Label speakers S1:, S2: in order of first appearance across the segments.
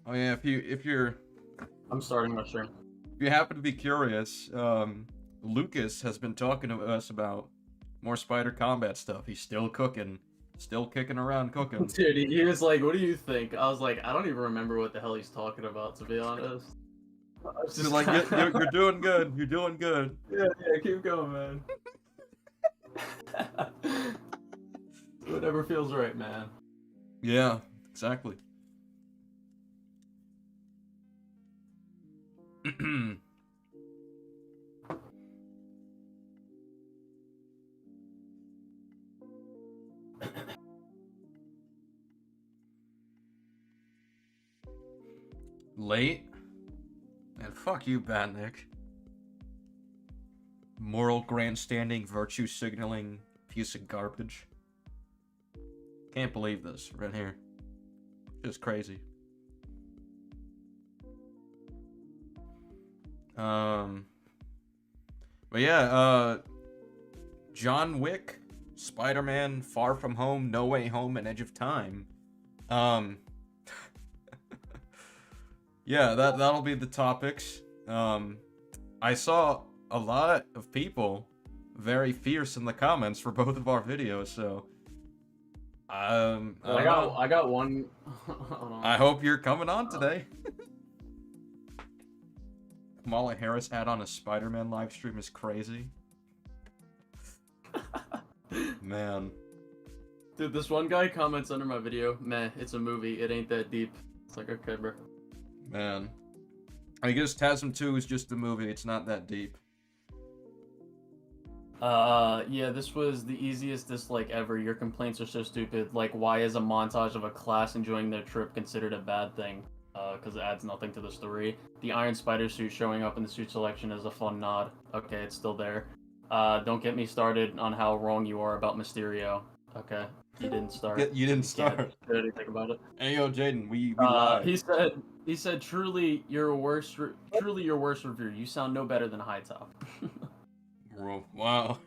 S1: Oh yeah, if you're
S2: I'm starting my stream.
S1: if you happen to be curious, Lucas has been talking to us about more Spider Combat stuff. He's still cooking, still kicking around cooking.
S2: Dude, he was like, "What do you think?" I was like, "I don't even remember what the hell he's talking about, to be honest." I was
S1: Just like you're doing good. You're doing good.
S2: Yeah, keep going, man. Whatever feels right, man.
S1: Yeah, exactly. Late? Man, fuck you, Batnick. Moral grandstanding, virtue signaling piece of garbage. Can't believe this right here. Just crazy. But yeah, John Wick, Spider-Man, Far From Home, No Way Home, and Edge of Time. Yeah, that'll be the topics. I saw a lot of people very fierce in the comments for both of our videos, so
S2: I got one.
S1: I hope you're coming on today. Kamala Harris had on a Spider-Man live stream is crazy. Man.
S2: Dude, this one guy comments under my video, "Meh, it's a movie, it ain't that deep." It's like, okay, bro.
S1: Man. I guess TASM 2 is just a movie, it's not that deep.
S2: Yeah, this was the easiest dislike ever. Your complaints are so stupid. Like, why is a montage of a class enjoying their trip considered a bad thing? Because it adds nothing to the story. The Iron Spider suit showing up in the suit selection is a fun nod. Okay, it's still there. Don't get me started on how wrong you are about Mysterio. Okay, you didn't start.
S1: You didn't start.
S2: Can't do anything about it.
S1: Hey yo, Jaden, we lied.
S2: He said, truly your worst review. You sound no better than High Top.
S1: Bro, wow.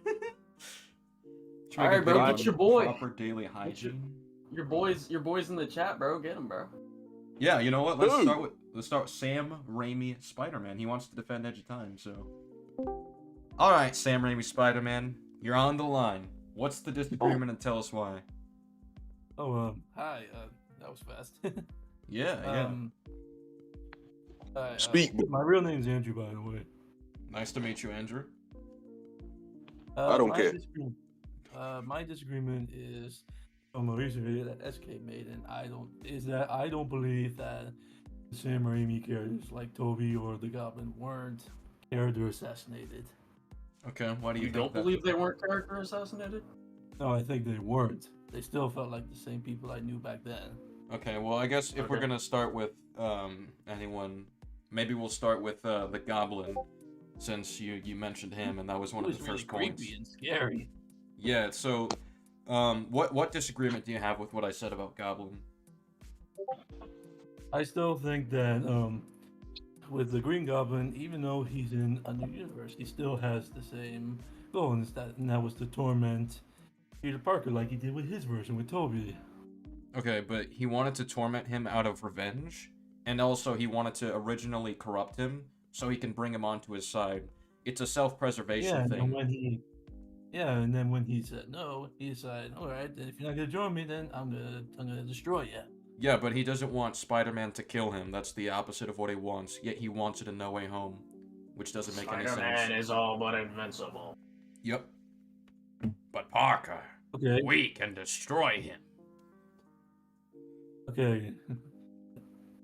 S2: All right, bro, get your boy.
S1: Proper daily hygiene.
S2: Your boys in the chat, bro. Get him, bro.
S1: Yeah, you know what? Let's start with Sam Raimi Spider-Man. He wants to defend Edge of Time, so. All right, Sam Raimi Spider-Man, you're on the line. What's the disagreement and tell us why?
S3: Oh, hi. That was fast.
S1: Yeah.
S4: Speak.
S3: My real name's Andrew, by the way.
S1: Nice to meet you, Andrew.
S4: I don't care.
S3: My disagreement is from a recent video that SK made, and I don't believe that Sam Raimi characters like Toby or the Goblin weren't character assassinated.
S1: Okay, why do you
S2: You don't believe they weren't character assassinated?
S3: No, I think they weren't. They still felt like the same people I knew back then.
S1: Okay, well, I guess if we're gonna start with anyone, maybe we'll start with the Goblin, since you mentioned him, and that was one of the first points.
S3: Creepy and scary.
S1: Yeah. So, what disagreement do you have with what I said about Goblin?
S3: I still think that with the Green Goblin, even though he's in a new universe, he still has the same goal, and that was to torment Peter Parker like he did with his version with Toby.
S1: Okay, but he wanted to torment him out of revenge, and also he wanted to originally corrupt him so he can bring him onto his side. It's a self-preservation thing.
S3: And then when he said no, he decided, all right, then if you're not gonna join me, then I'm gonna destroy you.
S1: Yeah, but he doesn't want Spider-Man to kill him. That's the opposite of what he wants. Yet he wants it in No Way Home, which doesn't make any sense.
S2: Spider-Man is all but invincible.
S1: Yep. But Parker,
S3: Okay.
S1: we can destroy him.
S3: Okay.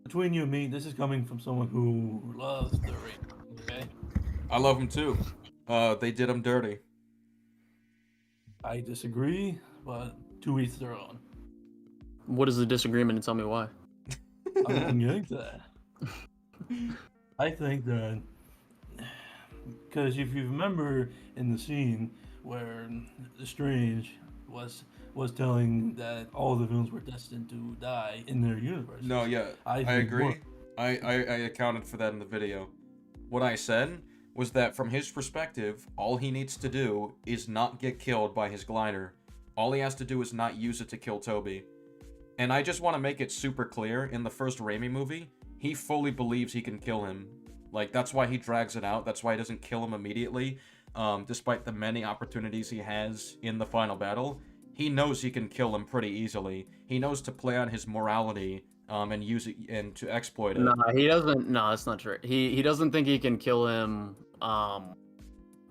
S3: Between you and me, this is coming from someone who loves the ring. Okay.
S1: I love him too. They did him dirty.
S3: I disagree, but to each their own.
S2: What is the disagreement, and tell me why?
S3: I'm getting to that. I think that because if you remember in the scene where the Strange was telling that all the villains were destined to die in their universe.
S1: No, yeah, I agree. I accounted for that in the video. What I said was that from his perspective, all he needs to do is not get killed by his glider. All he has to do is not use it to kill Toby. And I just want to make it super clear, in the first Raimi movie, he fully believes he can kill him. Like, that's why he drags it out, that's why he doesn't kill him immediately, despite the many opportunities he has in the final battle. He knows he can kill him pretty easily. He knows to play on his morality, and use it, and to exploit it.
S2: No, he doesn't. No, that's not true. He doesn't think he can kill him,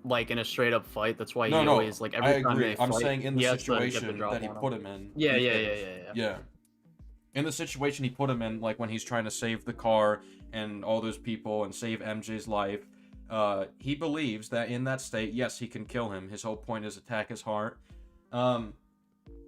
S2: like in a straight up fight. That's why he always, like, every time they fight,
S1: I'm saying in the
S2: he has to get
S1: situation
S2: drop
S1: that he
S2: on him.
S1: put him in.
S2: Yeah.
S1: In the situation he put him in, like when he's trying to save the car and all those people and save MJ's life, he believes that in that state, yes, he can kill him. His whole point is attack his heart.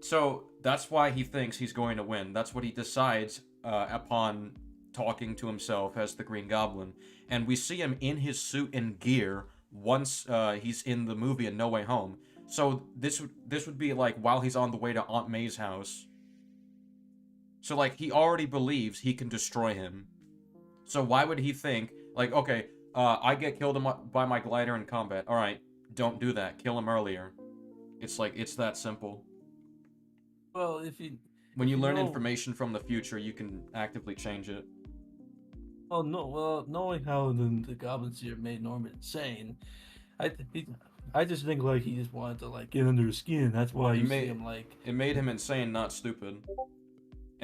S1: So that's why he thinks he's going to win. That's what he decides upon talking to himself as the Green Goblin. And we see him in his suit and gear once he's in the movie in No Way Home. So this would be like while he's on the way to Aunt May's house. So, like, he already believes he can destroy him. So why would he think, like, okay, I get killed by my glider in combat. Alright, don't do that. Kill him earlier. It's like, it's that simple.
S3: Well,
S1: when you learn information from the future, you can actively change it.
S3: Oh, no, well, knowing how the goblins here made Norman insane, I just think, like, he just wanted to, like, get under his skin. That's why you see him, like...
S1: It made him insane, not stupid.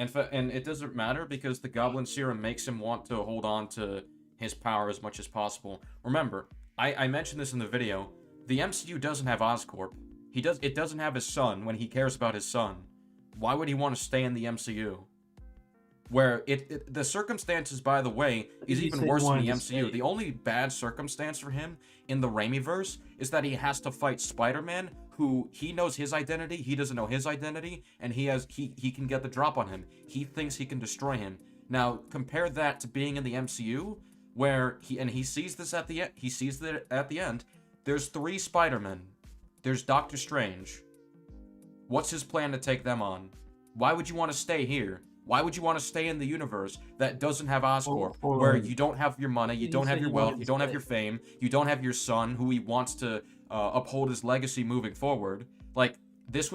S1: And it doesn't matter because the Goblin Serum makes him want to hold on to his power as much as possible. Remember, I mentioned this in the video, the MCU doesn't have Oscorp. It doesn't have his son when he cares about his son. Why would he want to stay in the MCU? Where the circumstances, by the way, is even worse in the MCU. The only bad circumstance for him in the Raimiverse is that he has to fight Spider-Man, who he knows his identity, he doesn't know his identity, and he can get the drop on him. He thinks he can destroy him. Now, compare that to being in the MCU, where he sees this at the end. He sees that at the end. There's 3 Spider-Men. There's Doctor Strange. What's his plan to take them on? Why would you want to stay here? Why would you want to stay in the universe that doesn't have Oscorp, where you don't have your money, you don't have your wealth, you don't have your fame, you don't have your son, who he wants to uphold his legacy moving forward? Like, this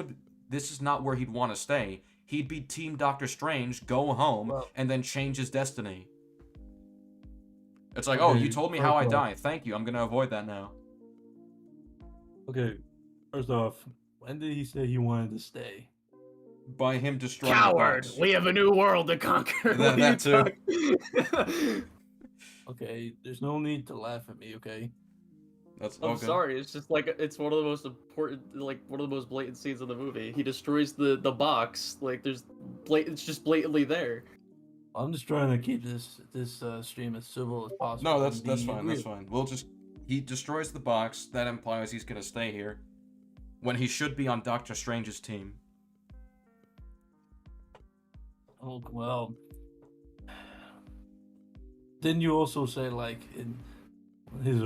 S1: is not where he'd want to stay. He'd be Team Doctor Strange, go home, and then change his destiny. It's like, oh, you told me how I die. Thank you. I'm going to avoid that now.
S3: Okay, first off, when did he say he wanted to stay?
S1: By him destroying
S2: Coward!
S1: the box.
S2: We have a new world to conquer.
S1: That too.
S3: Okay, there's no need to laugh at me, okay?
S1: That's
S2: I'm
S1: okay.
S2: sorry, it's just like, it's one of the most important, like, one of the most blatant scenes of the movie. He destroys the box, like, it's just blatantly there.
S3: I'm just trying to keep this stream as civil as possible.
S1: No, that's fine, that's fine. He destroys the box, that implies he's gonna stay here, when he should be on Doctor Strange's team.
S3: Oh, well. Didn't you also say, like, in his,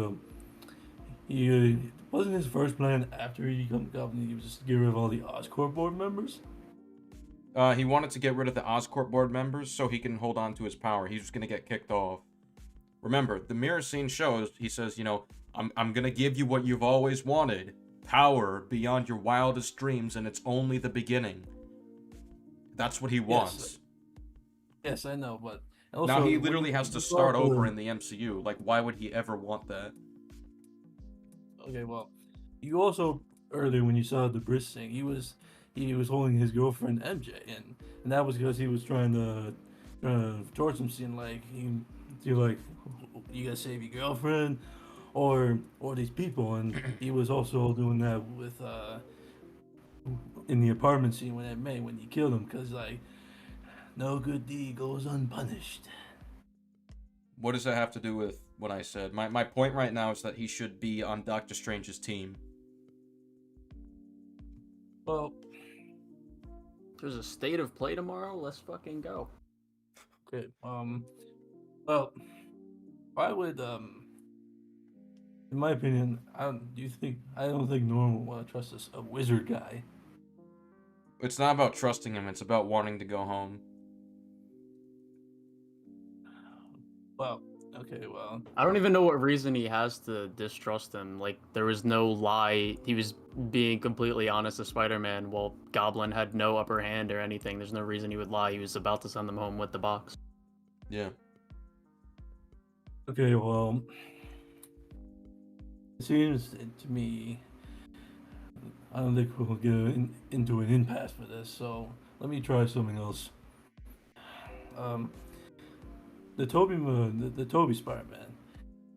S3: wasn't his first plan after he became governor, he was just to get rid of all the Oscorp board members?
S1: He wanted to get rid of the Oscorp board members so he can hold on to his power. He was gonna get kicked off. Remember, the mirror scene shows, he says, you know, I'm gonna give you what you've always wanted. Power beyond your wildest dreams, and it's only the beginning. That's what he wants.
S3: Yes, I know, but... Also,
S1: now he literally has to start over in the MCU. Like, why would he ever want that?
S3: Okay, well, you also, earlier when you saw the Briss thing, he was holding his girlfriend MJ, and that was because he was trying to torture him, saying like, you gotta save your girlfriend, or these people, and he was also doing that with in the apartment scene when you killed him, because like, no good deed goes unpunished.
S1: What does that have to do with what I said? My point right now is that he should be on Doctor Strange's team.
S3: Well,
S2: there's a state of play tomorrow. Let's fucking go.
S3: Okay. Well, why would in my opinion, I don't think Norman would want to trust a wizard guy.
S1: It's not about trusting him. It's about wanting to go home.
S3: Well, Okay, well,
S2: I don't even know what reason he has to distrust him. Like, there was no lie. He was being completely honest to Spider-Man, while Goblin had no upper hand or anything. There's no reason he would lie. He was about to send them home with the box.
S1: Yeah.
S3: okay, well, it seems to me, I don't think we'll get into an impasse for this. So let me try something else. The Toby Spider-Man.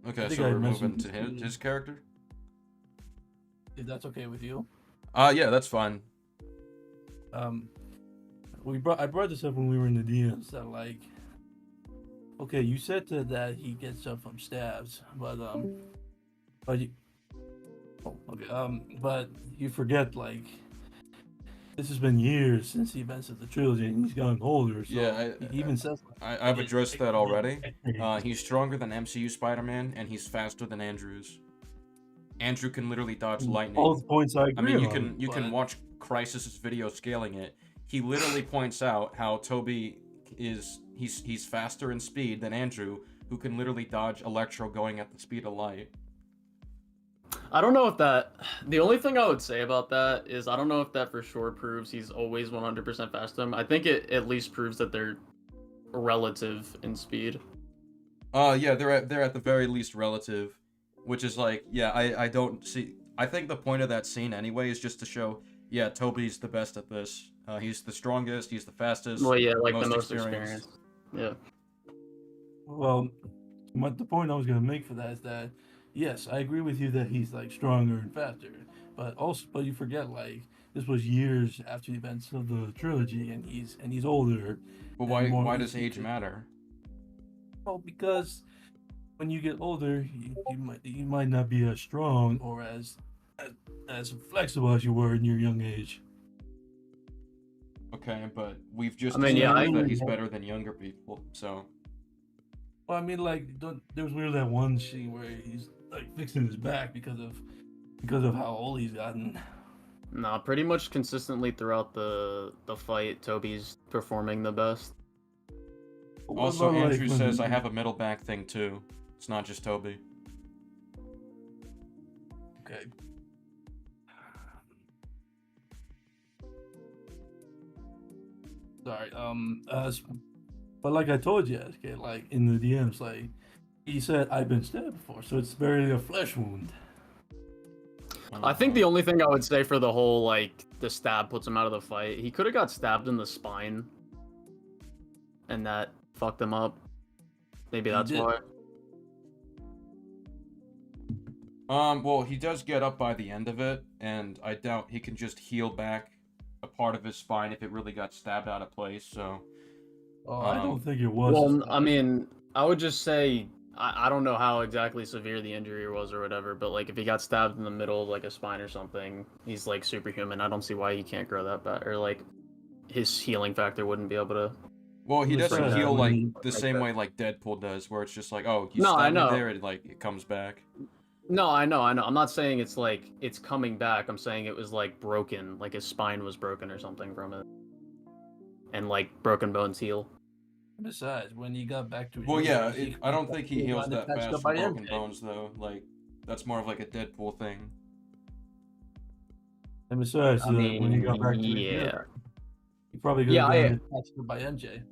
S1: Okay,
S3: think
S1: so
S3: I
S1: we're moving
S3: mentioned
S1: to his character?
S3: If that's okay with you.
S1: Yeah, that's fine.
S3: I brought this up when we were in the DMs that like, okay, you said that he gets up from stabs, but you, oh, okay, but you forget like this has been years since the events of the trilogy, and he's gotten older. So
S1: Yeah,
S3: he even says
S1: I've addressed that already. He's stronger than MCU Spider-Man, and he's faster than Andrew's. Andrew can literally dodge lightning.
S3: all the points I agree
S1: I mean,
S3: on,
S1: you can watch Crisis's video scaling it. He literally points out how Toby he's faster in speed than Andrew, who can literally dodge Electro going at the speed of light.
S2: I don't know if that... The only thing I would say about that is I don't know if that for sure proves he's always 100% faster than him. I think it at least proves that they're relative in speed.
S1: Yeah, they're at the very least relative, which is like, yeah, I don't see... I think the point of that scene anyway is just to show, yeah, Toby's the best at this. He's the strongest, he's the fastest,
S2: Well, yeah, like
S1: most
S2: the most
S1: experienced.
S2: Yeah.
S3: well, the point I was gonna make for that is that yes, I agree with you that he's like stronger and faster, but you forget like this was years after the events of the trilogy, and he's older.
S1: But
S3: and more
S1: why does
S3: easy
S1: age
S3: to-
S1: matter?
S3: Well, because when you get older, you might not be as strong or as flexible as you were in your young age.
S1: Okay, but we've just
S2: I mean, yeah,
S1: established
S3: I
S1: that
S3: agree.
S1: he's better than younger people, so...
S3: Well, I mean, like there was literally that one scene where he's like fixing his back because of how old he's gotten.
S2: Nah, pretty much consistently throughout the fight, Toby's performing the best.
S3: What
S1: Also,
S3: about, like,
S1: Andrew
S3: when-
S1: says I have a middle back thing too. It's not just Toby.
S3: Okay. Sorry. But like I told you, okay, like in the DMs, like he said, I've been stabbed before, so it's barely a flesh wound.
S2: I think the only thing I would say for the whole, like, the stab puts him out of the fight, he could have got stabbed in the spine. And that fucked him up. Maybe that's
S3: did.
S2: why.
S1: Well, he does get up by the end of it, and I doubt he can just heal back a part of his spine if it really got stabbed out of place, so...
S3: Oh, I don't think it was.
S2: Well, I mean, I would just say, I don't know how exactly severe the injury was or whatever, but, like, if he got stabbed in the middle of, like, a spine or something, he's, like, superhuman. I don't see why he can't grow that back, or, like, his healing factor wouldn't be able to...
S1: Well, he
S3: Just
S1: doesn't
S3: like
S1: heal,
S3: that
S1: like,
S3: when
S1: the
S2: like
S1: same
S2: that.
S1: way like Deadpool does, where it's just like, oh, you
S2: No, I
S1: stab me
S2: know.
S1: there, and, like, it comes back.
S2: No, I know. I'm not saying it's, like, it's coming back. I'm saying it was, like, broken. Like, his spine was broken or something from it. And, like, broken bones heal.
S3: Besides, when he got back to his
S1: Well, yeah,
S3: universe,
S1: I don't think he heals
S3: got
S1: that
S3: patched
S1: fast
S3: up
S1: from
S3: by
S1: broken
S3: MJ.
S1: bones, though. Like, that's more of, like, a Deadpool thing.
S3: And besides,
S2: I mean,
S3: when he got back to his
S2: yeah.
S3: universe, he probably got
S2: Yeah,
S3: patched up by MJ.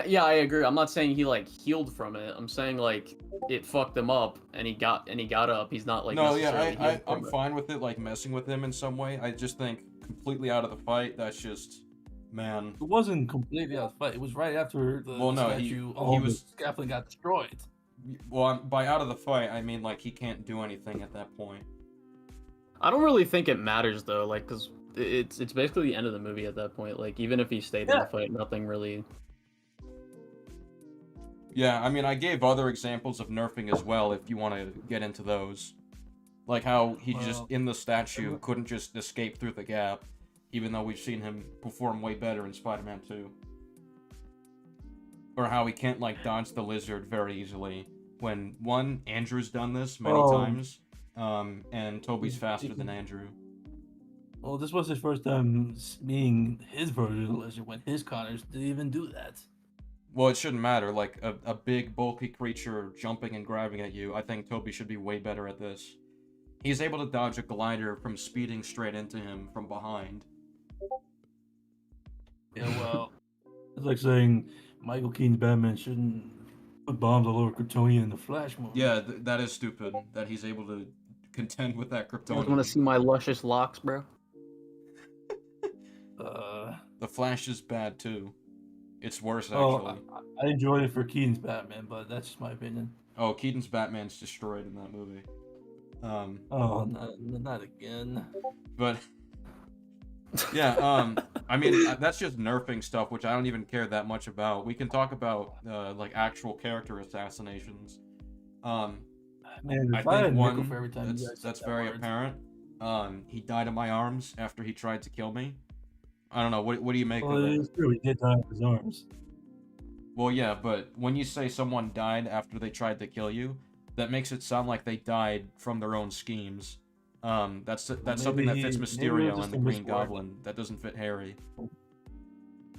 S2: Yeah, I agree. I'm not saying he like healed from it. I'm saying like it fucked him up, and he got up. He's not like
S1: No, yeah,
S2: necessarily healed
S1: I'm
S2: from it.
S1: fine with it, like, messing with him in some way. I just think completely out of the fight, that's just... Man.
S3: It wasn't completely out of the fight. It was right after the
S1: Well, no, he
S3: statue, all
S1: was-
S3: the scaffolding got destroyed.
S1: Well, by out of the fight, I mean, like, he can't do anything at that point.
S2: I don't really think it matters though, like, cause it's basically the end of the movie at that point. Like, even if he stayed in
S3: Yeah.
S2: the fight, nothing really.
S1: Yeah, I mean, I gave other examples of nerfing as well, if you want to get into those. Like how he just,
S3: Well,
S1: in the statue, couldn't just escape through the gap, even though we've seen him perform way better in Spider-Man 2. Or how he can't, like, dodge the lizard very easily. When, one, Andrew's done this many
S3: Oh.
S1: times, and Toby's faster than Andrew.
S3: Well, this was his first time being his version of the lizard when his Connors didn't even do that.
S1: Well, it shouldn't matter. Like a big bulky creature jumping and grabbing at you. I think Toby should be way better at this. He's able to dodge a glider from speeding straight into him from behind.
S3: Yeah, well, it's like saying Michael Keaton's Batman shouldn't put bombs all over Kryptonia in the Flash movie.
S1: Yeah, that is stupid that he's able to contend with that
S5: You
S1: Kryptonian.
S5: guys want to see my luscious locks, bro?
S1: The Flash is bad too. It's worse actually.
S3: Oh, I enjoyed it for Keaton's Batman, but that's just my opinion.
S1: Oh, Keaton's Batman's destroyed in that movie.
S3: Oh, not again.
S1: But yeah, I mean that's just nerfing stuff, which I don't even care that much about. We can talk about like actual character assassinations.
S3: Man,
S1: I
S3: if I had
S1: think
S3: a nickel
S1: one
S3: for every time you guys
S1: that's
S3: said that
S1: very
S3: word.
S1: apparent. He died in my arms after he tried to kill me. I don't know. What do you make
S3: Well,
S1: of
S3: it
S1: it?
S3: is true. He did die in his arms.
S1: Well, yeah, but when you say someone died after they tried to kill you, that makes it sound like they died from their own schemes. That's something that fits
S3: maybe it was
S1: Mysterio
S3: just
S1: and the
S3: a
S1: Green
S3: misword.
S1: Goblin. That doesn't fit Harry.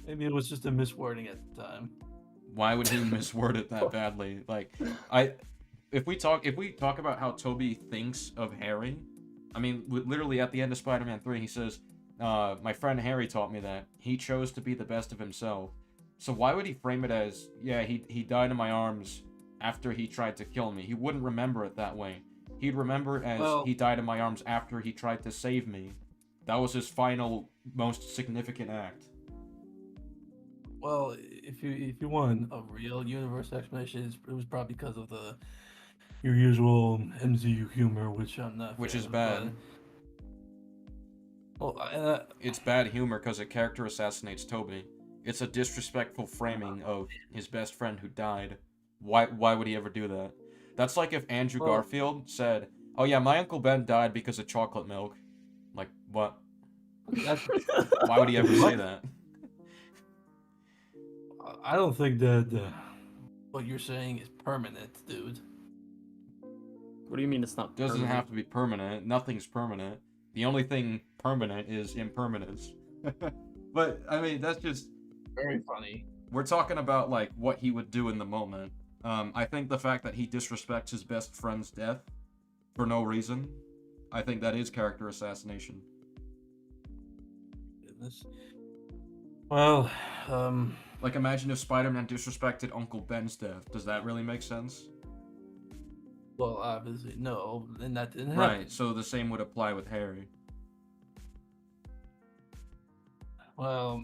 S3: Maybe it was just a miswording at the time.
S1: Why would he misword it that badly? Like, if we talk about how Toby thinks of Harry, I mean, literally at the end of Spider-Man 3, he says, "My friend Harry taught me that he chose to be the best of himself." So why would he frame it as, yeah, he died in my arms after he tried to kill me? He wouldn't remember it that way. He'd remember it as he died in my arms after he tried to save me. That was his final, most significant act.
S3: Well, if you want a real universe explanation, it was probably because of your usual MCU humor, which I'm not.
S1: Which
S3: fan
S1: is
S3: of,
S1: bad.
S3: Well,
S1: It's bad humor because a character assassinates Toby. It's a disrespectful framing of his best friend who died. Why would he ever do that? That's like if Andrew Garfield said, "Oh yeah, my Uncle Ben died because of chocolate milk." Like, what? Why would he ever say that?
S3: I don't think that what you're saying is permanent, dude.
S5: What do you mean it's not?
S1: Doesn't
S5: permanent?
S1: have to be permanent. Nothing's permanent. The only thing permanent is impermanence. But I mean, that's just
S3: Very funny.
S1: we're talking about like what he would do in the moment. I think the fact that he disrespects his best friend's death for no reason, I think that is character assassination.
S3: Goodness. Well,
S1: Like imagine if Spider-Man disrespected Uncle Ben's death. Does that really make sense?
S3: well, obviously no, and that didn't happen.
S1: Right, so the same would apply with Harry.
S3: Well,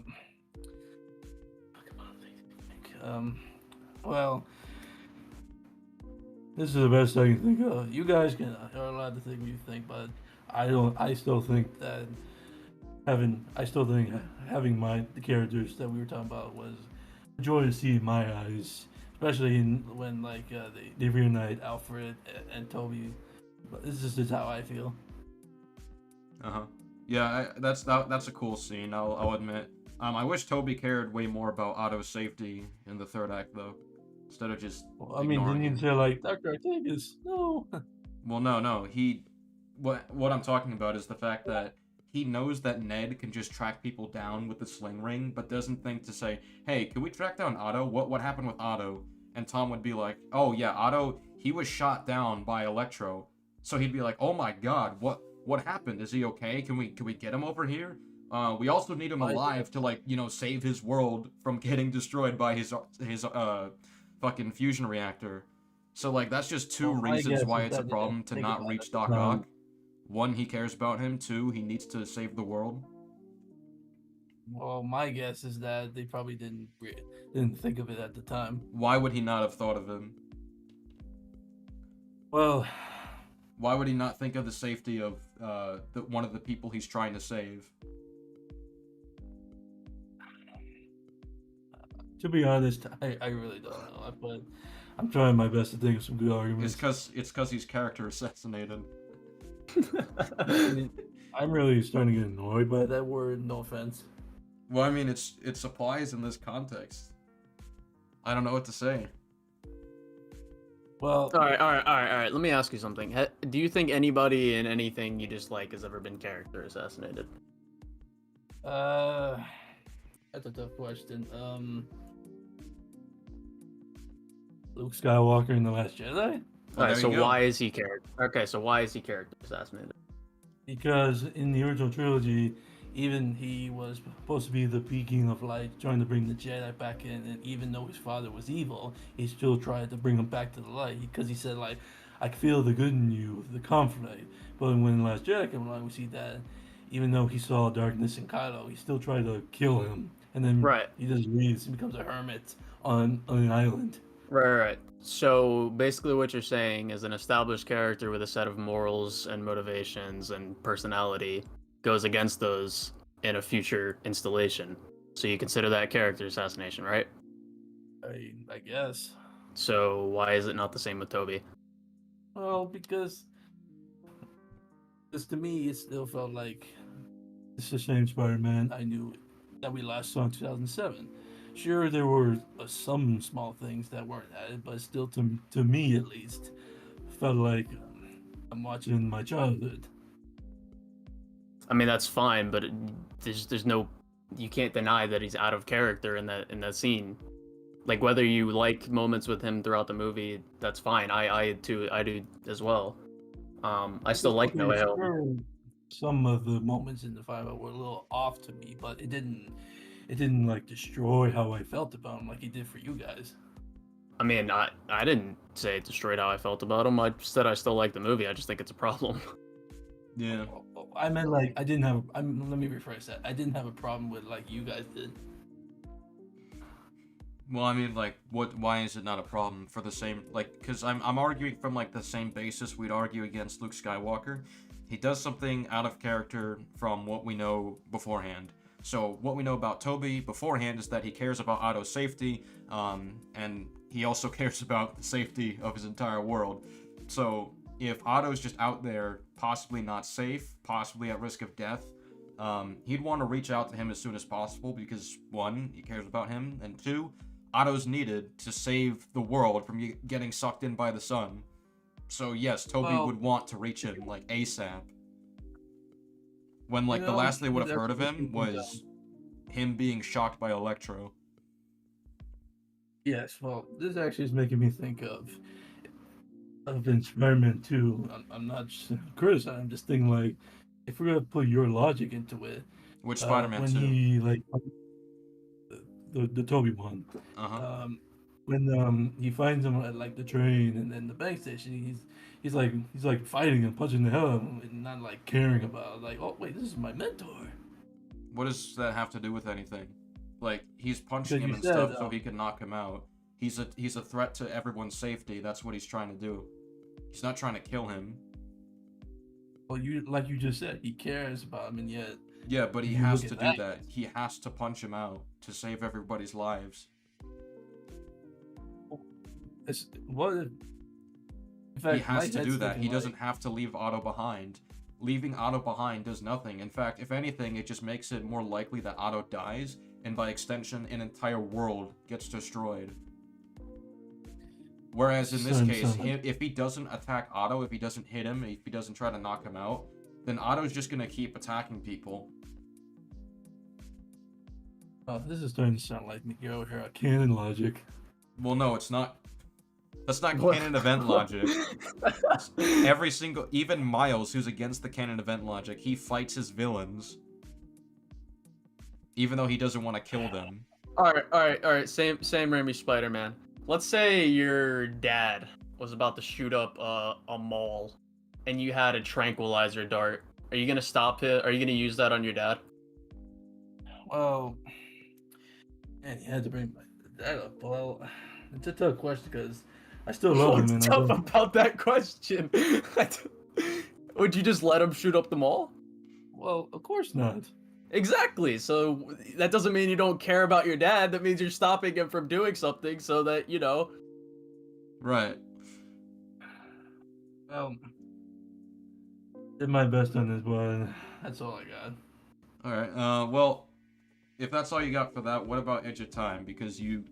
S3: come on, think. Well, this is the best I can think of. You guys are allowed to think what you think, but I don't. I still think that having the characters that we were talking about was a joy to see in my eyes, especially when they reunite Alfred and Toby. But this is just how I feel.
S1: Yeah, that's a cool scene. I'll admit. I wish Toby cared way more about Otto's safety in the third act, though, instead of just.
S3: Well, I mean, didn't
S1: ignoring
S3: you
S1: him.
S3: say like Dr. Octavius? No.
S1: Well, no. What I'm talking about is the fact that he knows that Ned can just track people down with the sling ring, but doesn't think to say, "Hey, can we track down Otto? What happened with Otto?" And Tom would be like, "Oh yeah, Otto. He was shot down by Electro." So he'd be like, "Oh my God, what happened? Is he okay? Can we get him over here? We also need him alive to save his world from getting destroyed by his fucking fusion reactor." So that's just two
S3: Well, my
S1: reasons
S3: guess
S1: why
S3: is
S1: it's a
S3: that they
S1: problem
S3: didn't
S1: to
S3: think
S1: not
S3: about
S1: reach
S3: it.
S1: Doc Ock. One, he cares about him. Two, he needs to save the world.
S3: Well, my guess is that they probably didn't think of it at the time.
S1: Why would he not have thought of him?
S3: Well,
S1: Why would he not think of the safety of one of the people he's trying to save?
S3: to be honest, I really don't know. But I'm trying my best to think of some good arguments.
S1: It's cause he's character assassinated.
S3: I mean, I'm really starting to get annoyed by that word. No offense.
S1: Well, I mean, it applies in this context. I don't know what to say.
S3: Well,
S5: All right. Let me ask you something. Do you think anybody in anything you dislike has ever been character assassinated?
S3: that's a tough question. Luke Skywalker in The Last Jedi?
S1: Well,
S5: Alright,
S1: there
S5: so
S1: you go.
S5: why is he character? Okay, so why is he character assassinated?
S3: Because in the original trilogy, even he was supposed to be the beacon of light, trying to bring the Jedi back in, and even though his father was evil, he still tried to bring him back to the light, because he said, like, I feel the good in you, the conflict. But when The Last Jedi came along, we see that even though he saw darkness in Kylo, he still tried to kill him, and then
S5: Right.
S3: he just leaves and becomes a hermit on an island.
S5: Right. So basically, what you're saying is an established character with a set of morals and motivations and personality goes against those in a future installation. So you consider that character assassination, right?
S3: I guess.
S5: So why is it not the same with Toby?
S3: Well, because to me, it still felt like it's the same Spider-Man I knew that we last saw in 2007. Sure, there were some small things that weren't added, but still, to me at least, felt like I'm watching my childhood.
S5: I mean, that's fine, but there's no, you can't deny that he's out of character in that scene. Like, whether you like moments with him throughout the movie, that's fine. I do as well. I still like No Way Home.
S3: Sure, some of the moments in the 5 were a little off to me, but it didn't like destroy how I felt about him like it did for you guys.
S5: I mean, I didn't say it destroyed how I felt about him. I said I still like the movie. I just think it's a problem.
S1: Yeah.
S3: I meant like I didn't have. let me rephrase that. I didn't have a problem with like you guys did.
S1: Well, I mean, like, why is it not a problem for the same, like, because I'm arguing from, like, the same basis we'd argue against Luke Skywalker. He does something out of character from what we know beforehand. So, what we know about Toby beforehand is that he cares about Otto's safety, and he also cares about the safety of his entire world. So, if Otto's just out there, possibly not safe, possibly at risk of death, he'd want to reach out to him as soon as possible because, one, he cares about him, and two, Otto's needed to save the world from getting sucked in by the sun. So yes, Toby would want to reach him, like, ASAP. When, like, the last they would have heard of him was him being shocked by Electro.
S3: Yes, well, this actually is making me think of in Spider-Man 2. I'm not just criticizing, I'm just thinking, like, if we're gonna put your logic into it,
S1: Which Spider-Man
S3: when
S1: 2?
S3: he, like, the Toby one.
S1: Uh-huh.
S3: When he finds him at like the train and then the bank station, he's like fighting and punching the hell out of him and not like caring about like, oh wait, this is my mentor.
S1: What does that have to do with anything? Like, he's punching
S3: Because
S1: him
S3: you
S1: and
S3: said,
S1: stuff so he can knock him out. He's a threat to everyone's safety. That's what he's trying to do. He's not trying to kill him.
S3: Well, you just said, he cares about him, and yet.
S1: Yeah, but he
S3: You
S1: has
S3: look
S1: to
S3: at
S1: do that. He has to punch him out to save everybody's lives.
S3: It's what if. In fact,
S1: He has to
S3: my
S1: do
S3: head's
S1: that. He
S3: thinking,
S1: doesn't have to leave Otto behind. Leaving Otto behind does nothing. In fact, if anything, it just makes it more likely that Otto dies, and by extension, an entire world gets destroyed. Whereas in this case, if he doesn't attack Otto, if he doesn't hit him, if he doesn't try to knock him out, then Otto's just gonna keep attacking people.
S3: Oh, this is starting to sound like you're over here canon logic.
S1: Well, no, it's not. That's not
S5: What?
S1: canon event logic. Every single, even Miles, who's against the canon event logic, he fights his villains, even though he doesn't want to kill them.
S5: All right. Same Raimi Spider-Man. Let's say your dad was about to shoot up a mall, and you had a tranquilizer dart. Are you gonna stop it? Are you gonna use that on your dad?
S3: Well, man, you had to bring that up. Well, it's a tough question because I still love him.
S5: What's
S3: And
S5: tough about that question? Would you just let him shoot up the mall?
S3: Well, of course not.
S5: Exactly. So that doesn't mean you don't care about your dad. That means you're stopping him from doing something so that, you know.
S1: Right.
S3: Well, did my best on this, but that's all I got.
S1: Alright, well, if that's all you got for that, what about Edge of Time? Because you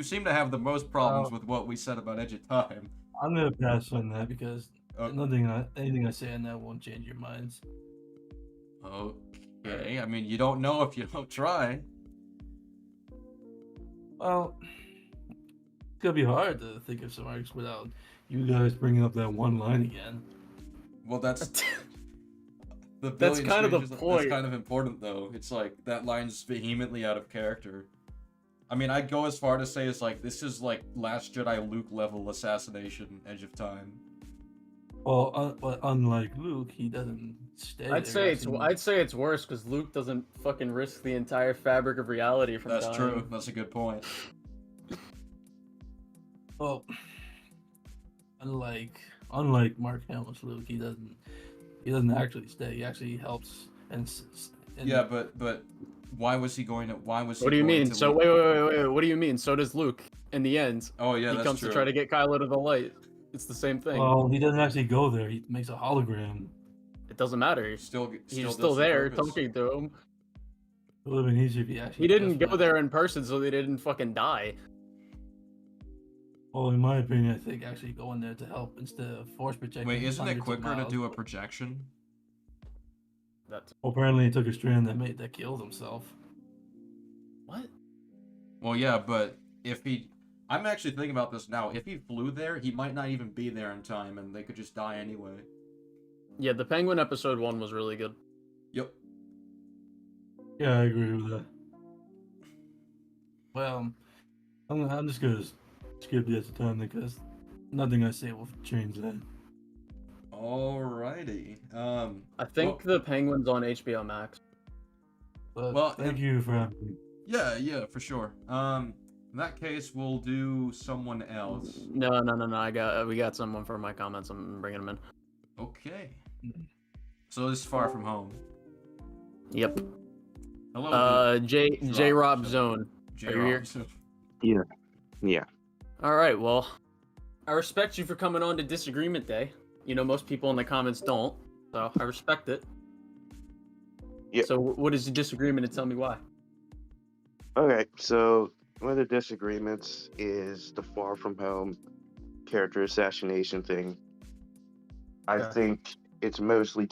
S1: seem to have the most problems with what we said about Edge of Time.
S3: I'm gonna pass on that because anything I say on that won't change your minds.
S1: Okay, I mean, you don't know if you don't try.
S3: Well, gonna be hard to think of some arcs without you guys bringing up that one line again.
S1: Well, that's the
S2: That's
S1: billion
S2: kind of the
S1: strangers. That's
S2: point.
S1: kind of important, though. It's like that line's vehemently out of character. I mean, I'd go as far to say it's like this is like Last Jedi Luke level assassination, Edge of Time.
S3: Well, unlike Luke, he doesn't stay.
S2: I'd
S3: there.
S2: say it's worse because Luke doesn't fucking risk the entire fabric of reality from
S1: That's
S2: dying.
S1: true. That's a good point.
S3: Well, unlike Mark Hamill's Luke, he doesn't actually stay. He actually helps and
S1: Yeah, but why was he going to? Why was he?
S2: What do you
S1: going
S2: mean?
S1: to
S2: So
S1: leave-
S2: wait. What do you mean? So does Luke in the end.
S1: Oh yeah,
S2: He
S1: that's
S2: comes
S1: true.
S2: to try to get Kylo to the light. It's the same thing.
S3: Well, he doesn't actually go there. He makes a hologram.
S2: It doesn't matter.
S1: Still
S2: He's
S1: does
S2: still
S1: the
S2: there
S1: purpose.
S2: talking to him.
S3: It would have been easier if he actually.
S2: He didn't
S3: just
S2: go
S3: went.
S2: there in person, so they didn't fucking die.
S3: Well, in my opinion, I think actually going there to help instead of force projecting.
S1: Wait, isn't it
S3: hundreds of
S1: quicker to
S3: miles.
S1: do a projection?
S2: That's
S3: Well, apparently, he took a strand that killed himself.
S2: what?
S1: Well, yeah, but if he, I'm actually thinking about this now. If he flew there, he might not even be there in time, and they could just die anyway.
S2: Yeah, the Penguin episode 1 was really good.
S1: Yep.
S3: Yeah, I agree with that. Well, I'm just gonna skip the extra time because nothing I say will change that.
S1: Alrighty.
S2: I think the Penguin's on HBO Max.
S3: But
S1: Well,
S3: thank you for having me.
S1: Yeah, for sure. In that case, we'll do someone else.
S2: No. We got someone for my comments. I'm bringing them in.
S1: Okay. So this is Far From Home.
S2: Yep.
S1: Hello.
S2: J Rob Zone.
S1: J.
S2: are you here?
S1: Rob.
S4: Yeah.
S2: All right. Well, I respect you for coming on to Disagreement Day. You know, most people in the comments don't, so I respect it.
S4: Yeah.
S2: So, what is the disagreement, and tell me why?
S4: Okay, so one of the disagreements is the Far From Home character assassination thing. I
S2: Okay.
S4: think it's mostly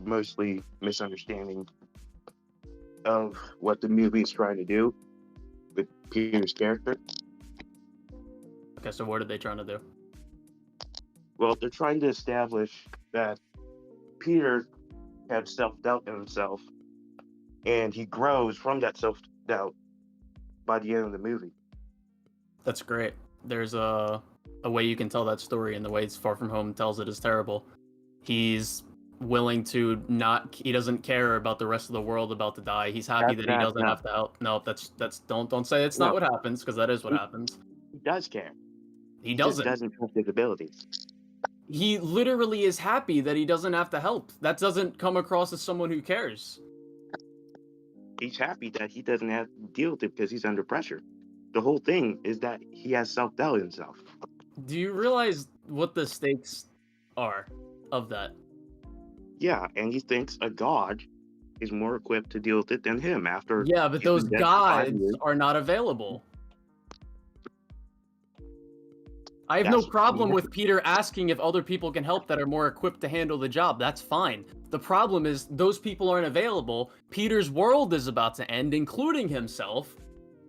S4: mostly misunderstanding of what the movie is trying to do with Peter's character.
S2: Okay, so what are they trying to do?
S4: Well, they're trying to establish that Peter had self-doubt in himself, and he grows from that self-doubt by the end of the movie.
S2: That's great. There's a way you can tell that story, and the way it's Far From Home tells it is terrible. He's willing to not. He doesn't care about the rest of the world about to die. He's happy that he doesn't
S4: No.
S2: have to help. No, that's don't say it's
S4: No.
S2: not what happens, because that is what happens.
S4: He does care.
S2: He
S4: Just
S2: doesn't.
S4: doesn't trust his abilities.
S2: He literally is happy that he doesn't have to help. That doesn't come across as someone who cares.
S4: He's happy that he doesn't have to deal with it because he's under pressure. The whole thing is that he has self-doubt in himself.
S2: Do you realize what the stakes are of that?
S4: Yeah, and he thinks a god is more equipped to deal with it than him after.
S2: Yeah, but
S4: he's
S2: those
S4: been dead for 5
S2: gods
S4: years.
S2: are not available. I have no
S4: That's-
S2: problem with Peter asking if other people can help that are more equipped to handle the job. That's fine. The problem is those people aren't available. Peter's world is about to end, including himself,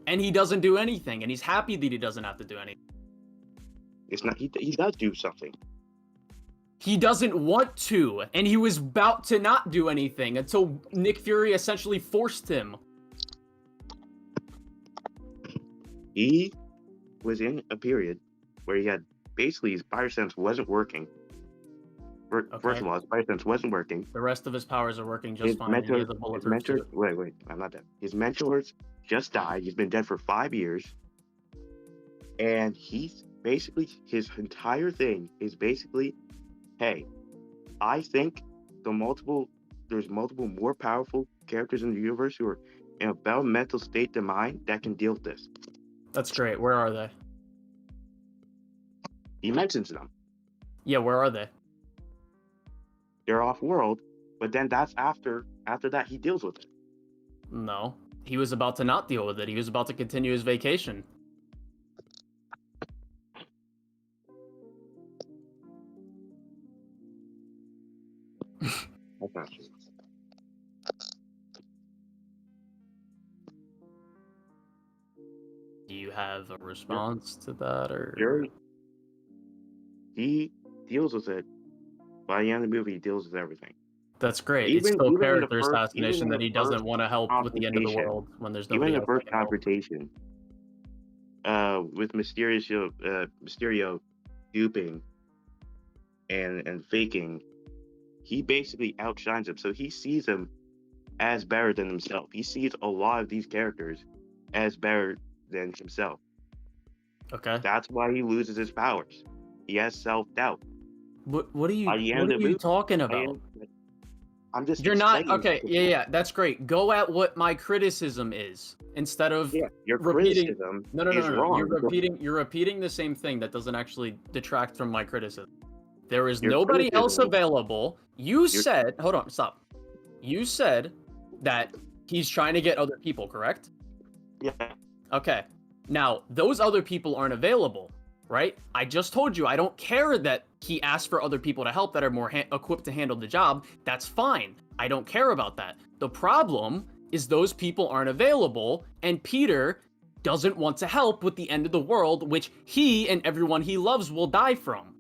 S2: and he doesn't do anything, and he's happy that he doesn't have to do anything.
S4: It's not. He does do something.
S2: He doesn't want to, and he was about to not do anything until Nick Fury essentially forced him.
S4: He was in a period where he had basically his spider sense wasn't working. First
S2: Okay.
S4: of all, his spider sense wasn't working.
S2: The rest of his powers are working just
S4: His
S2: fine. and he has a
S4: his
S2: bulletproof
S4: mentor,
S2: suit.
S4: wait, I'm not done. His mentors just died. He's been dead for 5 years, and he's basically his entire thing is basically, hey, I think there's multiple more powerful characters in the universe who are in a better mental state than mine that can deal with this.
S2: That's great. Where are they?
S4: He mentions them.
S2: Yeah, where are they?
S4: They're off world, but then that's after that he deals with it.
S2: No. He was about to not deal with it. He was about to continue his vacation.
S4: That's not true.
S2: Do you
S5: have a response to that, or?
S4: Fury, he deals with it. By the end of the movie, he deals with everything.
S5: That's great. It's
S4: Even
S5: still
S4: in the
S5: character
S4: first,
S5: assassination that he doesn't want to help with the end of the
S4: confrontation,
S5: world when there's
S4: even
S5: nobody
S4: in the
S5: else
S4: first
S5: that can help.
S4: confrontation, with Mysterio duping and faking, he basically outshines him. So he sees him as better than himself. He sees a lot of these characters as better than himself.
S5: Okay.
S4: That's why he loses his powers. He has self-doubt.
S5: What are you
S4: By the end of the movie,
S5: talking about?
S4: I'm just
S5: You're not
S4: explaining
S5: okay.
S4: to
S5: Yeah,
S4: you.
S5: yeah, that's great. Go at what my criticism is instead of
S4: Yeah, your
S5: repeating.
S4: criticism
S5: No,
S4: is wrong.
S5: You're repeating the same thing that doesn't actually detract from my criticism. There is
S4: Your
S5: nobody else
S4: criticism-
S5: available. You said, hold on, stop. You said that he's trying to get other people, correct?
S4: Yeah.
S5: Okay. Now, those other people aren't available, right? I just told you I don't care that he asked for other people to help that are more equipped to handle the job. That's fine. I don't care about that. The problem is those people aren't available, and Peter doesn't want to help with the end of the world, which he and everyone he loves will die from.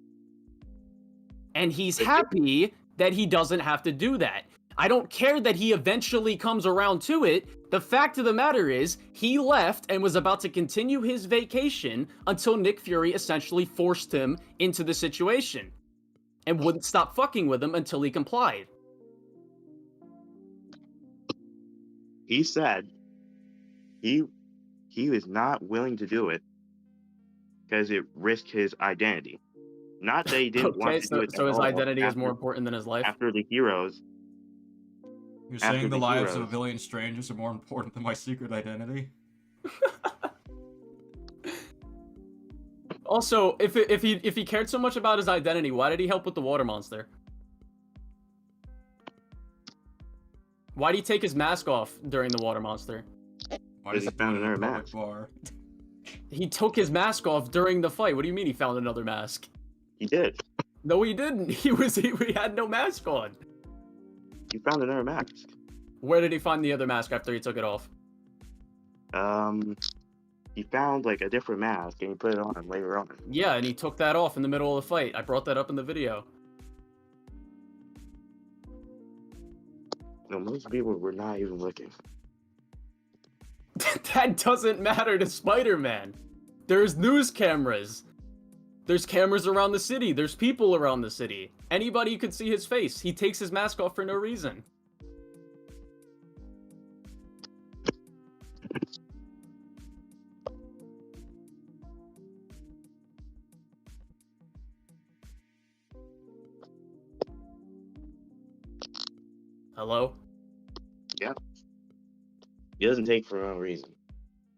S5: And he's happy that he doesn't have to do that. I don't care that he eventually comes around to it. The fact of the matter is, he left and was about to continue his vacation until Nick Fury essentially forced him into the situation and wouldn't stop fucking with him until he complied.
S4: He said he was not willing to do it because it risked his identity. Not that he didn't want to do it.
S5: So his identity is
S4: after,
S5: more important than his life?
S4: After the heroes.
S1: You're
S4: After
S1: saying the
S4: the
S1: lives of a
S4: heroes.
S1: billion strangers are more important than my secret identity?
S5: Also, if he cared so much about his identity, why did he help with the water monster? Why did he take his mask off during the water monster?
S1: Why does
S4: Because he
S1: he
S4: found
S1: found in a
S4: another
S1: public
S4: mask.
S1: bar?
S5: He took his mask off during the fight. What do you mean he found another mask?
S4: He did.
S5: No, he didn't. He had no mask on.
S4: He found another mask.
S5: Where did he find the other mask after he took it off?
S4: He found like a different mask and he put it on later on.
S5: Yeah, and he took that off in the middle of the fight. I brought that up in the video.
S4: No, most people were not even looking.
S5: That doesn't matter to Spider-Man. There's news cameras. There's cameras around the city. There's people around the city. Anybody could see his face. He takes his mask off for no reason. Hello?
S4: He doesn't take for no reason.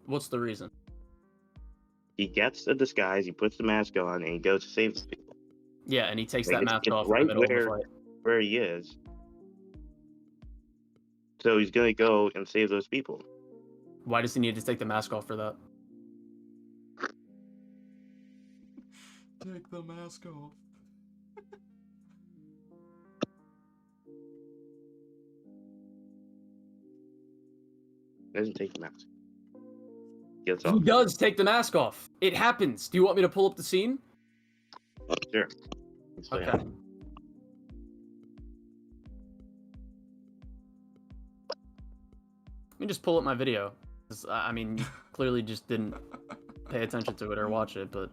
S5: What's the reason?
S4: He gets the disguise, he puts the mask on, and he goes to save the people.
S5: Yeah, and he takes
S4: Like,
S5: that
S4: it's-
S5: mask
S4: it's
S5: off
S4: right
S5: in the middle of the fight.
S4: where he is. So he's gonna go and save those people.
S5: Why does he need to take the mask off for that?
S1: Take the mask off.
S4: He doesn't take the mask. He gets
S5: He
S4: off.
S5: does take the mask off. It happens. Do you want me to pull up the scene?
S4: Sure. It's fine.
S5: Okay. Let me just pull up my video. 'Cause, I mean, you clearly just didn't pay attention to it or watch it, but...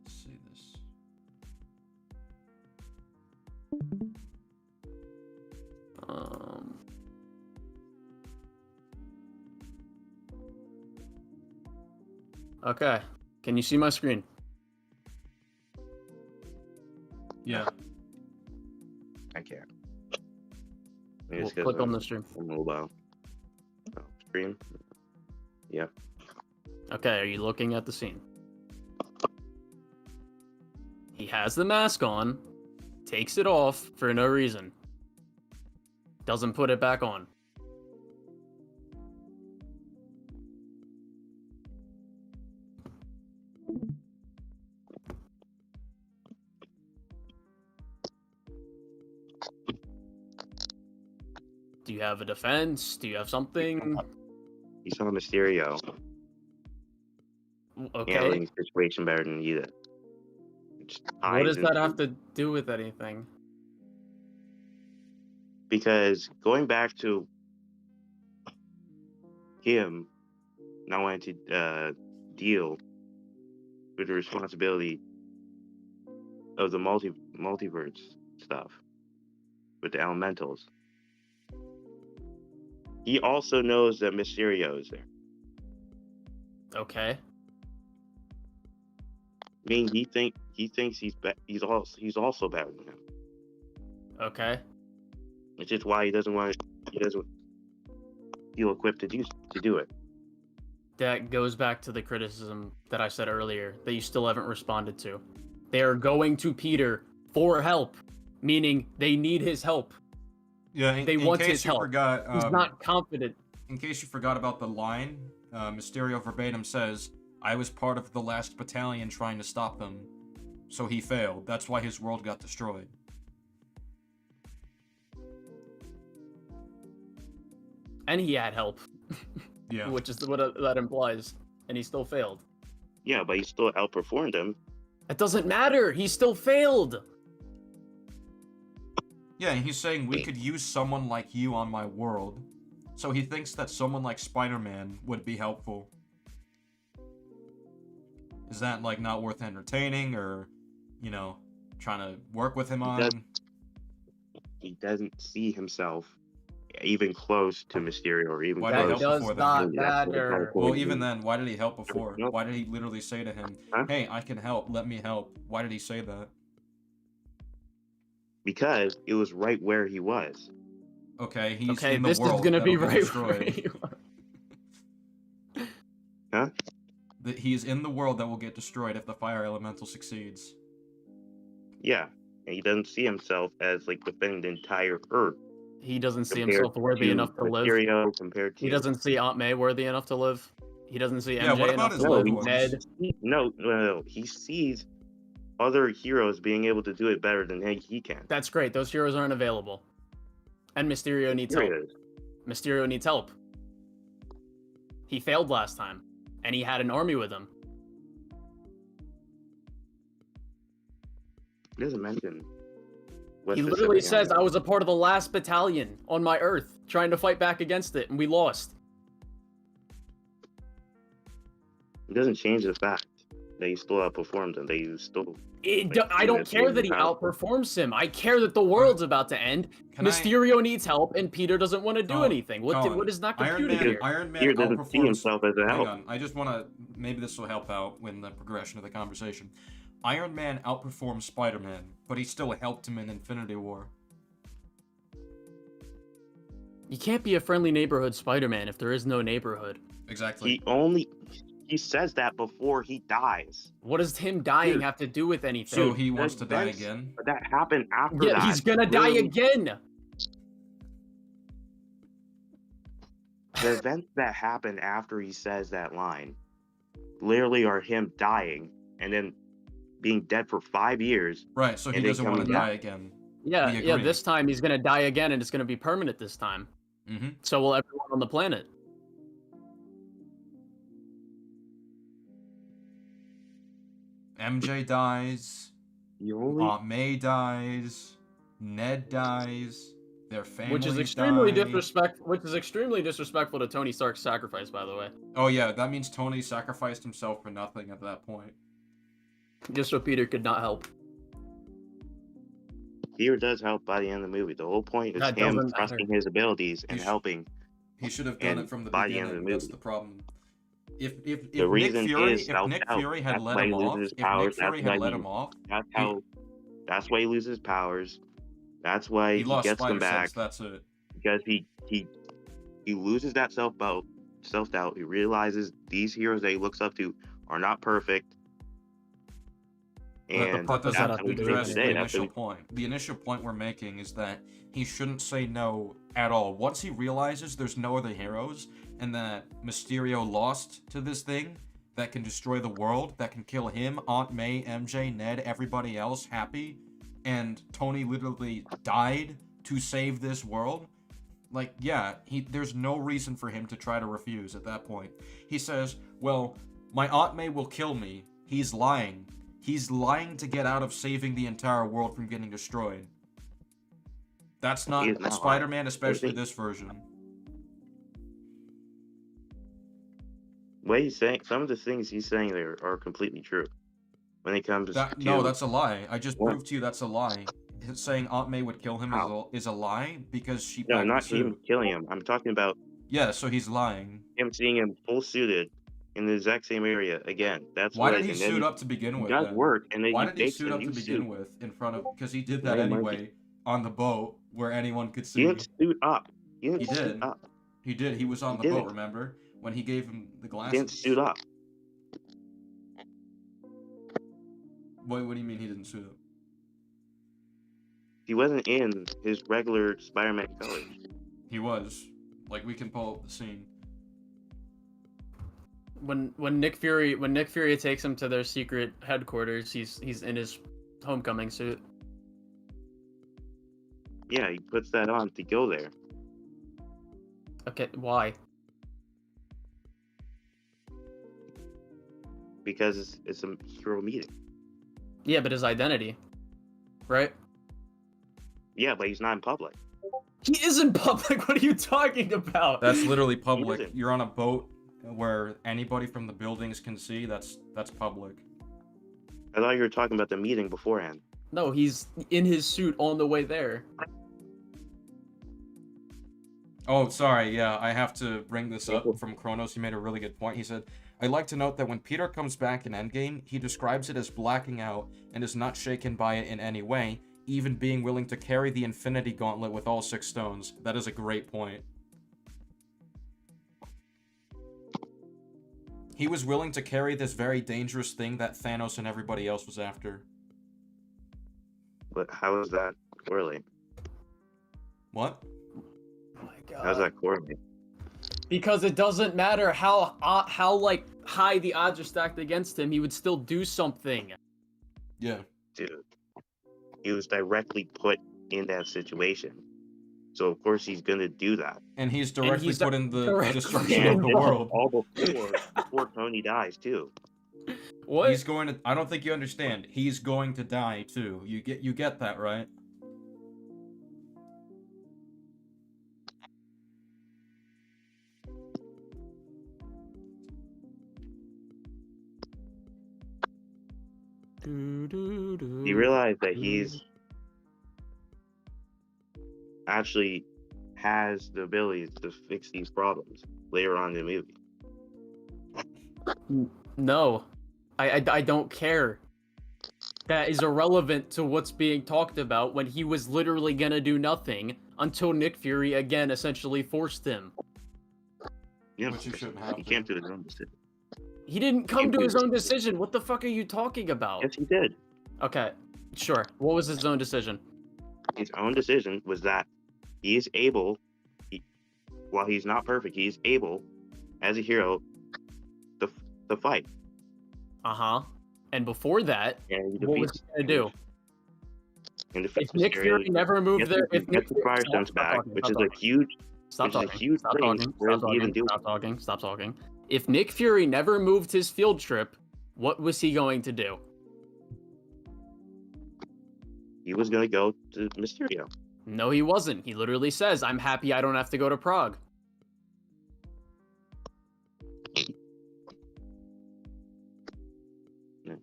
S1: Let's see this.
S5: Okay. Can you see my screen?
S1: Yeah.
S4: I can't.
S5: We'll
S4: Just 'cause
S5: click on
S4: of
S5: the stream.
S4: the mobile. Oh, stream. Yep.
S5: Okay, are you looking at the scene? He has the mask on, takes it off for no reason. Doesn't put it back on. Do you have a defense? Do you have something?
S4: He saw Mysterio
S5: Okay.
S4: handling the situation better than you did.
S5: What does that have to do with anything?
S4: Because going back to him not wanting to deal with the responsibility of the multiverse stuff with the elementals, he also knows that Mysterio is there.
S5: Okay.
S4: I mean, he thinks he's also better than him.
S5: Okay.
S4: Which is why he doesn't feel equipped to do it.
S5: That goes back to the criticism that I said earlier that you still haven't responded to. They are going to Peter for help, meaning they need his help.
S1: Yeah,
S5: They want his help.
S1: Forgot,
S5: He's not confident.
S1: In case you forgot about the line, Mysterio verbatim says, "I was part of the last battalion trying to stop them, so he failed. That's why his world got destroyed."
S5: And he had help,
S1: Yeah.
S5: which is what that implies. And he still failed.
S4: Yeah, but he still outperformed him.
S5: It doesn't matter. He still failed.
S1: Yeah, and he's saying we could use someone like you on my world. So he thinks that someone like Spider-Man would be helpful. Is that, like, not worth entertaining or, you know, trying to work with him on?
S4: He doesn't see himself even close to Mysterio or even
S1: Why did he
S4: close.
S1: help before then?
S5: matter.
S1: Well, even then, why did he help before?
S4: Nope.
S1: Why did he literally say to him,
S4: Huh?
S1: "Hey, I can help, let me help"? Why did he say that?
S4: Because it was right where he was.
S1: Okay, he's
S5: Okay,
S1: in the
S5: this is
S1: world
S5: gonna be
S1: that'll get
S5: right
S1: destroyed.
S5: where you are.
S4: Huh?
S1: That he is in the world that will get destroyed if the fire elemental succeeds.
S4: Yeah. And he doesn't see himself as like defending the entire Earth.
S5: He doesn't see
S4: compared
S5: himself worthy
S4: to
S5: enough to live.
S4: Mysterio compared to
S5: He doesn't see Aunt May worthy enough to live. He doesn't see MJ
S1: Yeah, what about
S5: enough
S1: his
S5: to
S1: loved
S5: live.
S1: ones?
S5: Ned.
S4: No. He sees other heroes being able to do it better than he can.
S5: That's great. Those heroes aren't available. And Mysterio needs help.
S4: Heroes.
S5: Mysterio needs help. He failed last time, and he had an army with him.
S4: He doesn't mention. what
S5: He literally
S4: specific
S5: says, "I was a part of the last battalion on my Earth, trying to fight back against it, and we lost."
S4: It doesn't change the fact that he still outperformed him. That he still.
S5: I don't care that he outperforms him. I care that the world's about to end.
S1: Can I-
S5: Mysterio needs help, and Peter doesn't want to do
S1: Oh,
S5: anything. What
S1: Colin,
S5: is not
S1: Iron
S5: computing
S1: Man,
S5: here?
S1: Iron Man
S4: Peter doesn't see
S1: outperforms.
S4: himself as a
S1: Hang
S4: help.
S1: on, I just want to. Maybe this will help out in the progression of the conversation. Iron Man outperforms Spider-Man, but he still helped him in Infinity War.
S5: You can't be a friendly neighborhood Spider-Man if there is no neighborhood.
S1: Exactly.
S4: He says that before he dies.
S5: What does him dying
S4: Dude.
S5: have to do with anything?
S1: So he wants to die
S4: Events
S1: again.
S4: That happened after
S5: Yeah,
S4: that.
S5: he's gonna die
S4: Literally,
S5: again.
S4: The events that happen after he says that line literally are him dying and then being dead for 5 years.
S1: Right, so he
S4: And then
S1: doesn't want to
S4: coming
S1: die
S4: back.
S1: again.
S5: Yeah,
S1: We
S5: yeah.
S1: agree.
S5: This time he's gonna die again, and it's gonna be permanent this time.
S1: Mm-hmm.
S5: So will everyone on the planet.
S1: MJ dies.
S4: You only
S1: Aunt May dies. Ned dies. Their family
S5: Which is extremely
S1: die.
S5: extremely disrespectful to Tony Stark's sacrifice, by the way.
S1: Oh yeah, that means Tony sacrificed himself for nothing at that point.
S5: Just so Peter could not help.
S4: Peter does help by the end of the movie. The whole point is
S5: That
S4: him
S5: doesn't
S4: trusting
S5: matter.
S4: his abilities and
S1: He sh-
S4: helping.
S1: He should have done
S4: And
S1: it from the
S4: by the end of
S1: beginning.
S4: the
S1: That's
S4: movie.
S1: the problem. If
S4: The
S1: Nick
S4: reason
S1: Fury
S4: is self-doubt.
S1: Fury had
S4: That's
S1: let
S4: why
S1: him
S4: he
S1: off,
S4: loses
S1: if Nick
S4: powers.
S1: Fury
S4: That's why
S1: had let
S4: he-
S1: him off,
S4: That's why he loses powers. That's why
S1: he
S4: he
S1: lost
S4: gets them
S1: spider
S4: back.
S1: sense. That's it.
S4: Because he loses that self-doubt. He realizes these heroes that he looks up to are not perfect. And
S1: That doesn't
S5: have
S4: that's
S5: to
S4: what we
S5: do
S4: say
S5: with
S1: address
S5: it.
S1: the
S4: today. That's
S1: initial
S4: what
S1: point. The initial point we're making is that he shouldn't say no at all. Once he realizes there's no other heroes and that Mysterio lost to this thing that can destroy the world, that can kill him, Aunt May, MJ, Ned, everybody else happy, and Tony literally died to save this world, like, yeah, there's no reason for him to try to refuse at that point. He says, well, my Aunt May will kill me. He's lying. He's lying to get out of saving the entire world from getting destroyed. That's not Spider-Man, especially this version.
S4: What he's saying, some of the things he's saying there are completely true. When it comes to...
S1: No, that's a lie. I just proved to you that's a lie. Saying Aunt May would kill him is a lie because she...
S4: No, not him killing him. I'm talking about...
S1: Yeah, so he's lying.
S4: Him seeing him full suited in the exact same area again. That's
S1: why did he suit up to begin with?
S4: Does work, and then
S1: why did he suit up to begin with in front of? Because he did that anyway on the boat where anyone could see.
S4: He didn't suit up. He did.
S1: He did. He was on the boat. Remember when he gave him the glasses?
S4: He didn't suit up.
S1: What do you mean he didn't suit up?
S4: He wasn't in his regular Spider-Man colors.
S1: He was. Like, we can pull up the scene.
S5: When Nick Fury takes him to their secret headquarters, he's in his homecoming suit.
S4: Yeah, he puts that on to go there.
S5: Okay, why?
S4: Because it's a hero meeting.
S5: Yeah, but his identity, right?
S4: Yeah, but he's not in public.
S5: He is in public. What are you talking about?
S1: That's literally public. You're on a boat where anybody from the buildings can see. That's public.
S4: I thought you were talking about the meeting beforehand.
S5: No, he's in his suit on the way there.
S1: Oh, sorry. Yeah, I have to bring this up from Kronos. He made a really good point. He said, I'd like to note that when Peter comes back in Endgame, he describes it as blacking out and is not shaken by it in any way, even being willing to carry the Infinity Gauntlet with all 6 stones. That is a great point. He was willing to carry this very dangerous thing that Thanos and everybody else was after.
S4: But how is that correlate?
S1: What?
S5: Oh my god.
S4: How's that correlate?
S5: Because it doesn't matter how like high the odds are stacked against him, he would still do something.
S1: Yeah.
S4: Dude. He was directly put in that situation. So of course he's gonna do that.
S1: And he's directly put in the destruction of the world.
S4: All before Tony dies too.
S5: What?
S1: He's going to... I don't think you understand. He's going to die too. You get that, right?
S4: You realize that he's actually has the ability to fix these problems later on in the movie.
S5: No. I don't care. That is irrelevant to what's being talked about when he was literally gonna do nothing until Nick Fury again essentially forced him.
S4: Yeah,
S1: Which you shouldn't have
S4: he
S1: to.
S4: can't do his own decision.
S5: He didn't come to his own decision. What the fuck are you talking about?
S4: Yes, he did.
S5: Okay, sure. What was his own decision?
S4: His own decision was that he is able, while he's not perfect, he is able, as a hero, to fight.
S5: Uh-huh. And before that,
S4: And he
S5: what was he gonna do?
S4: And
S5: If Nick Fury never moved there, if Nick
S4: the Fire Stones back, which is a huge
S5: Stop
S4: thing for him to even do.
S5: Stop talking. If Nick Fury never moved his field trip, what was he going to do?
S4: He was going to go to Mysterio.
S5: No, he wasn't. He literally says, I'm happy I don't have to go to Prague.
S4: Yeah.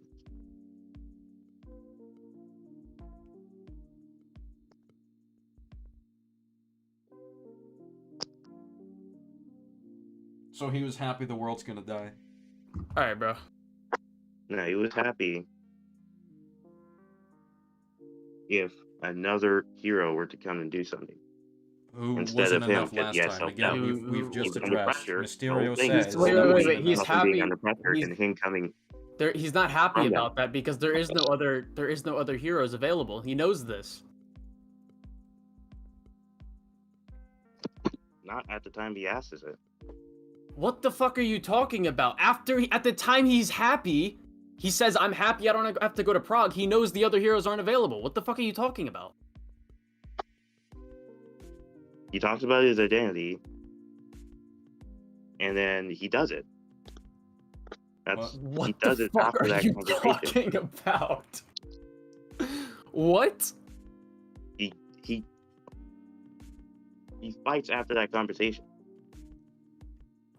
S1: So he was happy the world's gonna die.
S5: Alright, bro.
S4: No, he was happy if another hero were to come and do something.
S1: Who
S4: Instead
S1: wasn't
S4: of him,
S1: enough
S4: because
S1: last
S4: he has
S1: time.
S4: self-doubt.
S1: Again, we've just
S4: He's under
S1: addressed.
S4: pressure.
S1: Mysterio
S4: The whole thing
S1: says...
S4: is
S5: Wait,
S4: he's
S5: he's
S4: being
S5: happy.
S4: under pressure
S5: He's-
S4: and him coming.
S5: He's not happy
S4: Calm
S5: about that because there is no other heroes available. He knows this.
S4: Not at the time he asks it.
S5: What the fuck are you talking about? At the time he's happy, He says, I'm happy I don't have to go to Prague. He knows the other heroes aren't available. What the fuck are you talking about?
S4: He talks about his identity, and then he does it. He does it after that conversation.
S5: What the fuck are you talking about? What?
S4: He fights after that conversation.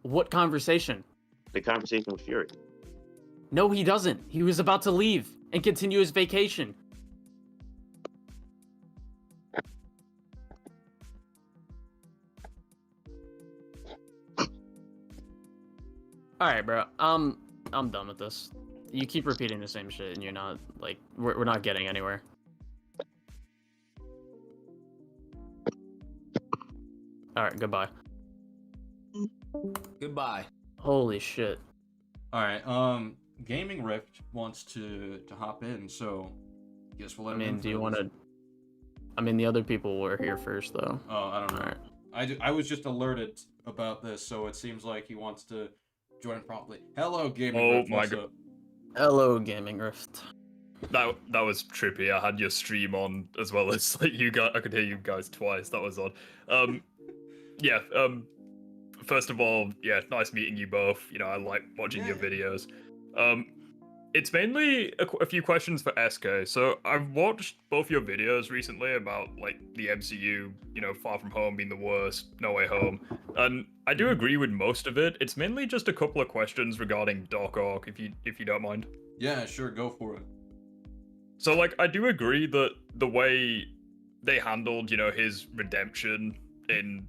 S5: What conversation?
S4: The conversation with Fury.
S5: No, he doesn't. He was about to leave and continue his vacation. Alright, bro. I'm done with this. You keep repeating the same shit and you're not, like, we're not getting anywhere. Alright, goodbye.
S6: Goodbye.
S5: Holy shit.
S1: Alright, Gaming Rift wants to hop in, so guess we'll let him in.
S5: Do you want to... I mean, the other people were here first, though.
S1: Oh, I don't know.
S5: Alright.
S1: I was just alerted about this, so it seems like he wants to join promptly. Hello, Gaming Rift.
S7: My God.
S5: Hello, Gaming Rift.
S7: That was trippy. I had your stream on as well as like you guys. I could hear you guys twice. That was odd. Yeah. First of all, yeah, nice meeting you both. You know, I like watching your videos. It's mainly a few questions for SK. So I've watched both your videos recently about like the MCU, you know, Far From Home being the worst, No Way Home, and I do agree with most of it. It's mainly just a couple of questions regarding Doc Ock, if you don't mind.
S1: Yeah, sure, go for it.
S7: So like, I do agree that the way they handled, you know, his redemption in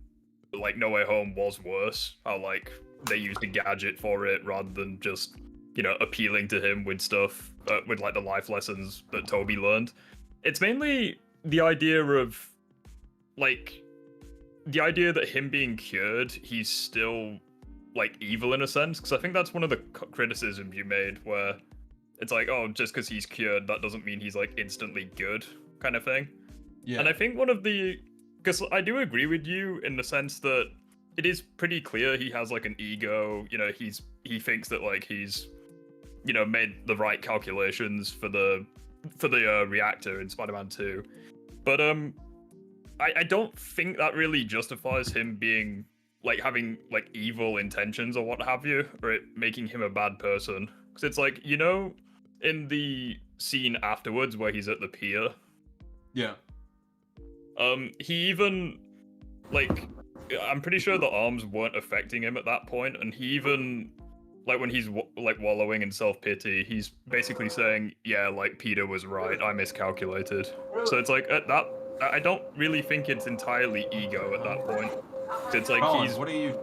S7: like No Way Home was worse. How like they used a gadget for it rather than just, you know, appealing to him with stuff, with like the life lessons that Toby learned. It's mainly the idea of like the idea that him being cured, he's still like evil in a sense, because I think that's one of the criticisms you made, where it's like, oh, just because he's cured, that doesn't mean he's like instantly good, kind of thing.
S1: Yeah.
S7: And I think one of the, because I do agree with you in the sense that it is pretty clear he has like an ego. You know, he thinks that like he's, you know, made the right calculations for the reactor in Spider-Man 2, but I don't think that really justifies him being like having like evil intentions or what have you, or it making him a bad person. Because it's like, you know, in the scene afterwards where he's at the pier,
S1: Yeah.
S7: he even like, I'm pretty sure the arms weren't affecting him at that point, and he even like when he's like wallowing in self-pity, he's basically saying, yeah, like Peter was right, I miscalculated. So it's like at that, I don't really think it's entirely ego at that point. It's like
S1: Colin,
S7: he's...
S1: what are you...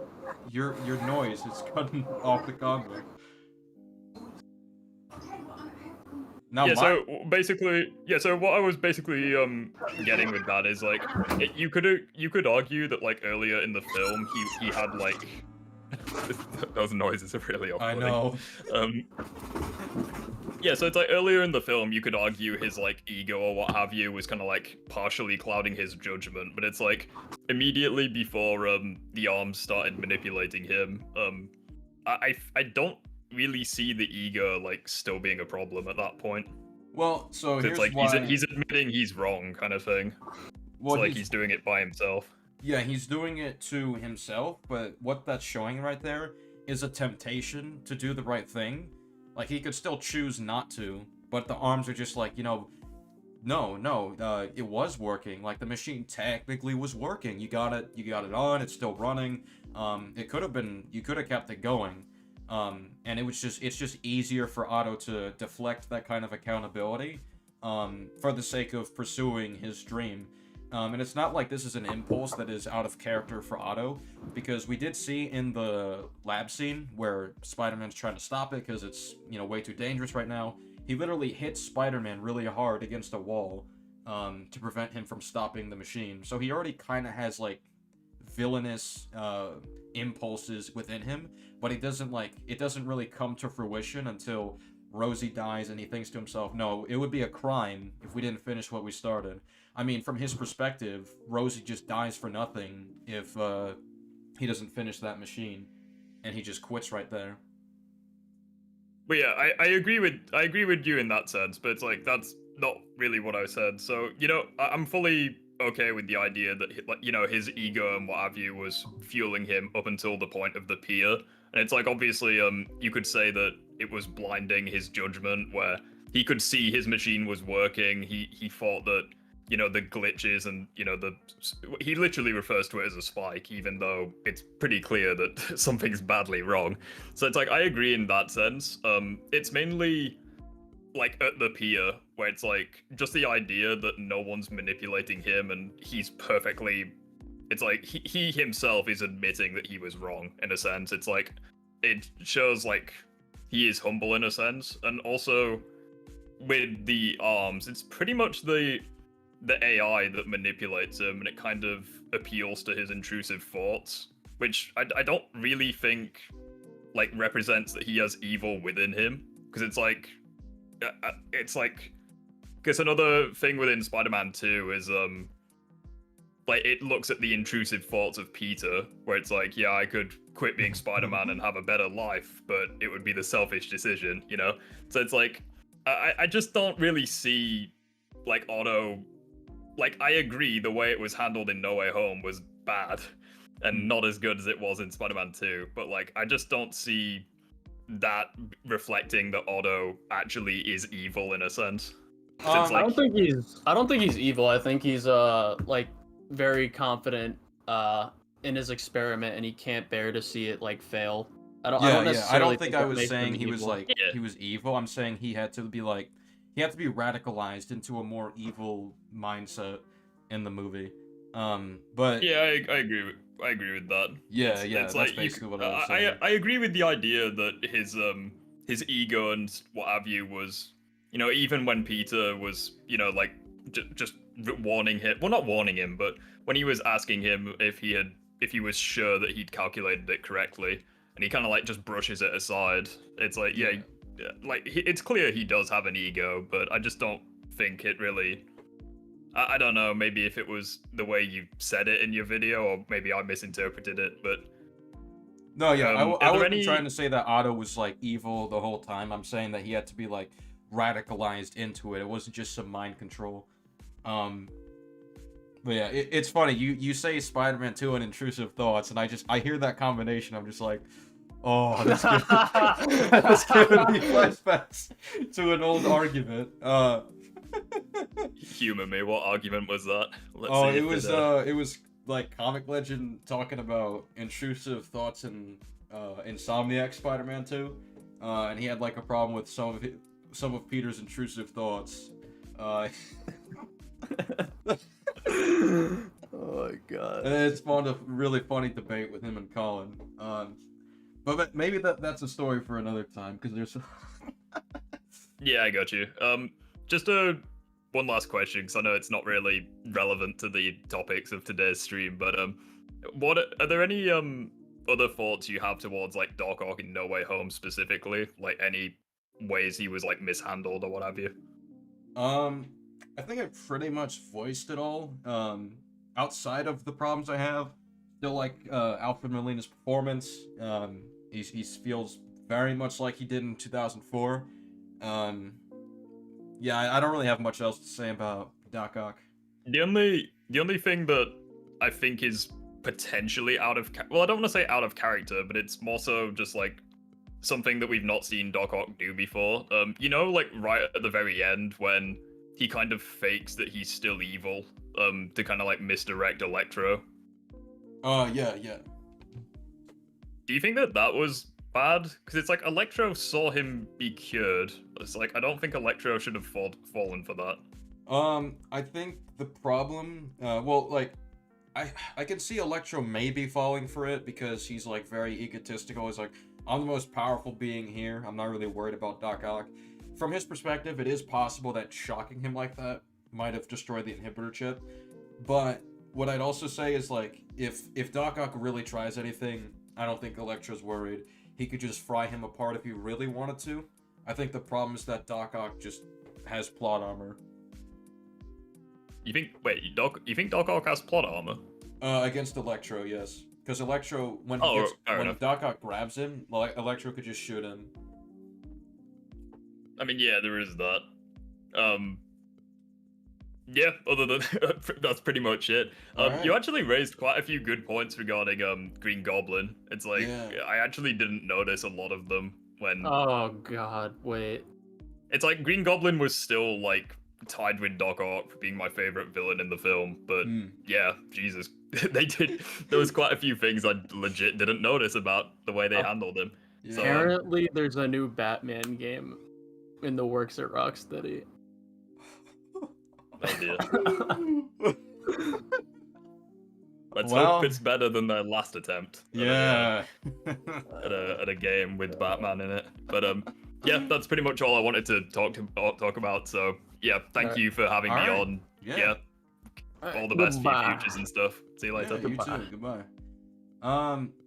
S1: Your noise is cutting off the convo. Now,
S7: Yeah, so basically, yeah, so what I was basically getting with that is like, you could argue that like earlier in the film he had like those noises are really off-putting.
S1: I know.
S7: Yeah, so it's like earlier in the film you could argue his like ego or what have you was kind of like partially clouding his judgment, but it's like immediately before the arms started manipulating him, I don't really see the ego like still being a problem at that point.
S1: Well, so here's
S7: it's like
S1: why...
S7: he's admitting he's wrong, kind of thing.
S1: Well,
S7: it's like he's doing it by himself.
S1: Yeah, he's doing it to himself, but what that's showing right there is a temptation to do the right thing. Like, he could still choose not to, but the arms are just like, you know, no, it was working. Like, the machine technically was working. You got it on, it's still running. It could have been, you could have kept it going. And it's just easier for Otto to deflect that kind of accountability, for the sake of pursuing his dream. And it's not like this is an impulse that is out of character for Otto, because we did see in the lab scene where Spider-Man's trying to stop it because it's, you know, way too dangerous right now. He literally hits Spider-Man really hard against a wall, to prevent him from stopping the machine. So he already kind of has like villainous impulses within him, but it doesn't really come to fruition until Rosie dies and he thinks to himself, no, it would be a crime if we didn't finish what we started. I mean, from his perspective, Rosie just dies for nothing if he doesn't finish that machine, and he just quits right there.
S7: But yeah, I agree with you in that sense, but it's like that's not really what I said. So I'm fully okay with the idea that like his ego and what have you was fueling him up until the point of the pier, and it's like obviously you could say that it was blinding his judgment where he could see his machine was working. He thought that the glitches and he literally refers to it as a spike, even though it's pretty clear that something's badly wrong. So it's like I agree in that sense. It's mainly like at the pier where it's like just the idea that no one's manipulating him and he's perfectly. It's like he himself is admitting that he was wrong in a sense. It's like it shows like he is humble in a sense, and also with the arms, it's pretty much the AI that manipulates him, and it kind of appeals to his intrusive thoughts, which I don't really think like represents that he has evil within him, because it's like because another thing within Spider-Man 2 is like it looks at the intrusive thoughts of Peter, where it's like, yeah, I could quit being Spider-Man and have a better life, but it would be the selfish decision, So it's like I just don't really see like Otto. Like, I agree the way it was handled in No Way Home was bad and not as good as it was in Spider-Man 2, but like I just don't see that reflecting that Otto actually is evil in a sense.
S2: I don't think he's evil. I think he's like very confident in his experiment, and he can't bear to see it like fail. I don't
S1: think I was saying he was like he was evil. I'm saying he had to be radicalized into a more evil mindset in the movie. But
S7: yeah, I agree with that.
S1: Yeah,
S7: it's
S1: that's
S7: like
S1: basically what I was saying.
S7: I agree with the idea that his ego and what have you was, even when Peter was, like just warning him, well, not warning him, but when he was asking him if he was sure that he'd calculated it correctly, and he kind of like just brushes it aside. It's like, yeah, like it's clear he does have an ego, but I just don't think it really. I don't know, maybe if it was the way you said it in your video, or maybe I misinterpreted it, but...
S1: No, yeah, I wasn't trying to say that Otto was, like, evil the whole time. I'm saying that he had to be, like, radicalized into it. It wasn't just some mind control. But yeah, it's funny. You say Spider-Man 2 and Intrusive Thoughts, and I hear that combination, I'm just like, oh, that's giving me flashbacks to an old argument.
S7: Humor me. What argument was that?
S1: It was like Comic Legend talking about intrusive thoughts in Insomniac Spider-Man 2, and he had like a problem with some of Peter's intrusive thoughts.
S2: Oh my god!
S1: And it spawned a really funny debate with him and Colin. But maybe that's a story for another time, because there's.
S7: Yeah, I got you. Just one last question, because I know it's not really relevant to the topics of today's stream, but what are there any other thoughts you have towards like Doc Ock in No Way Home specifically, like any ways he was like mishandled or what have you?
S1: I think I pretty much voiced it all. Outside of the problems I have, still like Alfred Molina's performance. He feels very much like he did in 2004. Yeah, I don't really have much else to say about Doc Ock.
S7: The only thing that I think is potentially out of I don't want to say out of character, but it's more so just like something that we've not seen Doc Ock do before. Like right at the very end when he kind of fakes that he's still evil, to kind of like misdirect Electro.
S1: Yeah.
S7: Do you think that was bad? Because it's like Electro saw him be cured. It's like I don't think Electro should have fallen for that.
S1: I think the problem, I can see Electro maybe falling for it because he's like very egotistical. He's like, I'm the most powerful being here. I'm not really worried about Doc Ock. From his perspective, it is possible that shocking him like that might have destroyed the inhibitor chip. But what I'd also say is like, if Doc Ock really tries anything, I don't think Electro's worried. He could just fry him apart if he really wanted to. I think the problem is that Doc Ock just has plot armor.
S7: You think Doc Ock has plot armor?
S1: Against Electro, yes. Because Electro, when Doc Ock grabs him, Electro could just shoot him.
S7: I mean, yeah, there is that. Yeah, other than that's pretty much it.
S1: Alright.
S7: You actually raised quite a few good points regarding Green Goblin. It's like
S1: Yeah.
S7: I actually didn't notice a lot of them when
S5: Oh god, wait.
S7: it's like Green Goblin was still like tied with Doc Ock for being my favorite villain in the film, but yeah, Jesus, they did. There was quite a few things I legit didn't notice about the way they handled him.
S1: Yeah.
S7: So,
S5: Apparently, there's a new Batman game in the works at Rocksteady.
S7: oh dear. Let's
S1: Well-
S7: hope it's better than their last attempt.
S1: Yeah.
S7: At a game with Batman in it. But yeah, that's pretty much all I wanted to talk about. So yeah, thank
S5: Alright.
S7: you for having me
S1: Alright.
S7: on.
S1: Yeah.
S7: All the best for your
S5: Goodbye.
S7: futures and stuff. See you
S1: Yeah,
S7: later.
S1: you
S5: Goodbye.
S1: too. Goodbye.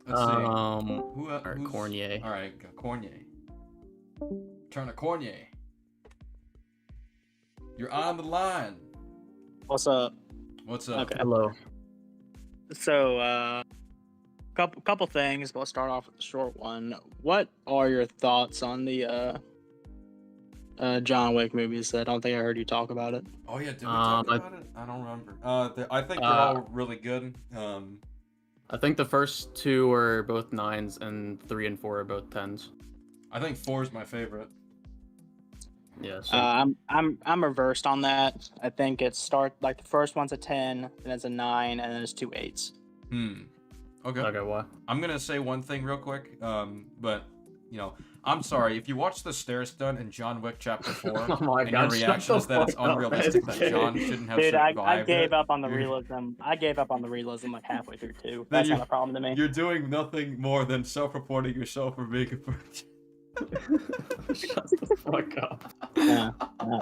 S1: Let's see. Who?
S5: Alright,
S1: Who's...
S5: Cornier.
S1: All right, Cornier. Turn to Cornier. You're on the line.
S6: What's up?
S1: What's up?
S6: Okay.
S5: Hello.
S6: So, couple things. But let's start off with the short one. What are your thoughts on the John Wick movies? I don't think I heard you talk about it.
S1: Oh yeah, did we talk about it? I don't remember. I think they're all really good.
S5: I think the first two are both 9s and 3 and 4 are both 10s.
S1: I think 4 is my favorite.
S5: Yeah. So
S6: I'm reversed on that. I think it like the first one's a 10, then it's a 9, and then it's 2 8s.
S1: Okay.
S5: okay, why?
S1: I'm gonna say one thing real quick. But you know, I'm sorry if you watch the stair stunt in John Wick Chapter 4,
S5: Oh my
S1: and
S5: God,
S1: your reaction
S5: shut
S1: is that it's
S5: the fuck up,
S1: unrealistic that
S5: SK.
S1: John shouldn't have
S6: Dude,
S1: survived.
S6: I gave up on the
S1: You're-
S6: realism. I gave up on the realism like halfway through too.
S1: Then
S6: That's
S1: you-
S6: not a problem to me.
S1: You're doing nothing more than self-reporting yourself for being a virgin.
S5: Shut the fuck up.
S6: Yeah.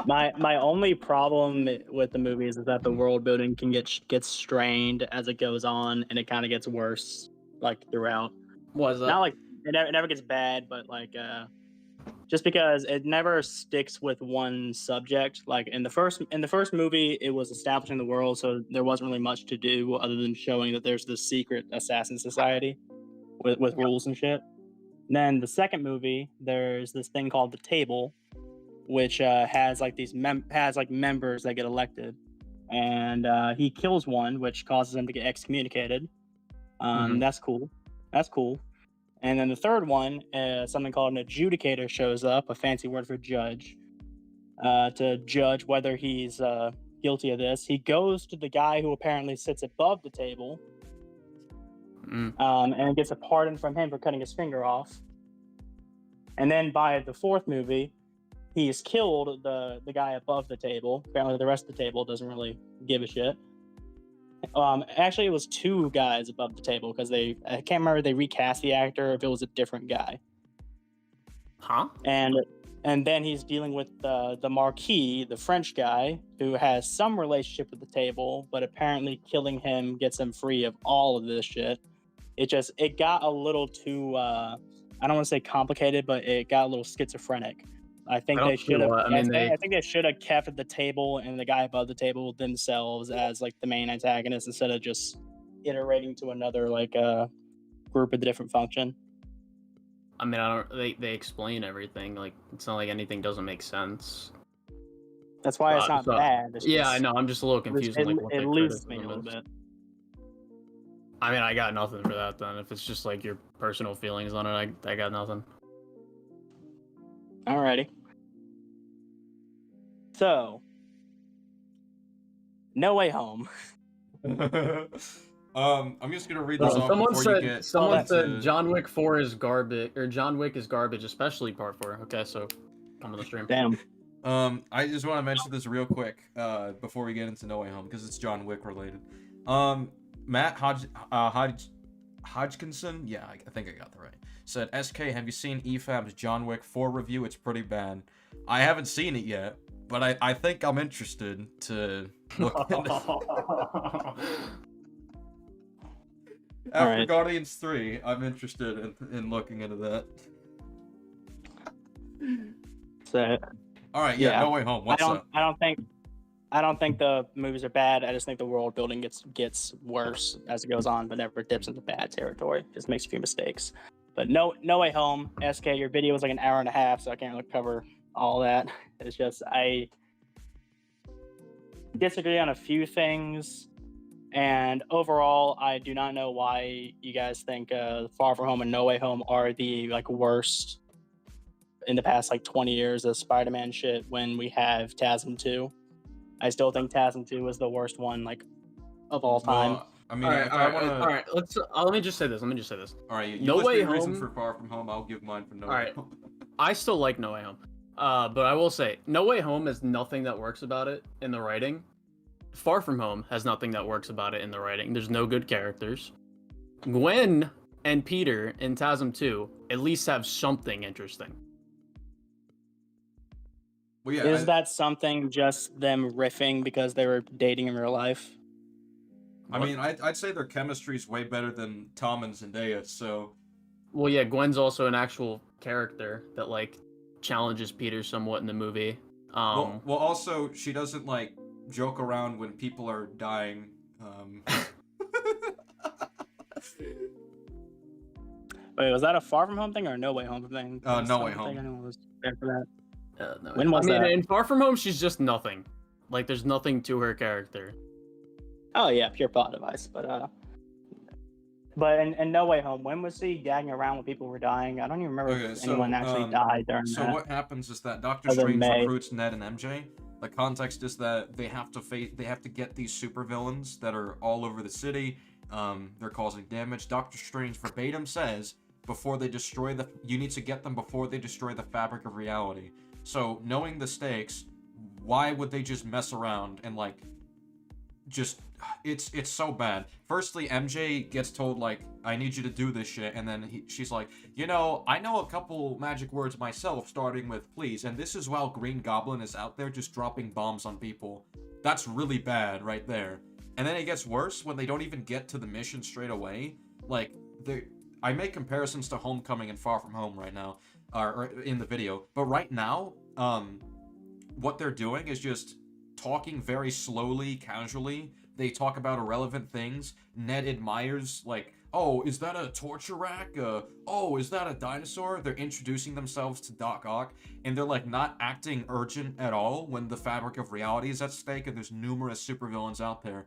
S6: My only problem with the movies is that the world building can get strained as it goes on, and it kind of gets worse like throughout.
S5: What is that?
S6: Not like it never gets bad, but like just because it never sticks with one subject. Like in the first movie, it was establishing the world, so there wasn't really much to do other than showing that there's this secret assassin society with rules and shit. And then the second movie, there's this thing called the Table, which has like these members that get elected, and he kills one, which causes him to get excommunicated. That's cool. That's cool. And then the third one, something called an adjudicator shows up, a fancy word for judge, to judge whether he's guilty of this. He goes to the guy who apparently sits above the table, and gets a pardon from him for cutting his finger off. And then by the fourth movie, he's killed the guy above the table. Apparently the rest of the table doesn't really give a shit. Actually, it was 2 guys above the table because I can't remember if they recast the actor or if it was a different guy.
S5: Huh?
S6: And then he's dealing with the Marquis, the French guy, who has some relationship with the table, but apparently killing him gets him free of all of this shit. It got a little too I don't want to say complicated, but it got a little schizophrenic. I think they should have. I think they should have kept the table and the guy above the table themselves as like the main antagonist instead of just iterating to another like group of the different function.
S5: I mean, they explain everything. Like, it's not like anything doesn't make sense.
S6: That's why it's not bad. It's
S5: Yeah,
S6: just-
S5: I know. I'm just a little confused.
S6: It,
S5: on, like, what
S6: it
S5: their
S6: loses me a
S5: criticism
S6: little
S5: is.
S6: bit.
S5: I mean, I got nothing for that then. If it's just like your personal feelings on it, I got nothing.
S6: Alrighty. So, No Way Home.
S1: I'm just gonna read this off
S5: Someone
S1: before
S5: said
S1: you get.
S5: someone
S1: into-
S5: said John Wick 4 is garbage, or John Wick is garbage, especially part 4. Okay, so come on the stream.
S6: Damn.
S1: I just want to mention this real quick before we get into No Way Home because it's John Wick related. Matt Hodgkinson, yeah, I think I got that right, said, SK, have you seen EFAB's John Wick 4 review? It's pretty bad. I haven't seen it yet, but I think I'm interested to look into After
S6: Alright.
S1: Guardians 3, I'm interested in looking into that.
S6: So,
S1: Alright, yeah,
S6: Yeah.
S1: No Way Home. What's up?
S6: I don't think the movies are bad. I just think the world building gets worse as it goes on, but never dips into bad territory. Just makes a few mistakes. But no Way Home, SK, your video was like an hour and a half, so I can't really cover all that. It's just I disagree on a few things, and overall, I do not know why you guys think Far From Home and No Way Home are the like worst in the past like 20 years of Spider-Man shit when we have TASM 2. I still think TASM 2 was the worst one like of all time.
S1: Well, I mean,
S5: All right,
S1: if
S5: all
S1: I
S5: right,
S1: wanna...
S5: all right. Let me just say this.
S1: All right, you
S5: No
S1: list
S5: Way
S1: your reason
S5: Home-
S1: for Far From Home. I'll give mine for No
S5: All
S1: Way
S5: right.
S1: Home.
S5: I still like No Way Home. But I will say, No Way Home has nothing that works about it in the writing. Far From Home has nothing that works about it in the writing. There's no good characters. Gwen and Peter in TASM 2 at least have something interesting.
S1: Well, yeah,
S6: Is that something just them riffing because they were dating in real life?
S1: I mean, I'd say their chemistry's way better than Tom and Zendaya. So
S5: Well, yeah, Gwen's also an actual character that like challenges Peter somewhat in the movie.
S1: well, also she doesn't like joke around when people are dying.
S6: Wait, was that a Far From Home thing or a No Way Home thing?
S1: No
S6: I
S1: Way
S6: don't
S1: Home.
S6: think anyone was there for that.
S5: No,
S6: When was
S5: I mean,
S6: that?
S5: in Far From Home, she's just nothing. Like, there's nothing to her character.
S6: Oh yeah, pure plot device. But in No Way Home, when was he gagging around when people were dying? I don't even remember
S1: Okay,
S6: if
S1: so,
S6: anyone actually died during
S1: So
S6: that.
S1: what happens is that Doctor
S6: Other than
S1: Strange
S6: May.
S1: recruits Ned and MJ. The context is that they have to get these supervillains that are all over the city. They're causing damage. Doctor Strange verbatim says you need to get them before they destroy the fabric of reality. So knowing the stakes, why would they just mess around and like just it's so bad. Firstly, MJ gets told like, I need you to do this shit, and then she's like, I know a couple magic words myself, starting with please, and this is while Green Goblin is out there just dropping bombs on people. That's really bad right there. And then it gets worse when they don't even get to the mission straight away. Like, I make comparisons to Homecoming and Far From Home right now, or in the video, but right now, what they're doing is just talking very slowly, casually. They talk about irrelevant things. Ned admires, like, oh, is that a torture rack? Oh, is that a dinosaur? They're introducing themselves to Doc Ock, and they're, like, not acting urgent at all when the fabric of reality is at stake, and there's numerous supervillains out there.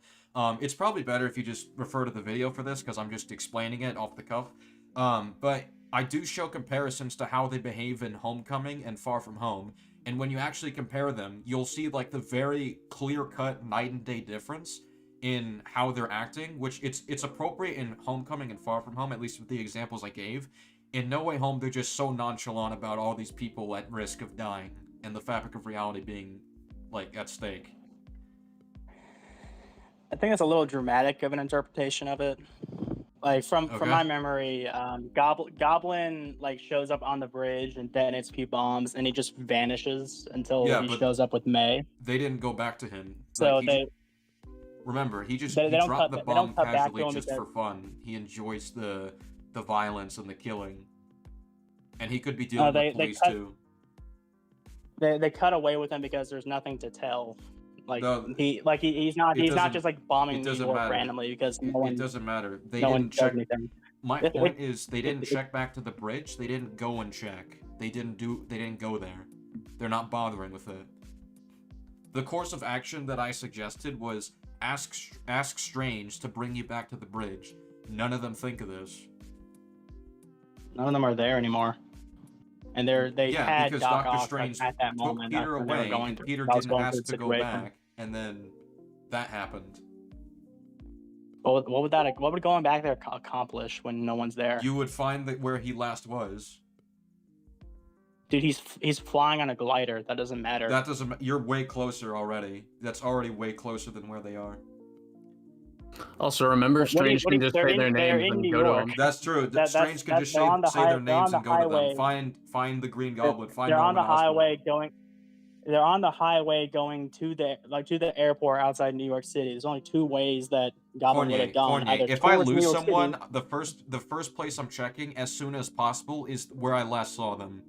S1: It's probably better if you just refer to the video for this, because I'm just explaining it off the cuff. But I do show comparisons to how they behave in Homecoming and Far From Home, and when you actually compare them, you'll see, like, the very clear-cut night and day difference in how they're acting, which it's appropriate in Homecoming and Far From Home, at least with the examples I gave. In No Way Home, they're just so nonchalant about all these people at risk of dying and the fabric of reality being, like, at stake.
S6: I think it's a little dramatic of an interpretation of it. Like from my memory, Goblin like shows up on the bridge and detonates a few bombs, and he just vanishes until he shows up with May.
S1: They didn't go back to him.
S6: So
S1: like, remember, he dropped the bomb casually just for fun. He enjoys the violence and the killing, and he could be dealing with police too.
S6: They cut away with him because there's nothing to tell. Like he's not just like bombing New York randomly because
S1: it doesn't matter. They didn't check anything. My point is they didn't check back to the bridge. They didn't go and check. They didn't go there. They're not bothering with it. The course of action that I suggested was ask Strange to bring you back to the bridge. None of them think of this.
S6: None of them are there anymore. And they had
S1: because
S6: Doc
S1: Dr.
S6: Ock
S1: Strange
S6: at that
S1: took
S6: moment.
S1: Peter away, and Peter didn't ask to go back, and then that happened.
S6: What would going back there accomplish when no one's there?
S1: You would find that where he last was.
S6: Dude, he's flying on a glider. That doesn't matter.
S1: That doesn't. You're way closer already. That's already way closer than where they are.
S5: Also, remember, Strange can just say their names and go to them.
S1: That's true. Strange can just say their names and go to them. Find the Green Goblin.
S6: They're on the highway going. They're on the highway going to the airport outside New York City. There's only two ways that Goblin would have gone.
S1: If I lose someone, the first place I'm checking as soon as possible is where I last saw them.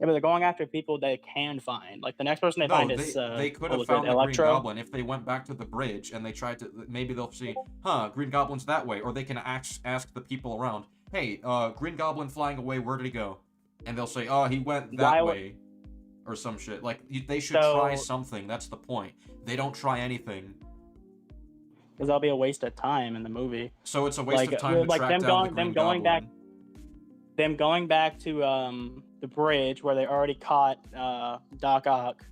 S6: Yeah, but they're going after people they can find. Like the next person they find is
S1: they could have found the Green Goblin if they went back to the bridge and they tried to. Maybe they'll see, Green Goblin's that way, or they can ask the people around, hey, Green Goblin flying away, where did he go? And they'll say, oh, he went that way. or some shit. Like, they should try
S6: So-
S1: something. That's the point. They don't try anything.
S6: Because that'll be a waste of time in the movie.
S1: So it's a waste
S6: Like,
S1: of time to
S6: like
S1: track
S6: them
S1: down the
S6: going-
S1: Green
S6: them going
S1: Goblin.
S6: back- Them going back to the bridge where they already caught Doc Ock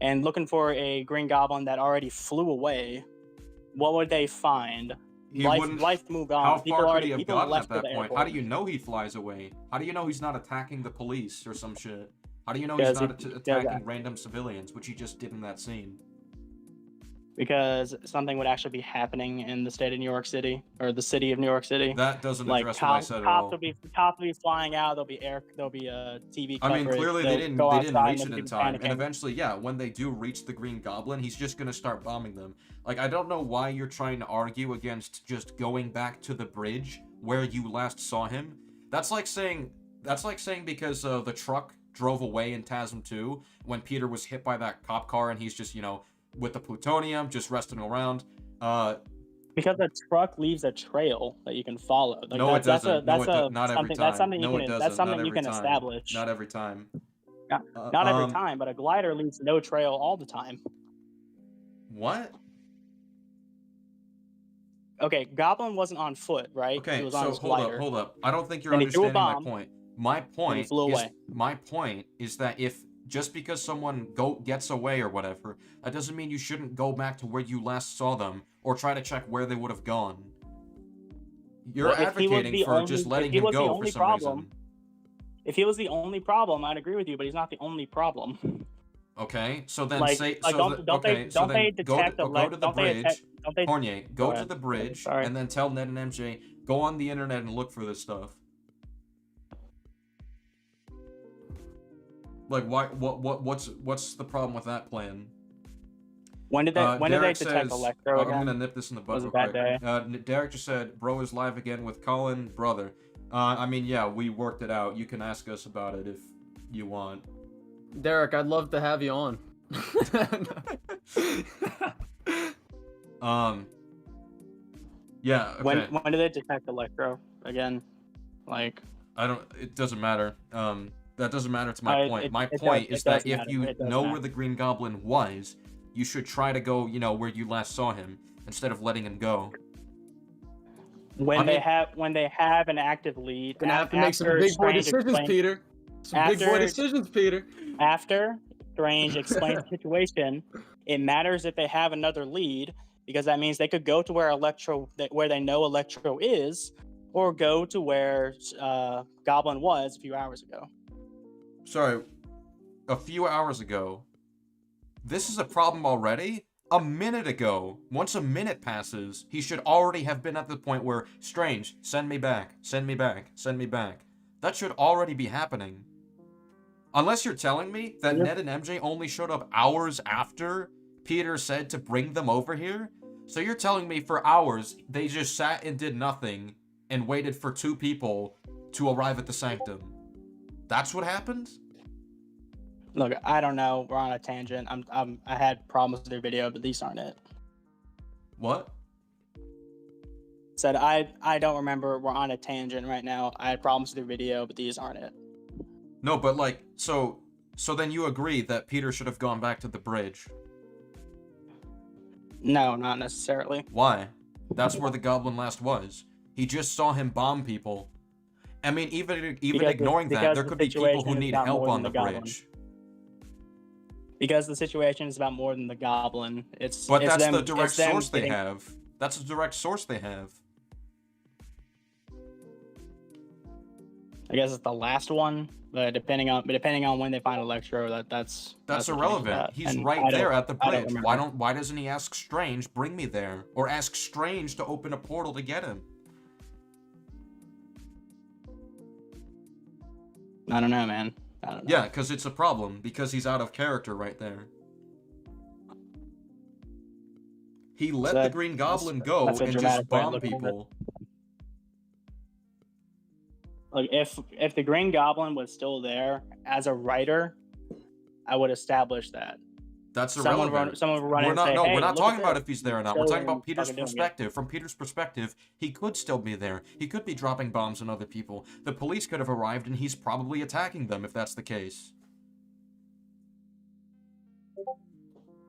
S6: and looking for a Green Goblin that already flew away. What would they find?
S1: He wouldn't-
S6: Life moved on.
S1: How
S6: People
S1: far could
S6: already
S1: he have
S6: people
S1: gotten
S6: left
S1: at that
S6: for the
S1: point? How
S6: airport.
S1: do you know he flies away? How do you know he's not attacking the police or some shit? How do you know
S6: Because
S1: he's not
S6: he does
S1: attacking
S6: that.
S1: random civilians, which he just did in that scene?
S6: Because something would actually be happening in the state of New York City or the city of New York City.
S1: That doesn't
S6: Like
S1: address what I
S6: cops,
S1: said at
S6: cops
S1: all.
S6: will be flying out. There'll be TV
S1: I
S6: coverage.
S1: mean, clearly they
S6: they'll
S1: didn't
S6: go
S1: they didn't
S6: outside
S1: reach
S6: and
S1: it in
S6: people
S1: time, and
S6: panicking.
S1: eventually, yeah, when they do reach the Green Goblin, he's just gonna start bombing them. Like, I don't know why you're trying to argue against just going back to the bridge where you last saw him. That's like saying because the truck drove away in TASM 2 when Peter was hit by that cop car and he's just, you know, with the plutonium just resting around.
S6: Because the truck leaves a trail that you can follow. Like,
S1: No, it
S6: that's
S1: doesn't. No, it doesn't. Not every
S6: something.
S1: time.
S6: That's something
S1: No,
S6: you
S1: it
S6: can.
S1: doesn't.
S6: That's something
S1: Not
S6: you
S1: every
S6: can
S1: time.
S6: establish.
S1: Not every time.
S6: Not every time, but a glider leaves no trail all the time.
S1: What?
S6: Okay, Goblin wasn't on foot, right? He
S1: Okay,
S6: was on
S1: so
S6: his
S1: hold
S6: glider.
S1: up. I don't think you're
S6: And he threw a
S1: understanding my
S6: bomb,
S1: point. My
S6: flew
S1: point is that if just because someone gets away or whatever, that doesn't mean you shouldn't go back to where you last saw them or try to check where they would have gone. You're
S6: Well, if he was
S1: advocating
S6: the
S1: for
S6: only-
S1: just
S6: if
S1: letting
S6: he
S1: him
S6: was the
S1: go for
S6: only
S1: some
S6: problem-
S1: reason.
S6: If he was the only problem, I'd agree with you, but he's not the only problem.
S1: Okay, so then
S6: Like,
S1: say
S6: like,
S1: so
S6: don't-
S1: that,
S6: don't they-
S1: okay, so
S6: don't they
S1: then go to,
S6: detect the
S1: go
S6: le-
S1: to the
S6: don't they
S1: bridge.
S6: detect- don't they-
S1: Cornier,
S6: Go
S1: go to
S6: ahead.
S1: the bridge
S6: Sorry.
S1: and then tell Ned and MJ, go on the internet and look for this stuff. Like, what's the problem with that plan?
S6: When did they
S1: Derek
S6: detect
S1: says,
S6: Electro
S1: I'm
S6: again?
S1: gonna nip this in the bud
S6: Was
S1: real
S6: a bad
S1: quick. Derek just said, bro is live again with Colin, brother. I mean, yeah, we worked it out. You can ask us about it if you want.
S5: Derek, I'd love to have you on.
S1: Yeah, okay.
S6: When did they detect Electro again? Like,
S1: It doesn't matter. That doesn't matter to my point. My
S6: it
S1: point
S6: does-
S1: is
S6: it does
S1: that if
S6: matter.
S1: you
S6: It does
S1: know
S6: matter.
S1: where the Green Goblin was, you should try to go, you know, where you last saw him instead of letting him go.
S6: when
S1: I
S6: they
S1: mean-
S6: have an active lead,
S5: Gonna have to make some
S6: after
S5: big boy
S6: Strange
S5: decisions,
S6: explains-
S5: Peter. Some big boy
S6: after-
S5: decisions, Peter.
S6: After Strange explains the situation, it matters if they have another lead because that means they could go to where where they know Electro is, or go to where Goblin was a few hours ago.
S1: Sorry, a few hours ago. This is a problem already? A minute ago. Once a minute passes, he should already have been at the point where, Strange, send me back, send me back, send me back. That should already be happening. Unless you're telling me that
S6: Yep.
S1: Ned and MJ only showed up hours after Peter said to bring them over here? So you're telling me for hours, they just sat and did nothing and waited for two people to arrive at the sanctum. That's what happened?
S6: Look, I don't know. We're on a tangent. I had problems with their video, but these aren't it.
S1: What?
S6: Said I don't remember. We're on a tangent right now. I had problems with their video, but these aren't it.
S1: No, but like, so then you agree that Peter should have gone back to the bridge.
S6: No, not necessarily.
S1: Why? That's where the goblin last was. He just saw him bomb people. I mean, even
S6: Because
S1: ignoring that,
S6: because
S1: there
S6: the
S1: could be people who
S6: situation is
S1: need
S6: about
S1: help
S6: more
S1: on
S6: than
S1: the
S6: the goblin.
S1: bridge.
S6: Because the situation is about more than the Goblin.
S1: But
S6: it's
S1: that's
S6: them,
S1: the direct
S6: it's them
S1: source they
S6: getting-
S1: have. That's the direct source they have.
S6: I guess it's the last one, but depending on when they find Electro, that's
S1: That's
S6: what changes
S1: irrelevant.
S6: that.
S1: He's
S6: And
S1: right
S6: I don't-
S1: there at the
S6: I don't
S1: bridge.
S6: remember.
S1: Why doesn't he ask Strange, bring me there? Or ask Strange to open a portal to get him?
S6: I don't know, man. I don't know.
S1: Yeah, because it's a problem. Because he's out of character right there. He let the
S6: That-
S1: Green
S6: that's-
S1: Goblin go
S6: that's a
S1: and just
S6: dramatic way of
S1: bomb
S6: looking at it.
S1: people.
S6: Like if the Green Goblin was still there as a writer, I would establish that.
S1: That's
S6: Someone
S1: irrelevant.
S6: would run in
S1: We're
S6: and
S1: not.
S6: say,
S1: No,
S6: hey,
S1: we're not
S6: look
S1: talking
S6: at
S1: about
S6: this.
S1: if he's there or not. We're
S6: Still
S1: talking about Peter's
S6: fucking doing it.
S1: perspective. From Peter's perspective, he could still be there. He could be dropping bombs on other people. The police could have arrived, and he's probably attacking them if that's the case.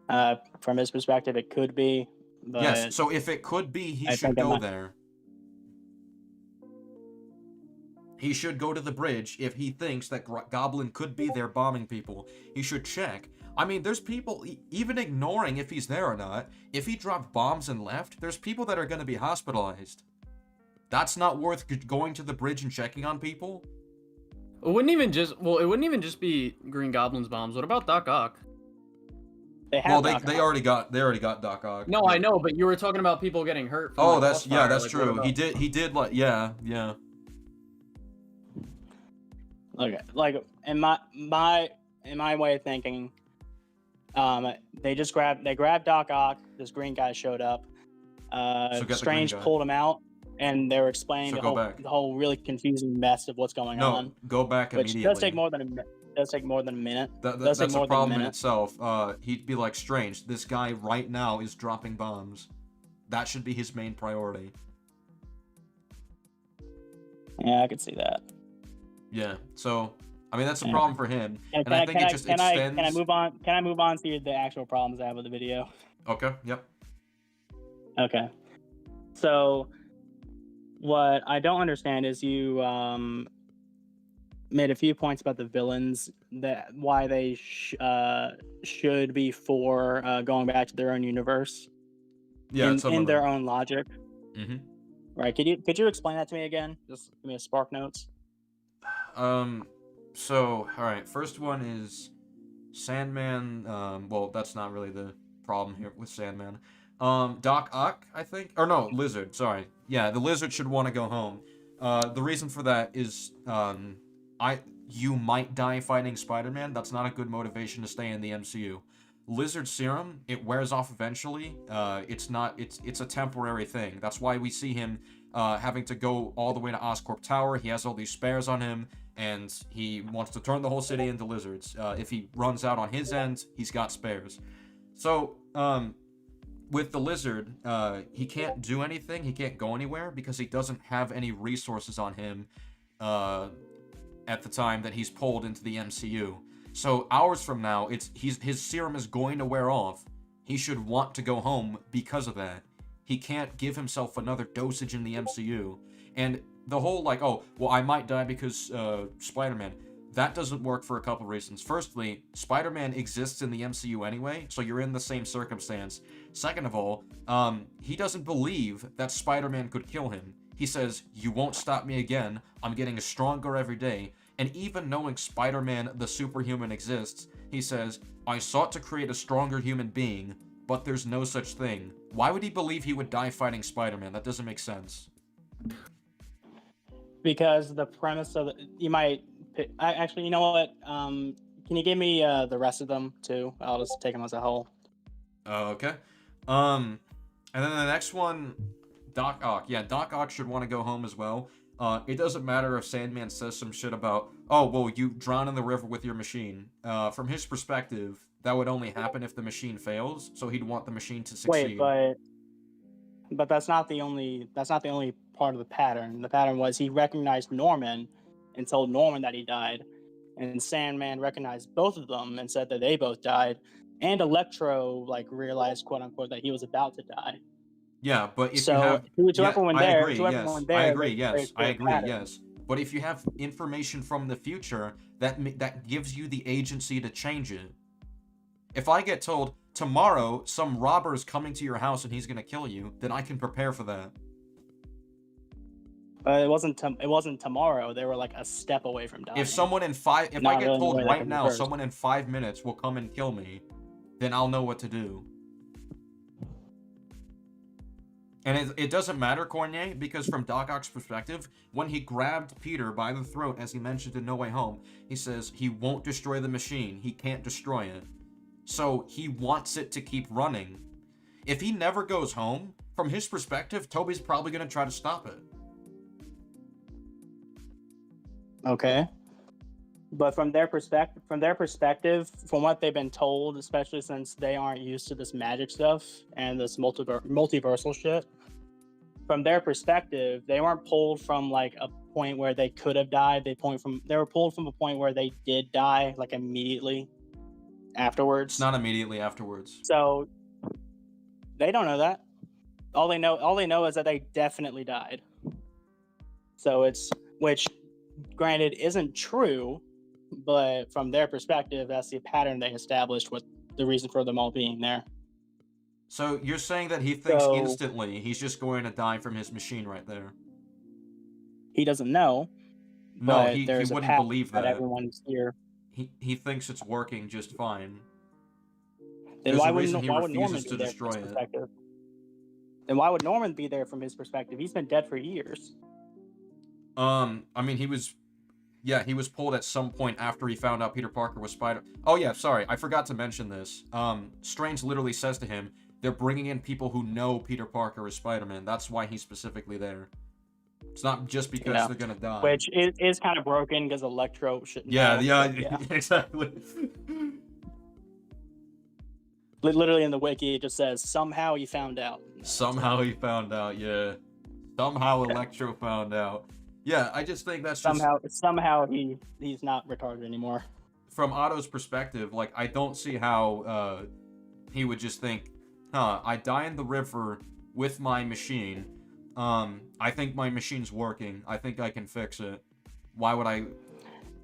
S6: From his perspective, it could be. But
S1: Yes, so if it could be, he
S6: I
S1: should
S6: think it
S1: go
S6: might-
S1: there. He should go to the bridge if he thinks that Goblin could be there bombing people. He should check. I mean, there's people, even ignoring if he's there or not, if he dropped bombs and left, there's people that are going to be hospitalized. That's not worth going to the bridge and checking on people?
S5: It wouldn't even just be Green Goblin's bombs. What about Doc Ock?
S6: they have
S1: Well,
S6: Doc
S1: they
S6: Ock.
S1: already got Doc Ock.
S5: No, I know, but you were talking about people getting hurt. From
S1: Oh,
S5: the
S1: that's
S5: crossfire.
S1: that's
S5: Like,
S1: true.
S5: what about-
S1: He did like yeah.
S6: Okay, like in my way of thinking, they grabbed Doc Ock. This green guy showed up.
S1: So get the
S6: Strange
S1: green guy.
S6: pulled him out, and they were explaining
S1: So
S6: the
S1: go
S6: whole
S1: back.
S6: the whole really confusing mess of what's going
S1: No,
S6: on,
S1: go back
S6: which
S1: immediately.
S6: does take more than a minute. Does take more than a minute.
S1: That's
S6: does take
S1: a
S6: more than a
S1: problem in
S6: minute.
S1: itself. He'd be like, Strange, this guy right now is dropping bombs. That should be his main priority.
S6: Yeah, I could see that.
S1: Yeah, so, I mean, that's a
S6: Yeah.
S1: problem for him.
S6: Can,
S1: And I think it just extends...
S6: can I move on? Can I move on to the actual problems I have with the video?
S1: Okay, yep.
S6: Okay. So, what I don't understand is you made a few points about the villains, that why they should be for going back to their own universe
S1: Yeah,
S6: in their own logic.
S1: Mm-hmm.
S6: Right? Could you explain that to me again? Just give me a spark notes.
S1: So, alright, first one is Sandman, well, that's not really the problem here with Sandman. Doc Ock, I think? Or no, Lizard, sorry. Yeah, the Lizard should want to go home. The reason for that is, you might die fighting Spider-Man. That's not a good motivation to stay in the MCU. Lizard serum, it wears off eventually. It's a temporary thing. That's why we see him having to go all the way to Oscorp Tower. He has all these spares on him, and he wants to turn the whole city into lizards. If he runs out on his end, he's got spares. So, with the Lizard, he can't do anything, he can't go anywhere, because he doesn't have any resources on him at the time that he's pulled into the MCU. So hours from now, his serum is going to wear off. He should want to go home because of that. He can't give himself another dosage in the MCU. And the whole, like, oh, well, I might die because Spider-Man, that doesn't work for a couple reasons. Firstly, Spider-Man exists in the MCU anyway, so you're in the same circumstance. Second of all, he doesn't believe that Spider-Man could kill him. He says, you won't stop me again, I'm getting stronger every day. And even knowing Spider-Man the superhuman exists, he says, I sought to create a stronger human being, but there's no such thing. Why would he believe he would die fighting Spider-Man? That doesn't make sense.
S6: Because the premise of actually, you know what? Can you give me the rest of them too? I'll just take them as a whole.
S1: Okay. And then the next one, Doc Ock. Yeah, Doc Ock should want to go home as well. It doesn't matter if Sandman says some shit about, oh, well, you drown in the river with your machine. From his perspective, that would only happen if the machine fails, so he'd want the machine to succeed.
S6: Wait, but that's not the only part of the pattern. The pattern was he recognized Norman and told Norman that he died, and Sandman recognized both of them and said that they both died, and Electro realized, quote unquote, that he was about to die.
S1: Yeah, but if
S6: So,
S1: you have...
S6: to everyone
S1: I
S6: there,
S1: agree,
S6: to
S1: yes.
S6: everyone there,
S1: I agree,
S6: there's
S1: yes.
S6: a
S1: I agree,
S6: pattern.
S1: yes. But if you have information from the future, that gives you the agency to change it. If I get told, tomorrow, some robber is coming to your house and he's gonna kill you, then I can prepare for that.
S6: But it wasn't tomorrow. They were like a step away from dying.
S1: If someone in if I get
S6: Not really the
S1: told
S6: way that
S1: right
S6: can be
S1: now,
S6: reversed.
S1: someone in 5 minutes will come and kill me, then I'll know what to do. And it doesn't matter, Cornier, because from Doc Ock's perspective, when he grabbed Peter by the throat, as he mentioned in No Way Home, he says he won't destroy the machine. He can't destroy it. So he wants it to keep running. If he never goes home, from his perspective, Toby's probably going to try to stop it.
S6: Okay. But from their perspective, from what they've been told, especially since they aren't used to this magic stuff and this multiversal shit, from their perspective, they weren't pulled from a point where they could have died. They were pulled from a point where they did die immediately. afterwards.
S1: It's not immediately afterwards.
S6: So they don't know that. All they know is that they definitely died. So it's, which granted isn't true, but from their perspective, that's the pattern they established with the reason for them all being there.
S1: So you're saying that he thinks
S6: So-
S1: instantly he's just going to die from his machine right there?
S6: He doesn't know.
S1: No,
S6: but
S1: he
S6: there's a
S1: wouldn't
S6: pattern
S1: believe
S6: that
S1: that.
S6: everyone's here.
S1: He thinks it's working just fine.
S6: Then
S1: There's
S6: why
S1: a
S6: would
S1: reason he
S6: Norman
S1: refuses
S6: be
S1: to
S6: there from
S1: destroy
S6: his
S1: it.
S6: perspective? Then why would Norman be there from his perspective? He's been dead for years.
S1: I mean, he was pulled at some point after he found out Peter Parker was Spider. Oh yeah, sorry, I forgot to mention this. Strange literally says to him, they're bringing in people who know Peter Parker is Spider-Man. That's why he's specifically there. It's not just because they're gonna die.
S6: Which is kind of broken because Electro shouldn't
S1: Yeah,
S6: know,
S1: yeah,
S6: but yeah.
S1: exactly.
S6: Literally in the wiki, it just says, somehow he found out.
S1: Somehow he found out, yeah. Somehow Electro found out. Yeah, I just think that's just...
S6: Somehow he's not retarded anymore.
S1: From Otto's perspective, like, I don't see how he would just think, I die in the river with my machine. I think my machine's working. I think I can fix it. Why would I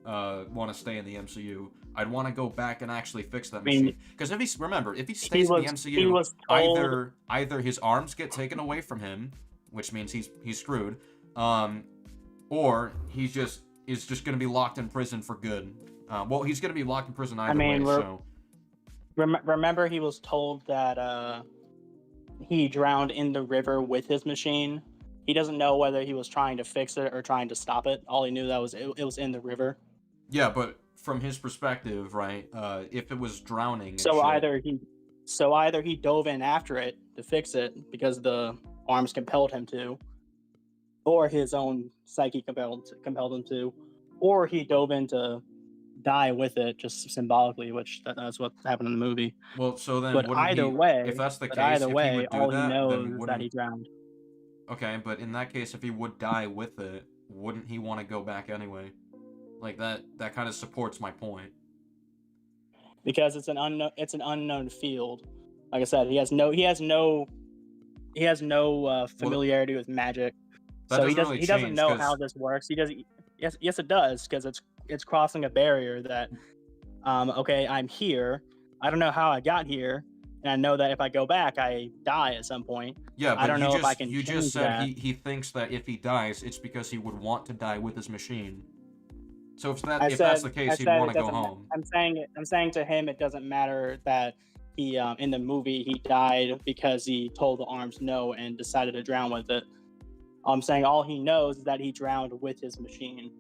S1: want to stay in the MCU? I'd want to go back and actually fix that machine. Because if he stays in the MCU, either his arms get taken away from him, which means he's screwed, or is just going to be locked in prison for good. Well, he's going to be locked in prison either way. So
S6: remember, he was told that he drowned in the river with his machine. He doesn't know whether he was trying to fix it or trying to stop it. All he knew that it was in the river.
S1: Yeah, but from his perspective, right? If it was drowning,
S6: either he dove in after it to fix it because the arms compelled him to, or his own psyche compelled him to, or he dove in to die with it just symbolically, which that's what happened in the movie.
S1: Well, so then,
S6: but either way,
S1: if that's the case, if he would do
S6: all
S1: that,
S6: he knows
S1: then
S6: is that he drowned.
S1: Okay, but in that case, if he would die with it, wouldn't he want to go back anyway? Like that kind of supports my point.
S6: Because it's an unknown field. Like I said, he has no familiarity with magic. So he doesn't know how this works. He doesn't. Yes, it does, because it's crossing a barrier that, okay, I'm here. I don't know how I got here, and I know that if I go back, I die at some point.
S1: Yeah, but
S6: I don't know if I can.
S1: You just said he thinks that if he dies, it's because he would want to die with his machine. So if that's the case, he'd want to go home.
S6: I'm saying to him, it doesn't matter that he in the movie he died because he told the arms no and decided to drown with it. I'm saying all he knows is that he drowned with his machine.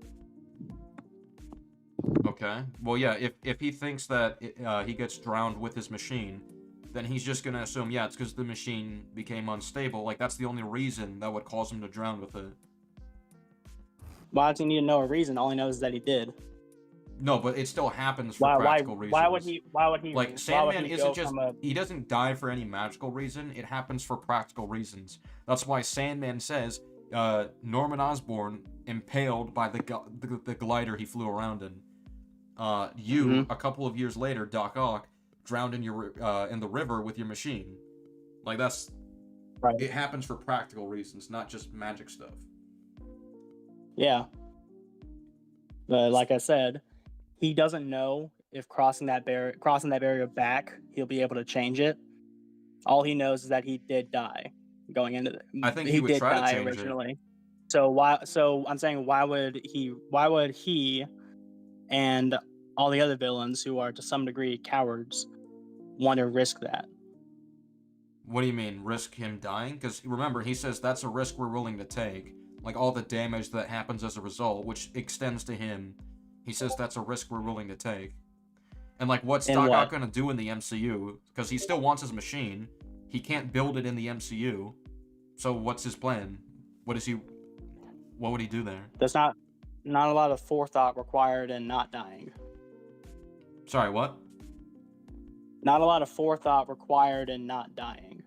S1: Okay. Well, yeah. If he thinks that he gets drowned with his machine, then he's just gonna assume, yeah, it's because the machine became unstable. Like that's the only reason that would cause him to drown with it.
S6: Why does he need to know a reason? All he knows is that he did.
S1: No, but it still happens for practical reasons.
S6: Why would he?
S1: Like Sandman isn't just he doesn't die for any magical reason. It happens for practical reasons. That's why Sandman says Norman Osborn impaled by the glider he flew around in. A couple of years later, Doc Ock drowned in the river with your machine. Like that's
S6: right.
S1: It happens for practical reasons, not just magic stuff.
S6: Yeah. But like I said, he doesn't know if crossing that barrier back, he'll be able to change it. All he knows is that he did die going into it.
S1: I think he would try to change
S6: originally.
S1: it.
S6: So I'm saying why would he and all the other villains who are to some degree cowards want to risk that?
S1: What do you mean, risk him dying? Because remember, he says that's a risk we're willing to take. Like all the damage that happens as a result, which extends to him. He says that's a risk we're willing to take. And like, what's Doc Ock gonna do in the MCU? Because he still wants his machine. He can't build it in the MCU. So what's his plan? What would he do there?
S6: There's not a lot of forethought required in not dying.
S1: Sorry, what?
S6: Not a lot of forethought required in not dying.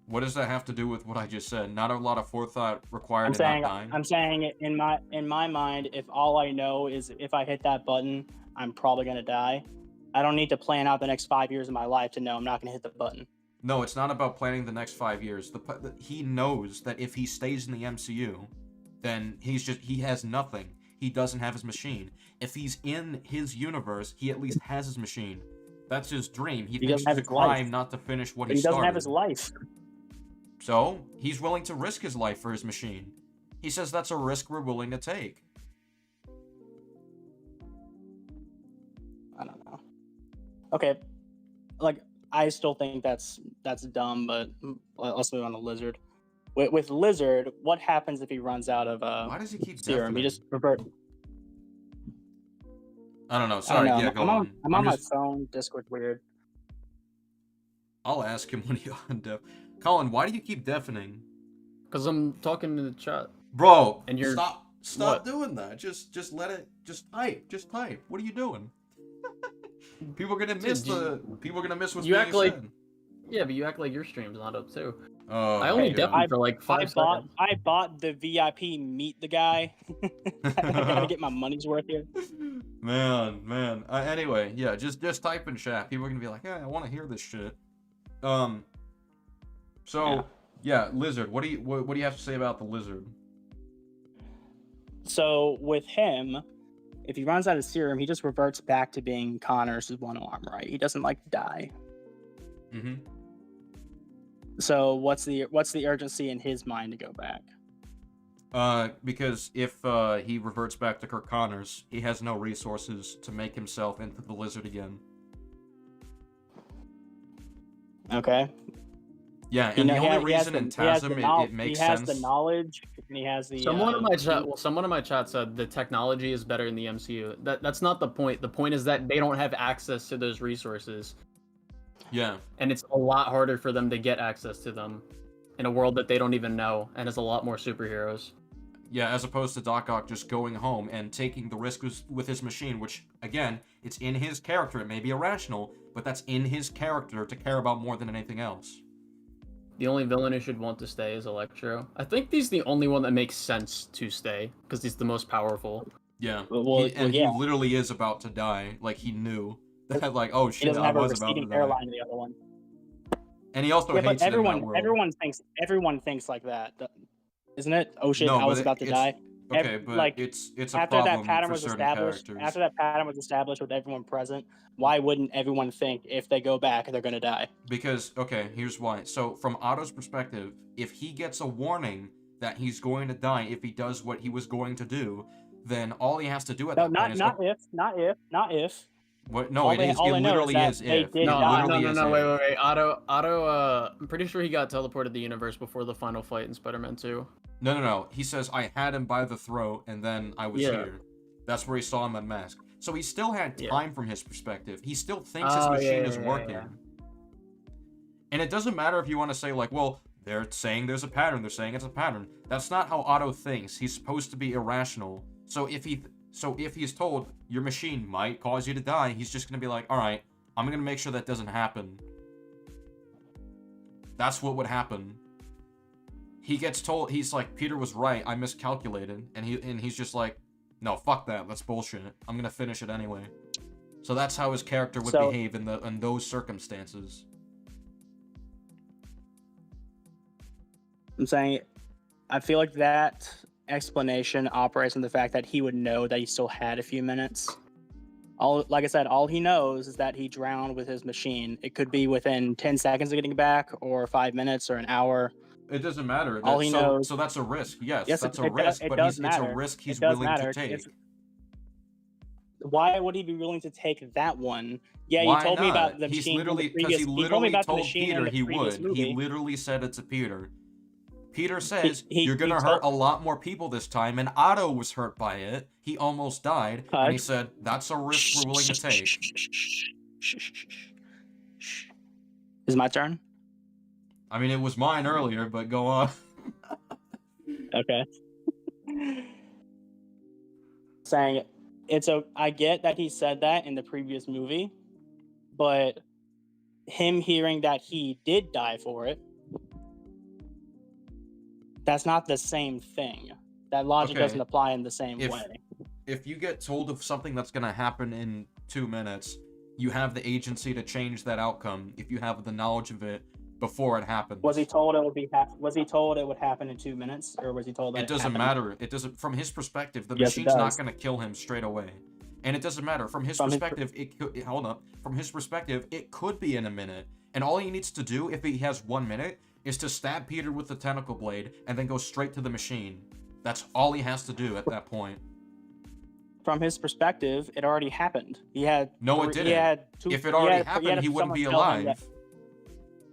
S1: What does that have to do with what I just said? Not a lot of forethought required in not dying?
S6: I'm saying in my mind, if all I know is if I hit that button, I'm probably gonna die, I don't need to plan out the next 5 years of my life to know I'm not going to hit the button.
S1: No, it's not about planning the next 5 years. He knows that if he stays in the MCU, then he has nothing. He doesn't have his machine. If he's in his universe, he at least has his machine. That's his dream. He thinks it's a crime not to finish what he started.
S6: He doesn't have his life.
S1: So, he's willing to risk his life for his machine. He says that's a risk we're willing to take.
S6: I don't know. Okay, like, I still think that's dumb, but let's move on to Lizard. With Lizard, what happens if he runs out of
S1: Why does he keep
S6: serum? He
S1: deafening?
S6: just revert.
S1: I don't know. Sorry, yeah, go on.
S6: I'm on my phone. Discord's weird.
S1: I'll ask him when he undeaf. Colin, why do you keep deafening?
S5: Because I'm talking to the chat.
S1: Bro,
S5: And you're
S1: stop
S5: what?
S1: doing that. Just let it. Just type. What are you doing? People are gonna miss what's
S5: You
S1: being
S5: act like-
S1: said.
S5: Yeah, but you act like your stream's not up too.
S1: Oh,
S5: I only
S1: yeah.
S5: deafened for like 5 seconds.
S6: I bought the VIP meet the guy. I gotta get my money's worth here.
S1: Man. Anyway, yeah, just type in chat. People are gonna be like, yeah, I want to hear this shit. So yeah, Lizard. What do you have to say about the Lizard?
S6: So with him, if he runs out of serum, he just reverts back to being Connor's one arm, right? He doesn't like die.
S1: Mm-hmm.
S6: So what's the urgency in his mind to go back?
S1: Because if he reverts back to Kirk Connors, he has no resources to make himself into the Lizard again.
S6: Okay.
S1: Yeah, and the only reason in TASM it makes sense.
S6: He has the knowledge, and he has the.
S5: Someone in my chat said the technology is better in the MCU. That's not the point. The point is that they don't have access to those resources.
S1: Yeah.
S5: And it's a lot harder for them to get access to them in a world that they don't even know, and has a lot more superheroes.
S1: Yeah, as opposed to Doc Ock just going home and taking the risk with his machine, which, again, it's in his character. It may be irrational, but that's in his character to care about more than anything else.
S5: The only villain who should want to stay is Electro. I think he's the only one that makes sense to stay, because he's the most powerful.
S1: Yeah,
S6: yeah.
S1: He literally is about to die. Like, he knew that, like, oh shit,
S6: he doesn't
S1: I
S6: have a
S1: was about to
S6: receding
S1: die.
S6: hairline in the other one.
S1: And he also
S6: Yeah, but
S1: hates it in that world.
S6: everyone thinks like that, isn't it? Oh shit,
S1: No,
S6: I was
S1: but
S6: about to die.
S1: Okay, but
S6: like,
S1: it's a
S6: after
S1: problem
S6: that pattern
S1: for
S6: was
S1: certain
S6: established,
S1: characters.
S6: after that pattern was established with everyone present, why wouldn't everyone think if they go back they're gonna die?
S1: Because, okay, here's why. So, from Otto's perspective, if he gets a warning that he's going to die if he does what he was going to do, then all he has to do at that point is...
S6: Not if.
S1: What? No,
S6: All
S1: it
S6: they-
S1: is.
S6: all
S1: It
S6: I know
S1: literally
S6: is
S1: is
S6: that they
S1: if.
S6: did
S1: It
S6: die.
S1: literally is if.
S5: Wait. Otto, I'm pretty sure he got teleported to the universe before the final fight in Spider-Man 2.
S1: No. He says, I had him by the throat, and then I was
S5: Yeah.
S1: here. That's where he saw him unmasked. So he still had time from his perspective. He still thinks his
S5: Oh,
S1: machine
S5: yeah,
S1: is
S5: yeah,
S1: working.
S5: yeah.
S1: And it doesn't matter if you want to say, like, well, they're saying there's a pattern. They're saying it's a pattern. That's not how Otto thinks. He's supposed to be irrational. So if he's told your machine might cause you to die, he's just going to be like, all right, I'm going to make sure that doesn't happen. That's what would happen. He gets told, he's like, Peter was right, I miscalculated. And he's just like, no, fuck that, that's bullshit. I'm going to finish it anyway. So that's how his character would behave in those circumstances.
S6: I'm saying, I feel like that explanation operates on the fact that he would know that he still had a few minutes. Like I said, all he knows is that he drowned with his machine. It could be within 10 seconds of getting back, or 5 minutes, or an hour.
S1: It doesn't matter.
S6: All he knows.
S1: So that's a risk. Yes,
S6: Yes,
S1: that's a
S6: it
S1: risk, but
S6: does
S1: it's
S6: matter.
S1: a risk he's
S6: It does
S1: willing
S6: matter.
S1: to take.
S6: Why would he be willing to take that one? Yeah,
S1: Why
S6: you told me
S1: not?
S6: about the
S1: He's
S6: machine.
S1: literally
S6: Because
S1: he literally told Peter he would. He
S6: Movie.
S1: literally said it to Peter. Peter says
S6: He-
S1: you're gonna
S6: he
S1: hurt
S6: told-
S1: a lot more people this time, and Otto was hurt by it. He almost died, and he said that's a risk we're willing to take.
S6: Is it my turn?
S1: I mean, it was mine earlier, but go on.
S6: Okay. Saying I get that he said that in the previous movie, but him hearing that he did die for it, that's not the same thing. That logic
S1: Okay.
S6: doesn't apply in the same
S1: If-
S6: way.
S1: If you get told of something that's gonna happen in 2 minutes, you have the agency to change that outcome if you have the knowledge of it before it happens.
S6: Was he told it would be? Was he told it would happen in 2 minutes, or was he told that
S1: it doesn't
S6: happened?
S1: matter. It doesn't. From his perspective, the
S6: Yes, it
S1: machine's not
S6: does.
S1: going to kill him straight away, and it doesn't matter. From his perspective, it could. Hold up. From his perspective, it could be in a minute, and all he needs to do if he has 1 minute is to stab Peter with the tentacle blade and then go straight to the machine. That's all he has to do at that point.
S6: From his perspective, it already happened. He had
S1: No, it didn't.
S6: He had
S1: If it already happened, he wouldn't be alive.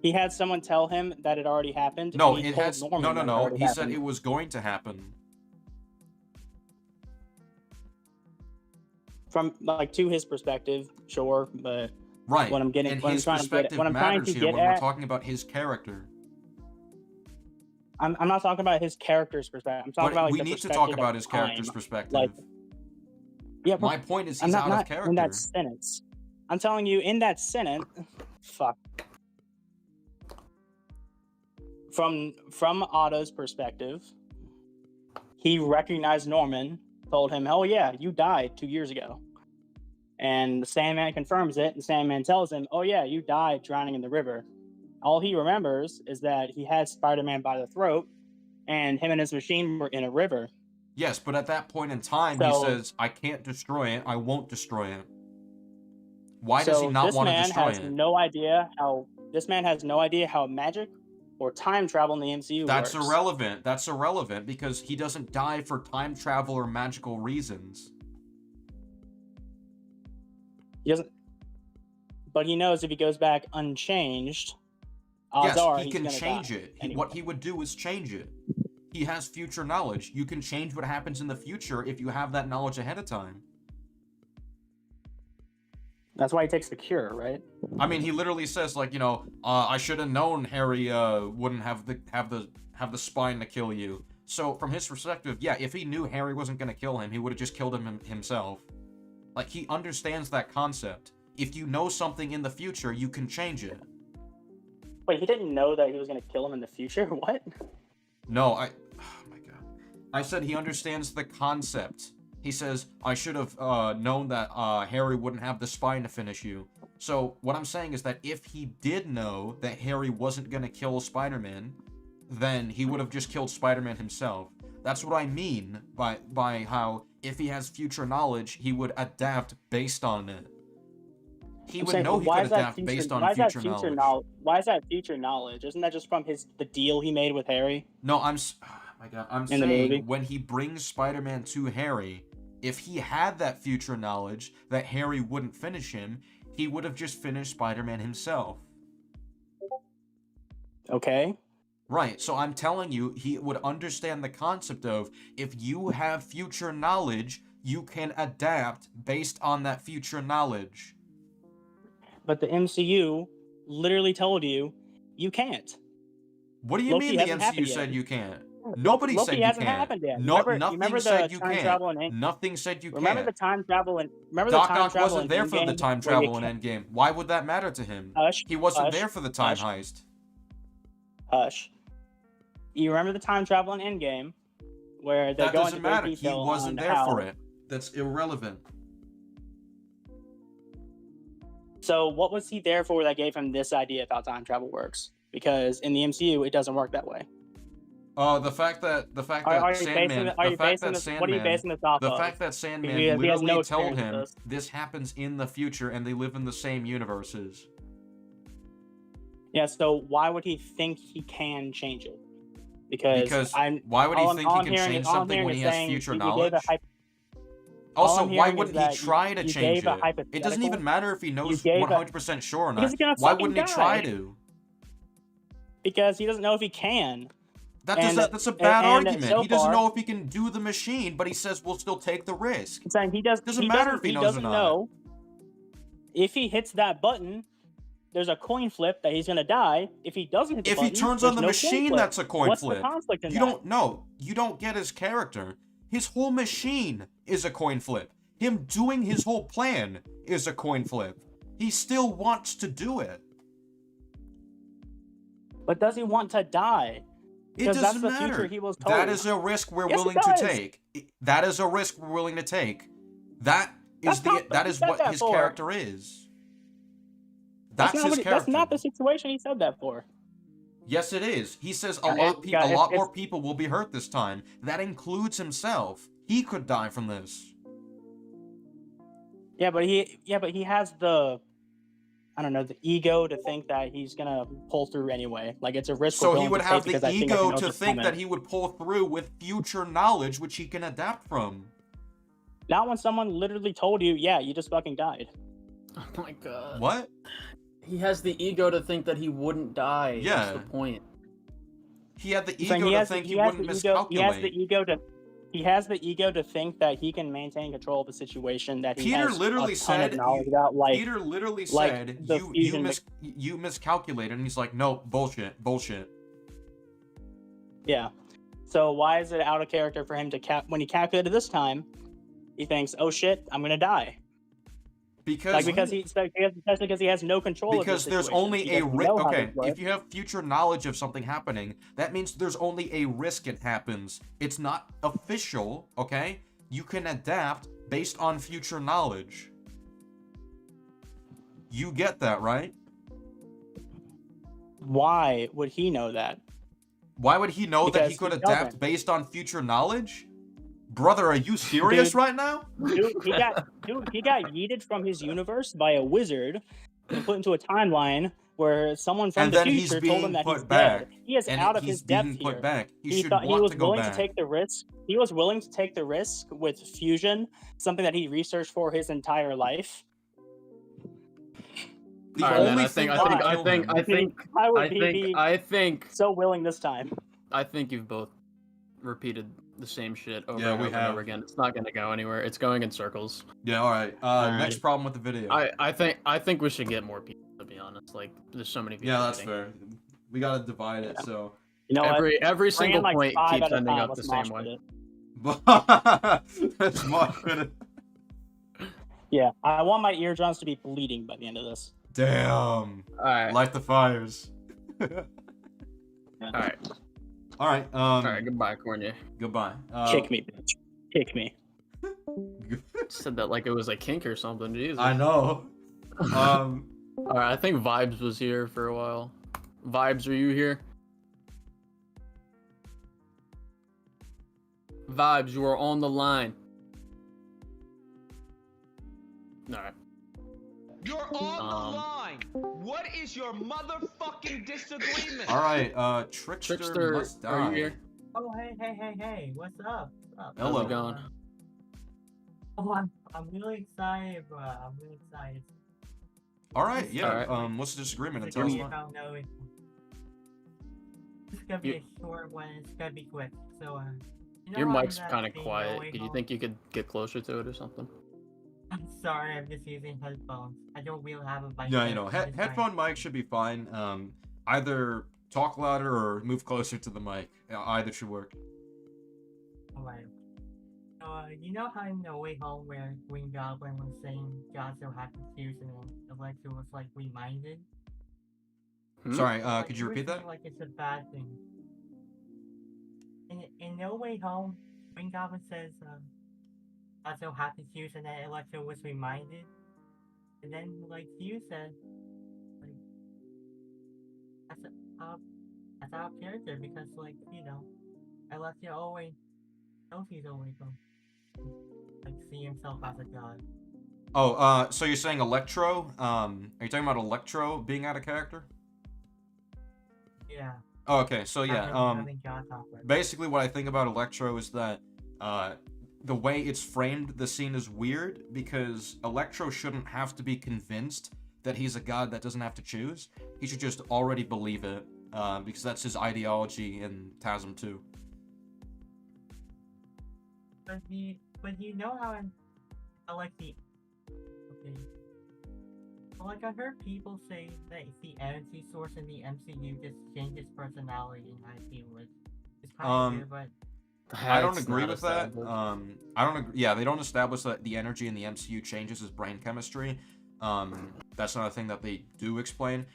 S6: He had someone tell him that it already happened.
S1: No,
S6: and he
S1: it
S6: told
S1: has.
S6: Norman
S1: No.
S6: that it already
S1: He said
S6: happened.
S1: it was going to happen.
S6: From like to his perspective, sure, but
S1: Right.
S6: what I'm getting,
S1: and
S6: what I'm
S1: his
S6: trying to get,
S1: perspective
S6: what I'm trying
S1: matters
S6: to
S1: here
S6: get
S1: when we're
S6: at,
S1: talking about his character.
S6: I'm not talking about his character's perspective. I'm talking
S1: But
S6: about like
S1: we
S6: the
S1: need to
S6: perspective
S1: talk
S6: of
S1: about his character's
S6: time.
S1: perspective.
S6: Like, yeah,
S1: My point is
S6: I'm
S1: he's
S6: not,
S1: out
S6: not
S1: of character.
S6: in that sentence. I'm telling you, in that sentence, fuck. From Otto's perspective, he recognized Norman, told him, "Oh yeah, you died 2 years ago," and the Sandman confirms it. The Sandman tells him, "Oh yeah, you died drowning in the river." All he remembers is that he had Spider-Man by the throat, and him and his machine were in a river.
S1: Yes, but at that point in time, he
S6: So-
S1: says, I can't destroy it. I won't destroy it. Why does he not
S6: this
S1: want to
S6: man
S1: destroy
S6: has
S1: it?
S6: no idea how this man has no idea how magic or time travel in the MCU
S1: That's
S6: works.
S1: irrelevant. That's irrelevant because he doesn't die for time travel or magical reasons.
S6: He doesn't, but he knows if he goes back unchanged, odds
S1: Yes,
S6: are
S1: he
S6: he's
S1: can
S6: gonna
S1: change
S6: die
S1: it.
S6: anyway.
S1: What he would do is change it. He has future knowledge. You can change what happens in the future if you have that knowledge ahead of time.
S6: That's why he takes the cure, right?
S1: I mean, he literally says, like, you know, I should have known Harry wouldn't have the spine to kill you. So from his perspective, yeah, if he knew Harry wasn't gonna kill him, he would have just killed him himself. Like, he understands that concept. If you know something in the future, you can change it.
S6: Wait, he didn't know that he was gonna kill him in the future? What?
S1: No, oh my god. I said he understands the concept. He says, I should have known that Harry wouldn't have the spine to finish you. So what I'm saying is that if he did know that Harry wasn't going to kill Spider-Man, then he would have just killed Spider-Man himself. That's what I mean by how if he has future knowledge, he would adapt based on it. He would know he could adapt based on future knowledge.
S6: Why is that future knowledge? Isn't that just from the deal he made with Harry?
S1: No, oh my god, I'm
S6: In the movie?
S1: saying when he brings Spider-Man to Harry, if he had that future knowledge that Harry wouldn't finish him, he would have just finished Spider-Man himself.
S6: Okay.
S1: Right, so I'm telling you, he would understand the concept of if you have future knowledge, you can adapt based on that future knowledge.
S6: But the MCU literally told you you can't.
S1: What do you
S6: Loki
S1: mean the
S6: hasn't
S1: MCU
S6: happened
S1: said
S6: yet.
S1: you can't? Nobody
S6: Loki
S1: said you
S6: hasn't
S1: can't.
S6: happened yet.
S1: No,
S6: Remember
S1: nothing
S6: the
S1: said you
S6: time
S1: can't.
S6: travel in
S1: Nothing said you
S6: Remember
S1: can't.
S6: the time travel in remember
S1: Doc
S6: the time
S1: Ock
S6: travel
S1: wasn't
S6: in
S1: there for the
S6: Endgame
S1: time
S6: where you
S1: travel in
S6: can't-
S1: Endgame. Why would that matter to him?
S6: Hush.
S1: He wasn't
S6: hush,
S1: there for the time
S6: hush.
S1: heist.
S6: Hush. You remember the time travel in Endgame where they
S1: That
S6: go
S1: doesn't
S6: into great
S1: matter. He
S6: detail
S1: wasn't
S6: on
S1: there
S6: how-
S1: for it. That's irrelevant.
S6: So what was he there for that gave him this idea of how time travel works? Because in the MCU, it doesn't work that way.
S1: The fact that
S6: Are you
S1: Sandman,
S6: basing,
S1: the
S6: are you
S1: fact
S6: basing
S1: that
S6: this?
S1: Sandman,
S6: What are you basing this off
S1: the
S6: of?
S1: fact that Sandman
S6: He has no
S1: literally told
S6: experience
S1: him
S6: with this.
S1: this happens in the future and they live in the same universes.
S6: Yeah. So why would he think he can change it? Because
S1: why would he
S6: all
S1: think
S6: I'm
S1: he can
S6: hearing-
S1: change
S6: all I'm
S1: something
S6: hearing
S1: when
S6: is
S1: he has
S6: saying
S1: future
S6: you gave a
S1: knowledge?
S6: all
S1: Also,
S6: I'm
S1: why
S6: hearing is
S1: wouldn't
S6: that
S1: he try to
S6: you
S1: change
S6: gave a
S1: it? It doesn't even
S6: hypothetical.
S1: matter if he knows
S6: gave a-
S1: 100% sure or not.
S6: Because he's gonna
S1: Why
S6: fucking
S1: wouldn't he try
S6: die.
S1: to?
S6: Because he doesn't know if he can.
S1: That's a bad
S6: and
S1: argument.
S6: so
S1: He doesn't
S6: far-
S1: know if he can do the machine, but he says we'll still take the risk.
S6: I'm saying
S1: Doesn't matter if he knows or
S6: doesn't
S1: not.
S6: know if he hits that button. There's a coin flip that he's gonna die. If he doesn't hit the
S1: If
S6: button,
S1: he turns on
S6: there's
S1: the
S6: no
S1: machine,
S6: coin flip.
S1: that's a coin
S6: What's
S1: flip.
S6: the conflict in
S1: You
S6: that?
S1: don't know. You don't get his character. His whole machine is a coin flip. Him doing his whole plan is a coin flip. He still wants to do it.
S6: But does he want to die?
S1: It
S6: Because
S1: doesn't
S6: that's the
S1: matter.
S6: future he was told.
S1: That is a risk we're
S6: Yes, it
S1: willing to
S6: does.
S1: take. That is a risk we're willing to take. That is
S6: That's not-
S1: that is
S6: he said
S1: what
S6: that
S1: his
S6: for.
S1: character is. That's his character.
S6: That's not the situation he said that for.
S1: Yes, it is. He says a
S6: Yeah,
S1: lot more people will be hurt this time. That includes himself. He could die from this.
S6: Yeah, but he has the, I don't know, the ego to think that he's gonna pull through anyway. Like it's a risk.
S1: So he would have the ego to think that he would pull through with future knowledge, which he can adapt from.
S6: Not when someone literally told you, yeah, you just fucking died.
S5: Oh my god.
S1: What?
S5: He has the ego to think that he wouldn't die.
S1: Yeah.
S5: That's the point.
S1: He had the ego to think he wouldn't miscalculate.
S6: He has the ego to think that he can maintain control of a situation that he
S1: Peter
S6: has
S1: literally
S6: a ton of
S1: said.
S6: knowledge about. Like,
S1: Peter literally
S6: like
S1: said
S6: the
S1: you miscalculated, and he's like, no, bullshit.
S6: Yeah. So why is it out of character for him to when he calculated this time, he thinks, oh shit, I'm gonna die. Because he has no control.
S1: Because
S6: of
S1: there's only a risk. Okay, if you have future knowledge of something happening, that means there's only a risk it happens. It's not official. Okay, you can adapt based on future knowledge. You get that, right?
S6: Why would he know that?
S1: Why would he know that he could adapt based on future knowledge? Brother, are you serious right now?
S6: Dude, he got yeeted from his universe by a wizard and put into a timeline where someone from the future told him that he's dead. He is out of his depth here. He was willing to take the risk. He was willing to take the risk with fusion, something that he researched for his entire life.
S5: I think
S6: so willing this time.
S5: I think you've both repeated the same shit over
S1: and
S5: over again. It's not gonna go anywhere. It's going in circles.
S1: Yeah, all right. Next problem with the video.
S5: I think we should get more people, to be honest. Like, there's so many people.
S1: Yeah, that's fair. We gotta divide it. So
S6: you know,
S5: every single point keeps ending up the same way.
S1: That's my minute.
S6: Yeah, I want my eardrums to be bleeding by the end of this.
S1: Damn.
S5: All right.
S1: Light the fires.
S5: All right.
S1: All right.
S5: All right. Goodbye, Corny.
S1: Goodbye.
S6: Kick me, bitch. Kick me.
S5: Said that like it was a kink or something. Jesus.
S1: I know.
S5: All right. I think Vibes was here for a while. Vibes, are you here? Vibes, you are on the line. All right.
S8: You're on the line. What is your motherfucking disagreement?
S1: All right, Trickster must die.
S5: Are you here?
S9: Oh, hey, what's up?
S1: Hello.
S5: How's it going?
S9: Oh, I'm really excited, bro. I'm really excited.
S1: All right, yeah.
S5: All right.
S1: What's the disagreement? And
S9: It's
S1: tell us
S9: gonna
S1: why.
S9: It's gonna be a short one. It's gonna be quick. So, you know
S5: Your
S9: how
S5: mic's
S9: that
S5: kind of
S9: thing,
S5: quiet.
S9: No Way
S5: Could you
S9: Home?
S5: think you could get closer to it or something?
S9: I'm sorry, I'm just using headphones. I don't really have a mic.
S1: Yeah, you know, headphone mic should be fine. Either talk louder or move closer to the mic. Either should work.
S9: Alright. You know how in No Way Home where Green Goblin was saying God so happy to use and then Alexa was like reminded?
S1: Sorry,
S9: Like,
S1: could you repeat that?
S9: Like it's a bad thing. In No Way Home, Green Goblin says, "I'm so happy to use," and then Alexa was reminded, and then like you said, like that's our character because like you know, Alexa always knows he's always like see himself as a god.
S1: Oh, so you're saying Electro? Are you talking about Electro being out of character?
S9: Yeah.
S1: Oh, okay, so yeah,
S9: Having God talk right.
S1: basically what I think about Electro is that, the way it's framed, the scene is weird, because Electro shouldn't have to be convinced that he's a god that doesn't have to choose. He should just already believe it, because that's his ideology in THUMPCAST 2.
S9: But you know how I like the okay. Well, like I heard people say that the energy source in the MCU just changes personality, and I feel it's kind of weird, but
S1: I don't agree with that. I don't agree. Yeah, they don't establish that the energy in the MCU changes his brain chemistry. That's not a thing that they do explain.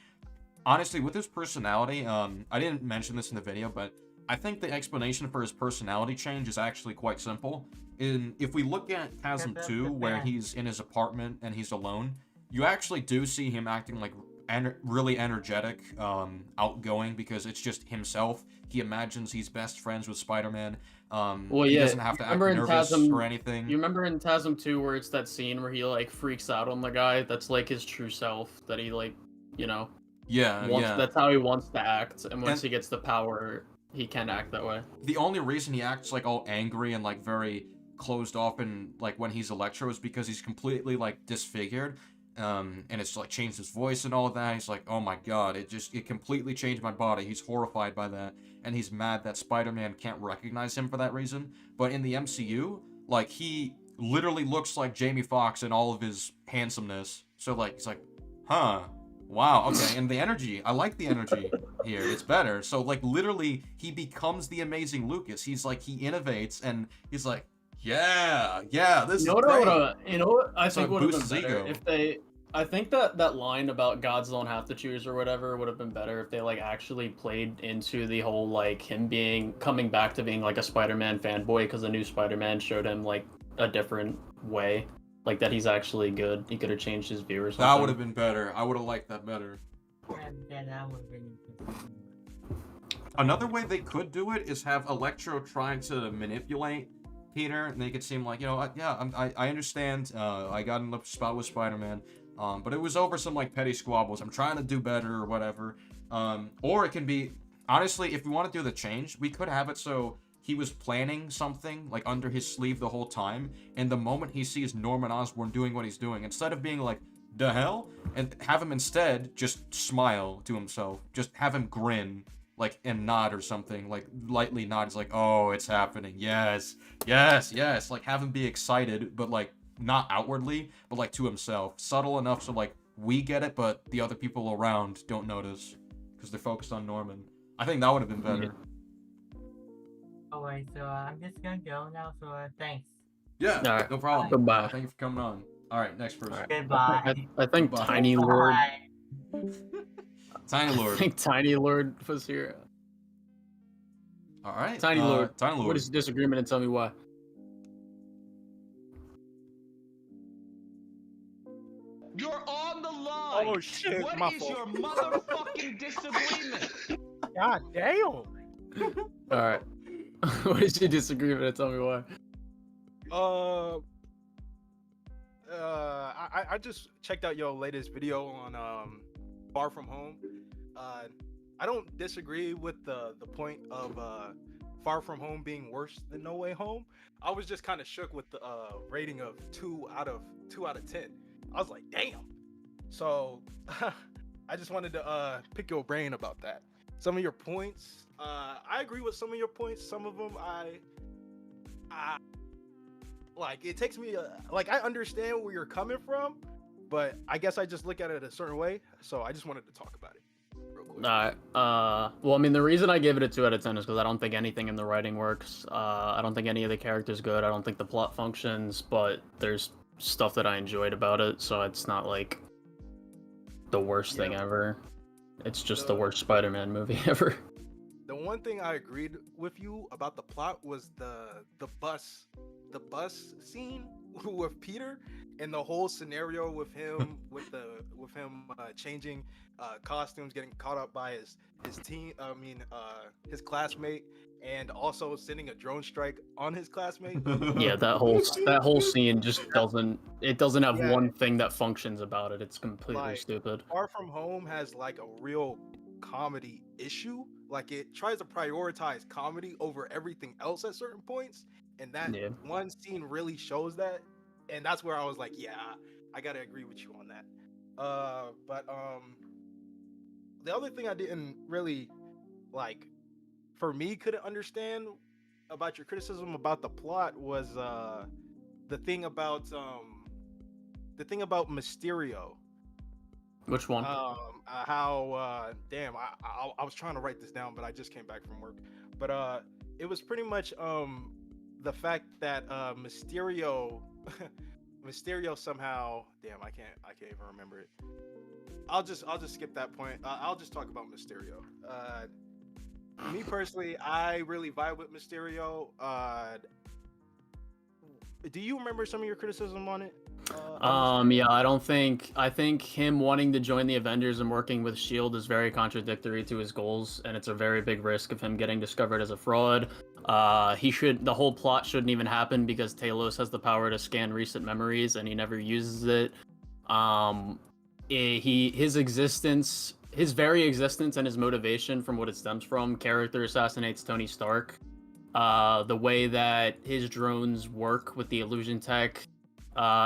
S1: Honestly, with his personality, I didn't mention this in the video, but I think the explanation for his personality change is actually quite simple. If we look at THUMPCAST 2, where he's in his apartment and he's alone, you actually do see him acting like really energetic, outgoing, because it's just himself. He imagines he's best friends with Spider-Man.
S2: Well,
S1: He
S2: yeah,
S1: doesn't have to act nervous or anything.
S2: You remember in TASM 2 where it's that scene where he like freaks out on the guy? That's like his true self that he like, you know,
S1: Yeah.
S2: That's how he wants to act, and once he gets the power, he can act that way.
S1: The only reason he acts like all angry and like very closed off and like when he's Electro is because he's completely like disfigured. And it's like changed his voice and all of that. He's like, oh my god, it completely changed my body. He's horrified by that, and he's mad that Spider-Man can't recognize him for that reason. But in the MCU, like, he literally looks like Jamie Foxx in all of his handsomeness. So like, he's like, huh, wow, okay. And the energy, I like the energy here. It's better. So like, literally, he becomes the amazing Lucas. He's like, he innovates, and he's like, yeah, this is great.
S2: You know what I
S1: So
S2: think
S1: it
S2: would have
S1: boosts
S2: been
S1: his
S2: better
S1: ego.
S2: if they. I think that line about gods don't have to choose or whatever would have been better if they like actually played into the whole like him coming back to being like a Spider-Man fanboy because the new Spider-Man showed him like a different way, like that he's actually good. He could have changed his view or something.
S1: That would have been better. I would have liked that better.
S9: And then that would have been interesting.
S1: Another way they could do it is have Electro trying to manipulate Peter and make it seem like, I understand, I got in the spot with Spider-Man, but it was over some like petty squabbles. I'm trying to do better or whatever. Or it can be, honestly, if we want to do the change, we could have it so he was planning something like under his sleeve the whole time, and the moment he sees Norman Osborn doing what he's doing, instead of being like, the hell? And have him instead just smile to himself. Just have him grin, like, and nod or something, like, lightly nod. It's like, oh, it's happening. Yes. Like, have him be excited, but, like, not outwardly, but, like, to himself. Subtle enough so, like, we get it, but the other people around don't notice, because they're focused on Norman. I think that would have been better.
S9: Alright, so I'm just gonna go now, so thanks.
S1: Yeah,
S2: All right.
S1: no problem.
S2: Goodbye.
S1: Thank you for coming on. Alright, next person.
S9: Goodbye.
S2: I think
S1: Goodbye.
S2: Tiny Lord.
S1: Tiny
S2: I
S1: Lord.
S2: think Tiny Lord was here.
S1: Alright.
S2: Tiny Lord.
S1: Tiny Lord.
S2: What is disagreement and tell me why?
S8: You're on the line.
S10: Oh shit,
S8: What
S10: my
S8: is
S10: fault.
S8: your motherfucking disagreement?
S10: God damn.
S2: All right. What is your disagreement and tell me why?
S10: I just checked out your latest video on Far From Home. I don't disagree with the point of Far From Home being worse than No Way Home. I was just kind of shook with the rating of 2 out of 10. I was like, damn. So I just wanted to pick your brain about that. Some of your points, I agree with some of your points. Some of them I like, it takes me like, I understand where you're coming from, but I guess I just look at it a certain way. So I just wanted to talk about it real quick.
S2: Alright. Well, I mean, the reason I gave it a 2 out of 10 is because I don't think anything in the writing works. I don't think any of the characters good. I don't think the plot functions, but there's stuff that I enjoyed about it, so it's not like the worst thing ever. It's just the worst Spider-Man movie ever.
S10: The one thing I agreed with you about the plot was the bus scene with Peter, and the whole scenario with him changing costumes, getting caught up by his classmate, and also sending a drone strike on his classmate.
S2: Yeah, that whole scene just doesn't have one thing that functions about it. It's completely stupid.
S10: Far From Home has like a real comedy issue. Like, it tries to prioritize comedy over everything else at certain points, and that one scene really shows that. And that's where I was like, yeah, I gotta agree with you on that. But the other thing I didn't really like, for me, couldn't understand about your criticism about the plot was the thing about Mysterio.
S2: Which one?
S10: Damn, I was trying to write this down, but I just came back from work. But it was pretty much the fact that Mysterio somehow, damn, I can't even remember it. I'll just skip that point. I'll just talk about Mysterio. Me personally, I really vibe with Mysterio. do you remember some of your criticism on it?
S5: Yeah, I think him wanting to join the Avengers and working with Shield is very contradictory to his goals, and it's a very big risk of him getting discovered as a fraud. The whole plot shouldn't even happen because Talos has the power to scan recent memories and he never uses it. His very existence and his motivation, from what it stems from, character assassinates Tony Stark. The way that his drones work with the illusion tech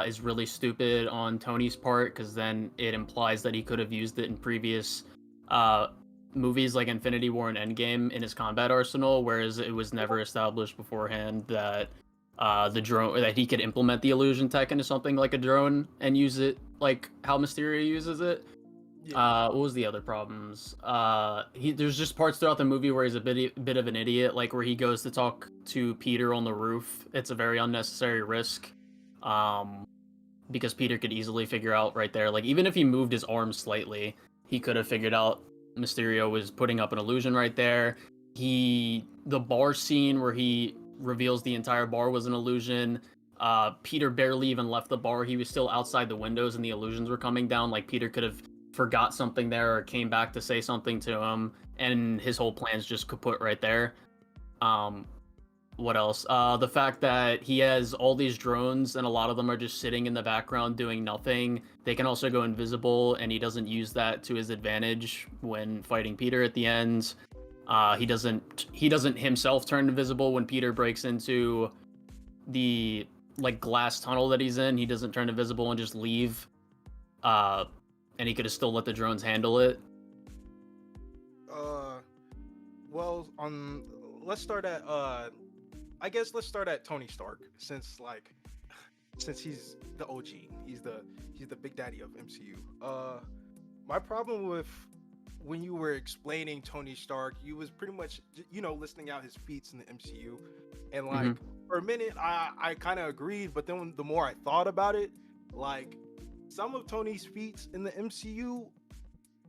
S5: is really stupid on Tony's part, because then it implies that he could have used it in previous movies like Infinity War and Endgame in his combat arsenal, whereas it was never established beforehand that that he could implement the illusion tech into something like a drone and use it like how Mysterio uses it. What was the other problems? There's just parts throughout the movie where he's a bit of an idiot, like where he goes to talk to Peter on the roof. It's a very unnecessary risk, because Peter could easily figure out right there, like even if he moved his arm slightly, he could have figured out Mysterio was putting up an illusion right there. The bar scene where he reveals the entire bar was an illusion. Peter barely even left the bar. He was still outside the windows and the illusions were coming down. Like Peter could have forgot something there or came back to say something to him, and his whole plan's just kaput right there. What else? The fact that he has all these drones and a lot of them are just sitting in the background doing nothing. They can also go invisible, and he doesn't use that to his advantage when fighting Peter at the end. He doesn't himself turn invisible when Peter breaks into the like glass tunnel that he's in. He doesn't turn invisible and just leave. And he could have still let the drones handle it.
S10: Well, let's start at I guess let's start at Tony Stark, since he's the OG. He's the big daddy of MCU. My problem with when you were explaining Tony Stark, you was pretty much, listing out his feats in the MCU, and like for a minute I kind of agreed, but then the more I thought about it, like some of Tony's feats in the MCU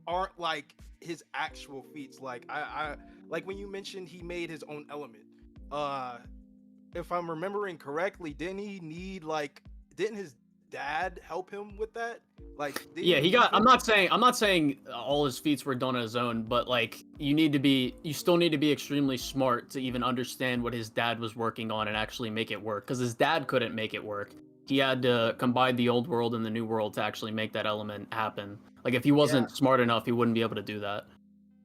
S10: aren't like his actual feats. Like I like when you mentioned he made his own element. If I'm remembering correctly, didn't his dad help him with that? Like
S5: I'm not saying all his feats were done on his own, but like you still need to be extremely smart to even understand what his dad was working on and actually make it work, because his dad couldn't make it work. He had to combine the old world and the new world to actually make that element happen. Like if he wasn't smart enough, he wouldn't be able to do that.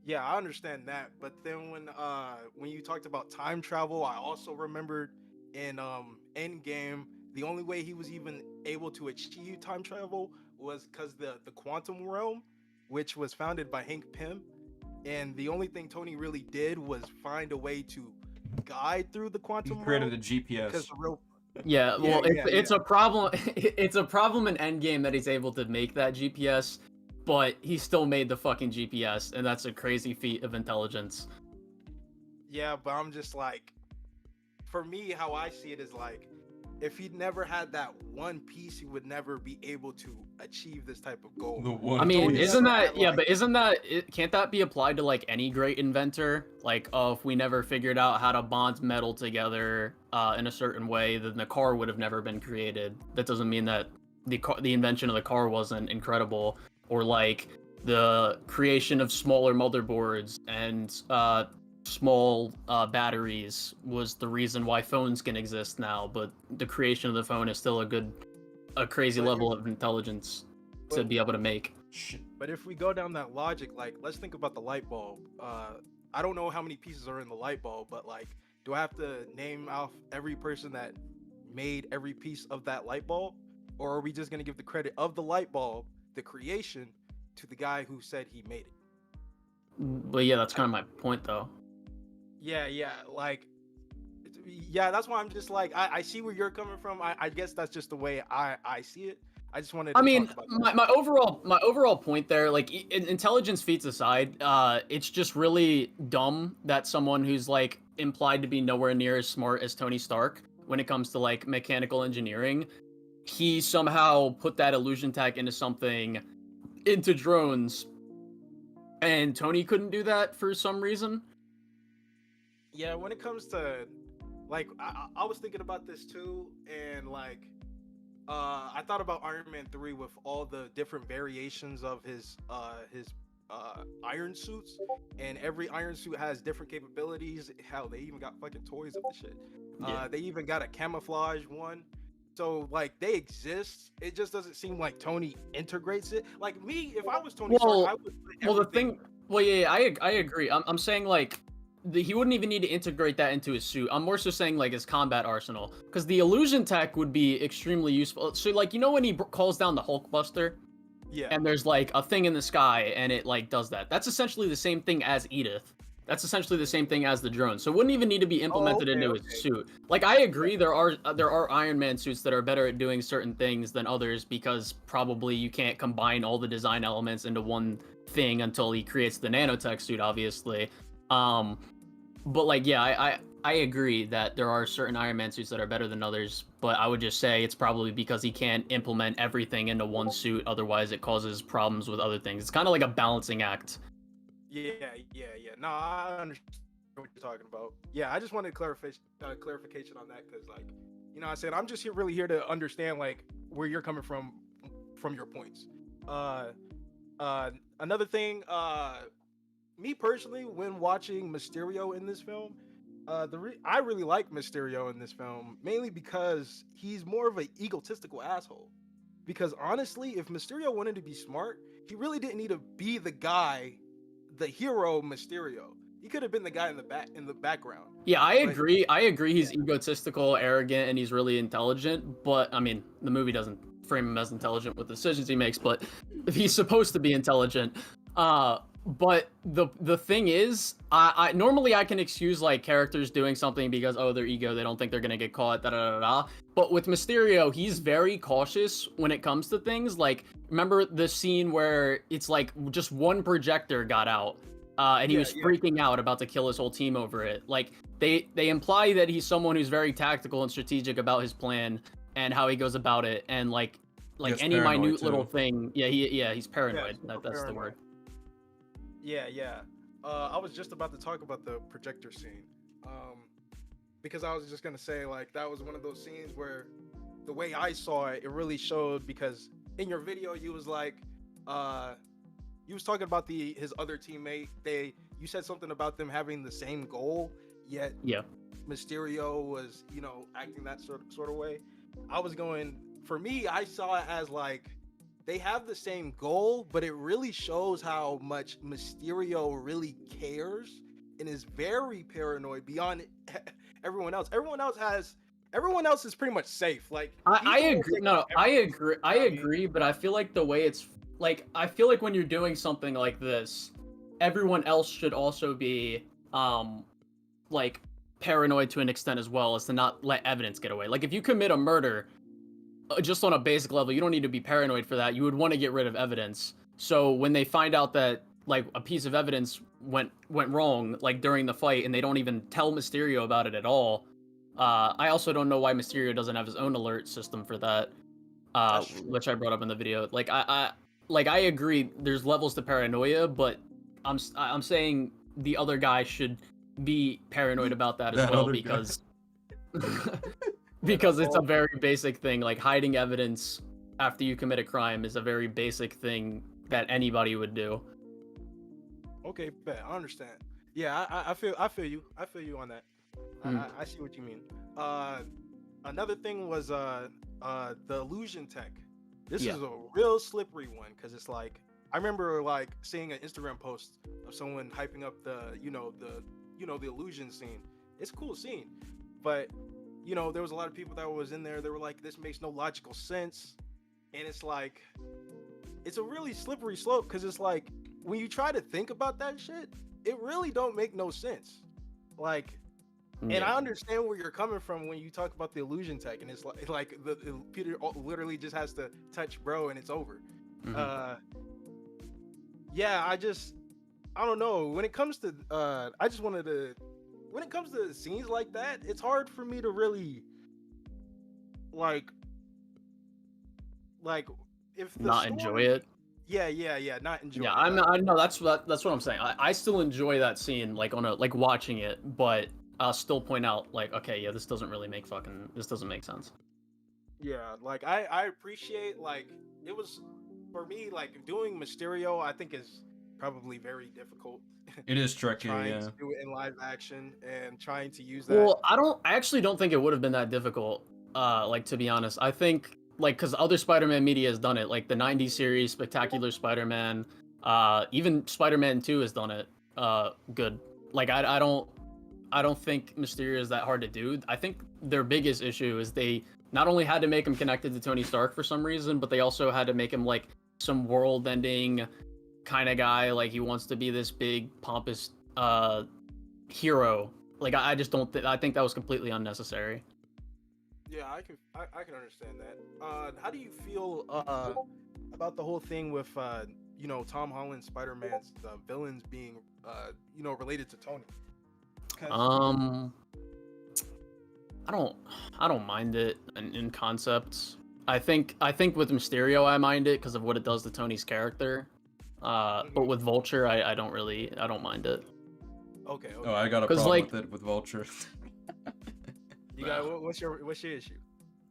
S10: Yeah, I understand that, but then when you talked about time travel, I also remembered in Endgame, the only way he was even able to achieve time travel was because the quantum realm, which was founded by Hank Pym, and the only thing Tony really did was find a way to guide through the quantum realm.
S1: He created a GPS.
S10: Because the real
S5: it's a problem. It's a problem in Endgame that he's able to make that GPS, but he still made the fucking GPS, and that's a crazy feat of intelligence.
S10: Yeah, but I'm just like, for me, how I see it is like, if he'd never had that one piece, he would never be able to achieve this type of goal.
S5: Can't that be applied to like any great inventor? Like, if we never figured out how to bond metal together in a certain way, then the car would have never been created. That doesn't mean that the invention of the car wasn't incredible, or like the creation of smaller motherboards and small batteries was the reason why phones can exist now, but the creation of the phone is still a crazy level of intelligence to be able to make.
S10: But if we go down that logic, like, let's think about the light bulb. I don't know how many pieces are in the light bulb, but like, do I have to name off every person that made every piece of that light bulb? Or are we just going to give the credit of the light bulb, the creation, to the guy who said he made it?
S5: But yeah, that's kind of my point though.
S10: Yeah, that's why I'm just like, I see where you're coming from. I guess that's just the way I see it. I just wanted to talk about
S5: my overall point there, like intelligence feats aside, it's just really dumb that someone who's like implied to be nowhere near as smart as Tony Stark when it comes to like mechanical engineering, he somehow put that illusion tech into drones, and Tony couldn't do that for some reason.
S10: Yeah, when it comes to like I was thinking about this too, and like I thought about Iron Man 3 with all the different variations of his iron suits, and every iron suit has different capabilities. Hell, they even got fucking toys of the shit. They even got a camouflage one. So like they exist. It just doesn't seem like Tony integrates it. Like me, if I was Tony Stark, I would put everything.
S5: I agree. I'm saying like he wouldn't even need to integrate that into his suit. I'm more so saying like his combat arsenal, because the illusion tech would be extremely useful. So like, you know when he calls down the Hulkbuster,
S10: Yeah.
S5: and there's like a thing in the sky and it like does that. That's essentially the same thing as Edith. That's essentially the same thing as the drone. So it wouldn't even need to be implemented into his suit. Like I agree, there are Iron Man suits that are better at doing certain things than others, because probably you can't combine all the design elements into one thing until he creates the nanotech suit, obviously. But like, yeah, I agree that there are certain Iron Man suits that are better than others, but I would just say it's probably because he can't implement everything into one suit. Otherwise, it causes problems with other things. It's kind of like a balancing act.
S10: Yeah. No, I understand what you're talking about. Yeah, I just wanted clarification on that, because like, you know, I said I'm just really here to understand like where you're coming from your points. Another thing, me personally, when watching Mysterio in this film, I really like Mysterio in this film, mainly because he's more of an egotistical asshole. Because honestly, if Mysterio wanted to be smart, he really didn't need to be the guy, the hero Mysterio. He could have been the guy in the background.
S5: Yeah, I agree. I agree. He's egotistical, arrogant, and he's really intelligent. But I mean, the movie doesn't frame him as intelligent with the decisions he makes. But he's supposed to be intelligent. But the thing is, I normally I can excuse like characters doing something because their ego, they don't think they're gonna get caught, But with Mysterio, he's very cautious when it comes to things. Like, remember the scene where it's like just one projector got out, and he was freaking out about to kill his whole team over it. Like they imply that he's someone who's very tactical and strategic about his plan and how he goes about it, and like any minute little thing. He's paranoid. That's
S10: paranoid.
S5: the word.
S10: Yeah. I was just about to talk about the projector scene, because I was just gonna say like that was one of those scenes where the way I saw it, it really showed, because in your video you was like, you was talking about his other teammate. You said something about them having the same goal, yet Mysterio was, you know, acting that sort of way. For me, I saw it as like, they have the same goal, but it really shows how much Mysterio really cares and is very paranoid beyond everyone else. Everyone else is pretty much safe. Like
S5: I agree. No, I agree. But I feel like the way it's like, I feel like when you're doing something like this, everyone else should also be like paranoid to an extent as well, as to not let evidence get away. Like if you commit a murder, just on a basic level, you don't need to be paranoid for that. You would want to get rid of evidence. So when they find out that like a piece of evidence went wrong, like during the fight, and they don't even tell Mysterio about it at all. I also don't know why Mysterio doesn't have his own alert system for that, which I brought up in the video. Like I agree, there's levels to paranoia, but I'm saying the other guy should be paranoid about that as well, because because it's a very basic thing. Like hiding evidence after you commit a crime is a very basic thing that anybody would do.
S10: Okay, bet. I understand. Yeah, I feel you on that. I see what you mean. Another thing was the illusion tech. This is a real slippery one, because it's like, I remember like seeing an Instagram post of someone hyping up the illusion scene. It's a cool scene, but you know, there was a lot of people that was in there. They were like, this makes no logical sense. And it's like, it's a really slippery slope, because it's like, when you try to think about that shit, it really don't make no sense. Like, and I understand where you're coming from when you talk about the illusion tech, and it's like Peter literally just has to touch bro and it's over. Yeah, I don't know. When it comes to when it comes to scenes like that, it's hard for me to really like if the
S5: not enjoy it.
S10: Yeah, not enjoy.
S5: Yeah, I know that's what I'm saying. I still enjoy that scene, like watching it, but still point out like, okay, yeah, this doesn't make sense.
S10: Yeah, like I appreciate like it was for me like doing Mysterio. I think is probably very difficult.
S1: It is tricky,
S10: trying
S1: yeah.
S10: to do it in live action and trying to use that.
S5: Well, I actually don't think it would have been that difficult. Like to be honest, I think like because other Spider-Man media has done it, like the '90s series, Spectacular Spider-Man, even Spider-Man 2 has done it. Good. Like I don't think Mysterio is that hard to do. I think their biggest issue is they not only had to make him connected to Tony Stark for some reason, but they also had to make him like some world-ending kind of guy. Like he wants to be this big pompous hero. Like I just don't. I think that was completely unnecessary.
S10: Yeah, I can understand that. How do you feel about the whole thing with you know, Tom Holland Spider-Man's villains being you know, related to Tony?
S5: I don't mind it in concepts. I think with Mysterio I mind it because of what it does to Tony's character. But with Vulture I don't mind it.
S10: Okay.
S1: Oh, I got a problem with it with Vulture.
S10: You got what's your issue?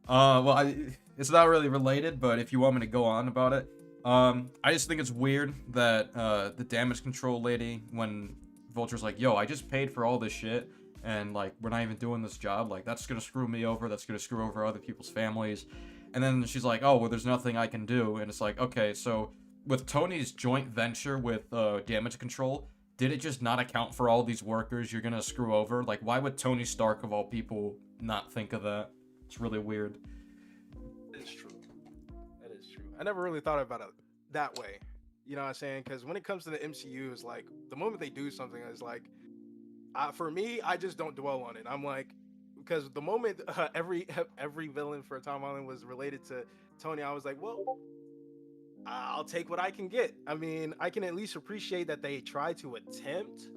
S1: Well, it's not really related, but if you want me to go on about it, I just think it's weird that the damage control lady, when Vulture's like, yo, I just paid for all this shit, and like we're not even doing this job, like that's gonna screw me over, that's gonna screw over other people's families, and then she's like, oh well, there's nothing I can do, and it's like, okay, so with Tony's joint venture with damage control, did it just not account for all these workers you're gonna screw over? Like, why would Tony Stark of all people not think of that? It's really weird.
S10: That is true. I never really thought about it that way. You know what I'm saying? Because when it comes to the MCU, it's like the moment they do something, it's like, for me, I just don't dwell on it. I'm like, because the moment every villain for Tom Holland was related to Tony, I was like, well, I'll take what I can get. I mean, I can at least appreciate that they try to attempt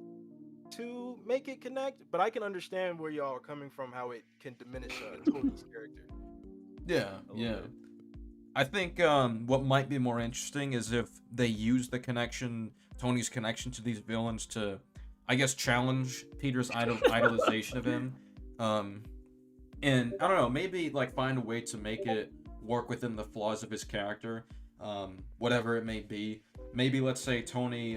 S10: to make it connect, but I can understand where y'all are coming from, how it can diminish Tony's character.
S1: Yeah. I think what might be more interesting is if they use Tony's connection to these villains to, I guess, challenge Peter's idolization of him. And I don't know, maybe like find a way to make it work within the flaws of his character, whatever it may be. Maybe let's say Tony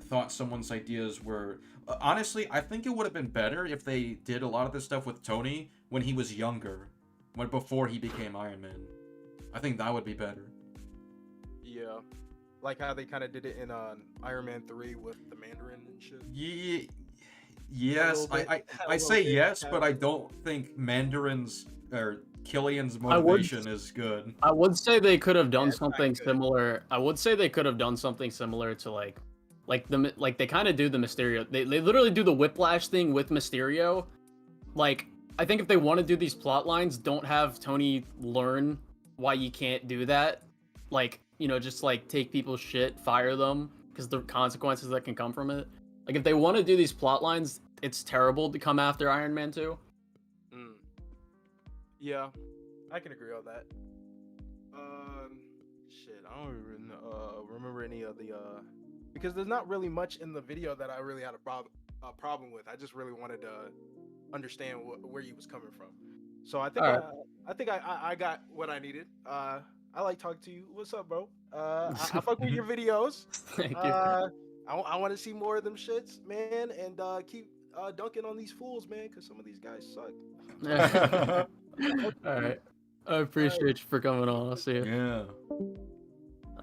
S1: thought someone's ideas were... honestly, I think it would have been better if they did a lot of this stuff with Tony when he was younger, before he became Iron Man. I think that would be better.
S10: Yeah, like how they kind of did it in Iron Man 3 with the Mandarin and shit.
S1: Yes, I say yes, but I don't think Mandarin's or Killian's motivation is good.
S5: I would say they could have done something similar. I would say they could have done something similar to like they kind of do the Mysterio. They literally do the Whiplash thing with Mysterio. Like, I think if they want to do these plot lines, don't have Tony learn why you can't do that. Like, you know, just like take people's shit, fire them, because the consequences that can come from it. Like, if they want to do these plot lines, it's terrible to come after Iron Man 2.
S10: Yeah, I can agree on that. Shit, I don't even remember any of the because there's not really much in the video that I really had a problem with. I just really wanted to understand where he was coming from. So I think I got what I needed. I like talking to you. What's up, bro? I fuck with your videos.
S5: Thank you.
S10: I want to see more of them shits, man, and keep dunking on these fools, man, because some of these guys suck.
S5: All right. I appreciate you for coming on. I'll see you.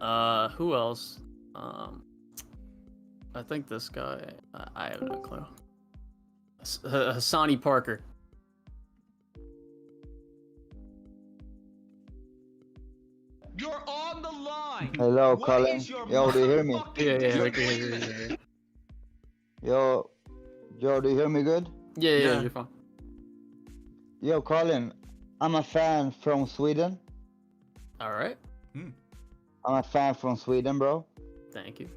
S1: Yeah.
S5: Who else? I think this guy. I have no clue. Hassani Parker.
S8: You're on the line.
S11: Hello,
S8: What
S11: Colin.
S8: is your
S11: Yo, do you hear me?
S8: motherfucking
S5: Yeah, we
S8: disagreement?
S5: can hear you.
S11: Yo, do you hear me good?
S5: Yeah, you're fine.
S11: Yo, Colin, I'm a fan from Sweden.
S5: All right.
S11: I'm a fan from Sweden, bro.
S5: Thank you.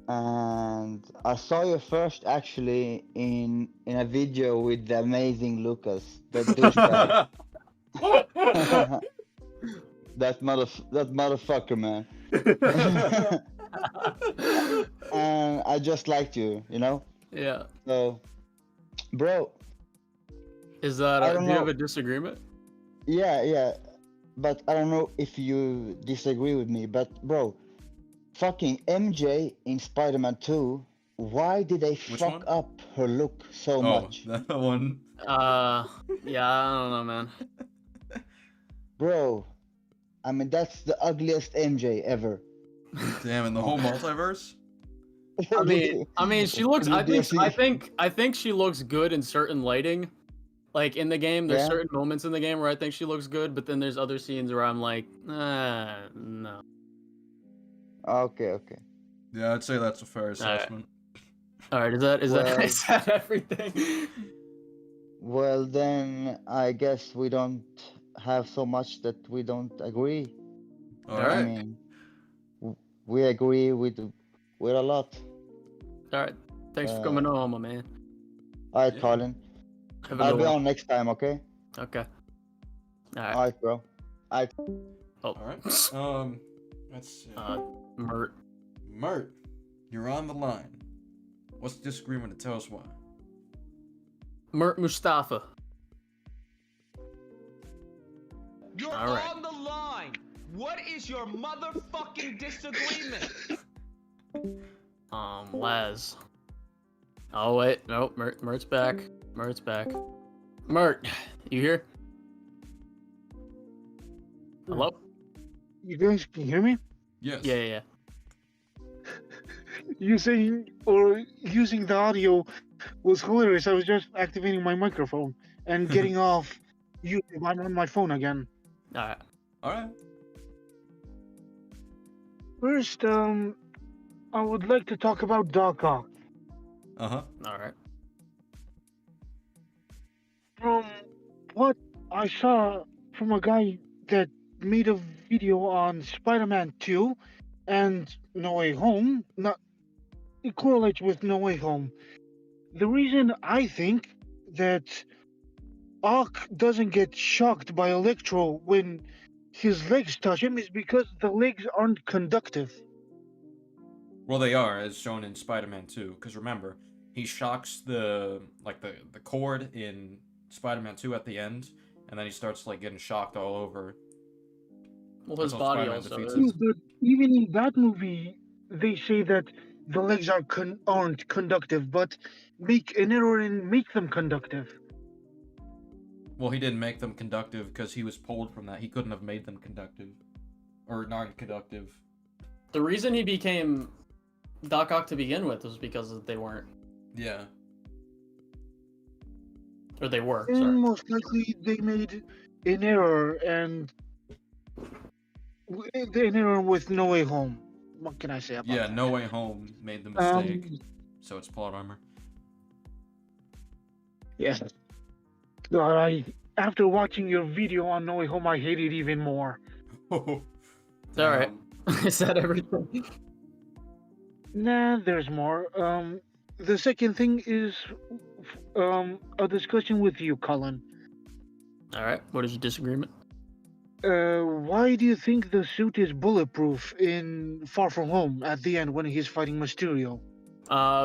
S11: And I saw you first actually in a video with the amazing Lucas, the douchebag. that motherfucker, man. And I just liked you, you know?
S5: Yeah.
S11: So Bro,
S5: Is that
S11: I don't
S5: do you have
S11: know.
S5: a disagreement?
S11: Yeah, but I don't know if you disagree with me, but bro, fucking MJ in Spider-Man 2, why did they
S1: Which
S11: fuck
S1: one?
S11: up her look so
S1: Oh,
S11: much?
S1: that one.
S5: Yeah, I don't know, man.
S11: Bro, I mean, that's the ugliest MJ ever.
S1: Damn, in the whole multiverse?
S5: I mean, she looks.
S11: Did you see-
S5: I think she looks good in certain lighting. Like in the game, there's
S11: Yeah.
S5: certain moments in the game where I think she looks good, but then there's other scenes where I'm like, no.
S11: Okay.
S1: Yeah, I'd say that's a fair assessment.
S5: All right, is that
S11: Well-
S5: is that everything?
S11: Well, then I guess we don't have so much that we don't agree.
S1: All
S11: I
S1: right.
S11: mean, we agree with a lot.
S5: All right, thanks for coming on, my man.
S11: All right,
S1: Yeah.
S11: Colin.
S5: Have a
S11: I'll
S5: good
S11: be
S5: one.
S11: on next time, okay?
S5: Okay. All right.
S11: All right, bro.
S5: Oh,
S1: All right. Let's see.
S5: Mert.
S1: Mert, you're on the line. What's the disagreement, and tell us why?
S5: Mert Mustafa.
S8: You're
S5: All right.
S8: on the line. What is your motherfucking disagreement?
S5: Laz. Oh wait, nope. Mert's back. Mert's back. Mert, you here? Hello?
S12: You guys can hear me?
S1: Yes.
S5: Yeah.
S12: You saying or using the audio was hilarious. I was just activating my microphone and getting off YouTube. I'm on my phone again.
S5: All right.
S1: All right.
S12: First, I would like to talk about Doc Ock.
S1: Uh-huh.
S5: All right.
S12: From what I saw from a guy that made a video on Spider-Man 2 and No Way Home, it correlates with No Way Home. The reason I think that Ock doesn't get shocked by Electro when his legs touch him is because the legs aren't conductive.
S1: Well, they are, as shown in Spider-Man 2. Because remember, he shocks the cord in Spider-Man 2 at the end, and then he starts like getting shocked all over.
S5: Well, his
S1: That's how
S5: body
S1: Spider-Man
S5: also
S1: defeats
S5: is.
S1: him.
S12: But even in that movie, they say that the legs aren't conductive, but make an error and make them conductive.
S1: Well, he didn't make them conductive because he was pulled from that. He couldn't have made them conductive. Or non-conductive.
S2: The reason he became Doc Ock to begin with was because they weren't.
S1: Yeah.
S2: Or they were,
S12: And
S2: sorry.
S12: most likely they made an error and an error with No Way Home. What can I say about
S1: Yeah,
S12: that?
S1: No Way Home made the mistake. So it's plot armor.
S12: Yes. After watching your video on No Way Home, I hate it even more.
S2: It's alright. Is that everything?
S12: Nah, there's more. The second thing is a discussion with you, Colin.
S5: Alright, what is your disagreement?
S12: Why do you think the suit is bulletproof in Far From Home at the end when he's fighting Mysterio?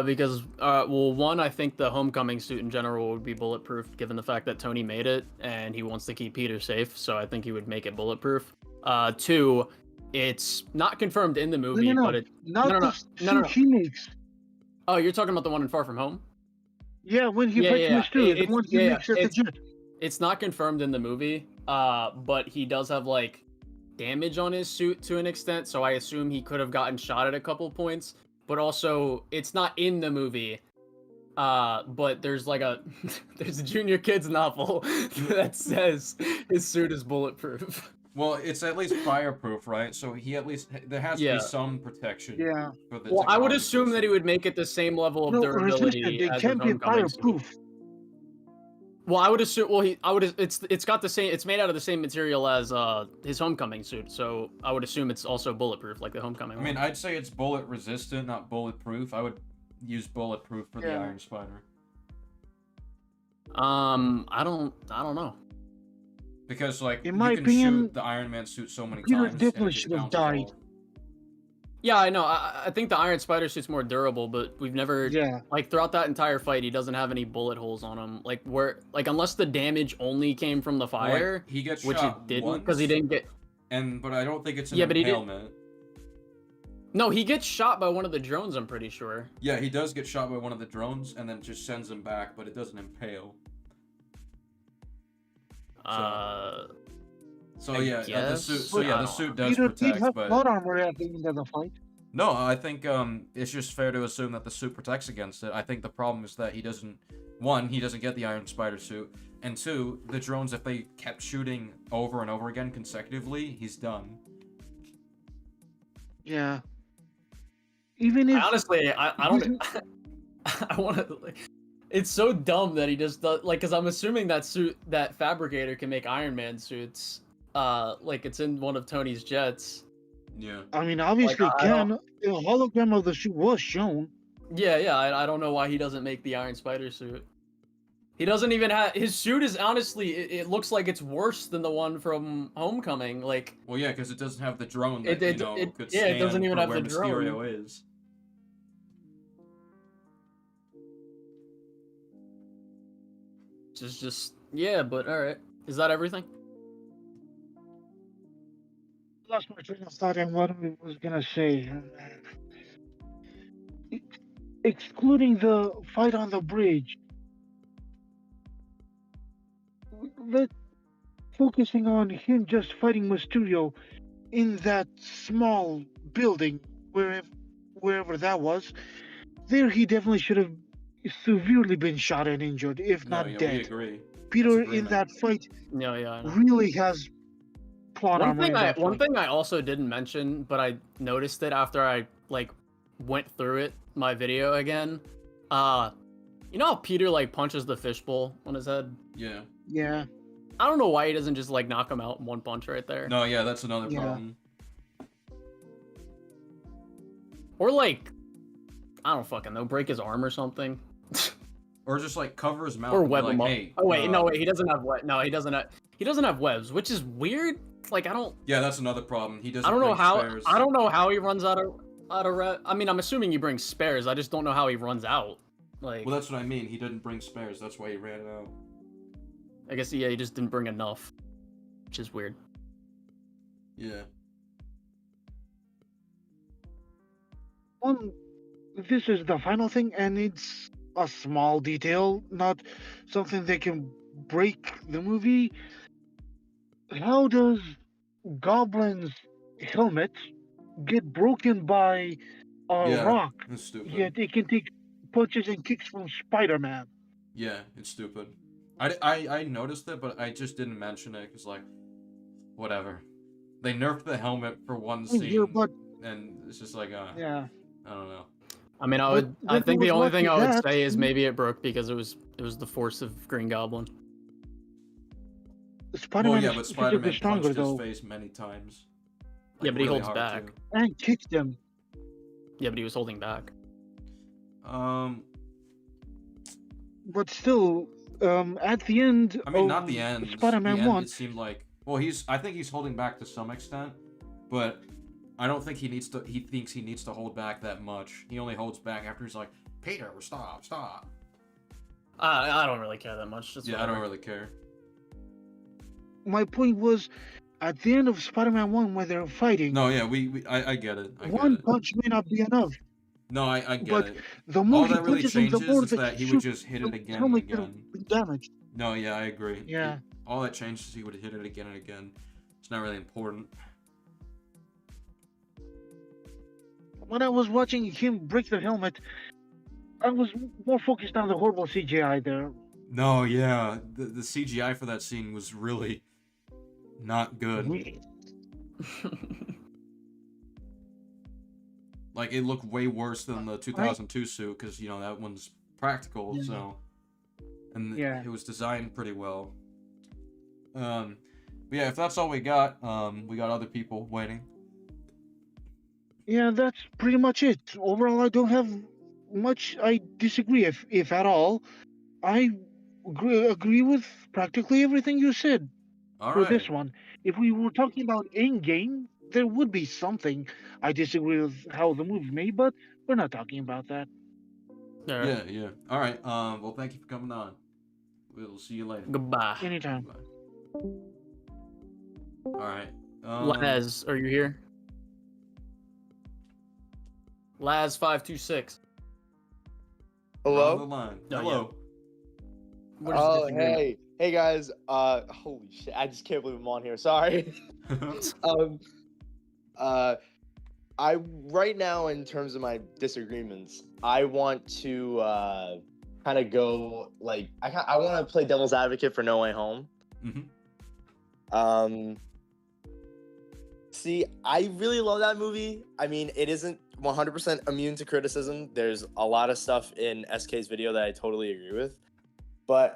S5: Because, well, one, I think the Homecoming suit in general would be bulletproof, given the fact that Tony made it, and he wants to keep Peter safe, so I think he would make it bulletproof. Two, it's not confirmed in the movie,
S12: No,
S5: but it...
S12: not
S5: no,
S12: the suit he makes.
S5: Oh, you're talking about the one in Far From Home?
S12: Yeah, when he fights Mysterio, the one he makes at the jet.
S5: It's not confirmed in the movie, but he does have, like, damage on his suit to an extent, so I assume he could have gotten shot at a couple points. But also, it's not in the movie. But there's like there's a Junior Kids novel that says his suit is bulletproof.
S1: Well, it's at least fireproof, right? So he at least there has to
S5: Yeah.
S1: be some protection.
S12: Yeah.
S1: For the
S5: Well, I would
S1: technology
S5: assume that he would make it the same level of
S12: No,
S5: durability
S12: resistant. It
S5: as
S12: can't
S5: his
S12: be
S5: Homecoming suit.
S12: fireproof.
S5: Well, I would assume. Well, it's got the same. It's made out of the same material as his Homecoming suit, so I would assume it's also bulletproof, like the Homecoming.
S1: I mean, I'd say it's bullet resistant, not bulletproof. I would use bulletproof for the
S12: Yeah.
S1: Iron Spider.
S5: I don't know.
S1: Because like
S12: In
S1: you
S12: my
S1: can
S12: opinion,
S1: shoot the Iron Man suit so many
S12: Peter
S1: times.
S12: definitely
S1: and it just
S12: should have
S1: bounces
S12: died.
S1: off.
S5: Yeah, I know. I think the Iron Spider suit's more durable, but we've never like throughout that entire fight, he doesn't have any bullet holes on him. Like unless the damage only came from the fire,
S1: Like, he gets
S5: which
S1: shot
S5: it didn't
S1: once,
S5: because he didn't get.
S1: but I don't think it's an
S5: Yeah, but he
S1: impalement.
S5: No, he gets shot by one of the drones. I'm pretty sure.
S1: Yeah, he does get shot by one of the drones, and then just sends him back, but it doesn't impale. So yeah, the suit. So yeah, the suit does
S12: Peter did
S1: protect,
S12: have
S1: but
S12: plot armor at the end of the fight.
S1: no, I think it's just fair to assume that the suit protects against it. I think the problem is that he doesn't get the Iron Spider suit, and two, the drones, if they kept shooting over and over again consecutively, he's done.
S12: Yeah. Even if
S5: Honestly, I don't. I want to. It's so dumb that he just does, like, because I'm assuming that fabricator can make Iron Man suits. Like it's in one of Tony's jets.
S1: Yeah.
S12: I mean, obviously,
S5: Like,
S12: a hologram of the suit was shown.
S5: Yeah. I don't know why he doesn't make the Iron Spider suit. He doesn't even have his suit. Is honestly, it looks like it's worse than the one from Homecoming. Like,
S1: well, yeah, because it doesn't have the drone that
S5: it
S1: could
S5: yeah,
S1: stand
S5: it doesn't even
S1: for
S5: have
S1: where
S5: the drone.
S1: Mysterio is.
S5: Just yeah, but all right. Is that everything?
S12: Lost my train of thought and what I was gonna say. Excluding the fight on the bridge, focusing on him just fighting Mysterio in that small building, wherever that was, there he definitely should have severely been shot and injured, if not dead.
S1: We agree.
S12: Peter in that fight
S5: I know.
S12: really has plot armor in that
S5: One
S12: fight.
S5: thing I also didn't mention, but I noticed it after I like went through my video again. You know how Peter like punches the fishbowl on his head?
S1: Yeah.
S12: Yeah.
S5: I don't know why he doesn't just like knock him out in one punch right there.
S1: No, yeah, that's another problem.
S5: Or like, I don't fucking know, break his arm or something.
S1: Or just like cover his mouth.
S5: Or
S1: and be
S5: web
S1: like,
S5: him up.
S1: Hey,
S5: oh wait, no wait, he doesn't have no, he doesn't have webs, which is weird. Like I don't.
S1: Yeah, that's another problem. He doesn't.
S5: I don't know
S1: bring
S5: how.
S1: spares.
S5: I don't know how he runs out of I mean, I'm assuming he brings spares. I just don't know how he runs out. Like.
S1: Well, that's what I mean. He didn't bring spares. That's why he ran out.
S5: I guess he just didn't bring enough, which is weird.
S1: Yeah.
S12: This is the final thing, and it's a small detail, not something that can break the movie. How does Goblin's helmet get broken by a rock?
S1: It's stupid.
S12: Yet it can take punches and kicks from Spider-Man.
S1: Yeah, it's stupid. I noticed it, but I just didn't mention it because, like, whatever. They nerfed the helmet for one scene, and it's just like,
S12: yeah.
S1: I don't know.
S5: I mean, I think the only thing I would say is maybe it broke because it was the force of Green Goblin.
S12: Spider-Man
S1: well, yeah, but Spider-Man
S12: stronger,
S1: punched his
S12: though.
S1: face many times.
S5: Yeah, but he
S1: really
S5: holds
S1: hard,
S5: back.
S1: too.
S12: And kicked them.
S5: Yeah, but he was holding back.
S12: But still, at the end.
S1: I mean, not the end.
S12: Spider-Man
S1: the end,
S12: 1.
S1: It seemed like, well, I think he's holding back to some extent, but I don't think he thinks he needs to hold back that much. He only holds back after he's like, Peter, stop.
S5: I don't really care that much. Just
S1: yeah,
S5: whatever.
S1: I don't really care.
S12: My point was, at the end of Spider-Man 1, when they're fighting.
S1: No, yeah, I get it.
S12: One punch may not be enough.
S1: No, I get
S12: but
S1: it.
S12: The more
S1: all
S12: he
S1: that really
S12: punches him,
S1: changes
S12: the more
S1: is that he would just hit it again and again.
S12: Damaged.
S1: No, yeah, I agree.
S12: Yeah.
S1: All that changes is he would hit it again and again. It's not really important.
S12: When I was watching him break the helmet, I was more focused on the horrible CGI there.
S1: No, yeah, the CGI for that scene was really not good. Like, it looked way worse than the 2002 suit, because, you know, that one's practical, so... And it was designed pretty well. But yeah, if that's all we got other people waiting.
S12: Yeah, that's pretty much it. Overall, I don't have much I disagree, if at all. I agree with practically everything you said for this one. If we were talking about Endgame, there would be something I disagree with how the movie made, but we're not talking about that.
S1: Yeah, yeah. All right. Well, thank you for coming on. We'll see you later.
S5: Goodbye.
S12: Anytime.
S1: Bye. All right.
S5: Laz, are you here? Laz526.
S1: Hello. On the
S13: Hello?
S1: line.
S5: Oh,
S1: Hello.
S5: What is the
S13: Oh,
S5: disagreement?
S13: hey. Hey, guys. Holy shit. I just can't believe I'm on here. Sorry. Uh, I right now, in terms of my disagreements, I want to kind of go like I want to play devil's advocate for No Way Home. See, I really love that movie. I mean, it isn't 100% immune to criticism. There's a lot of stuff in SK's video that I totally agree with. But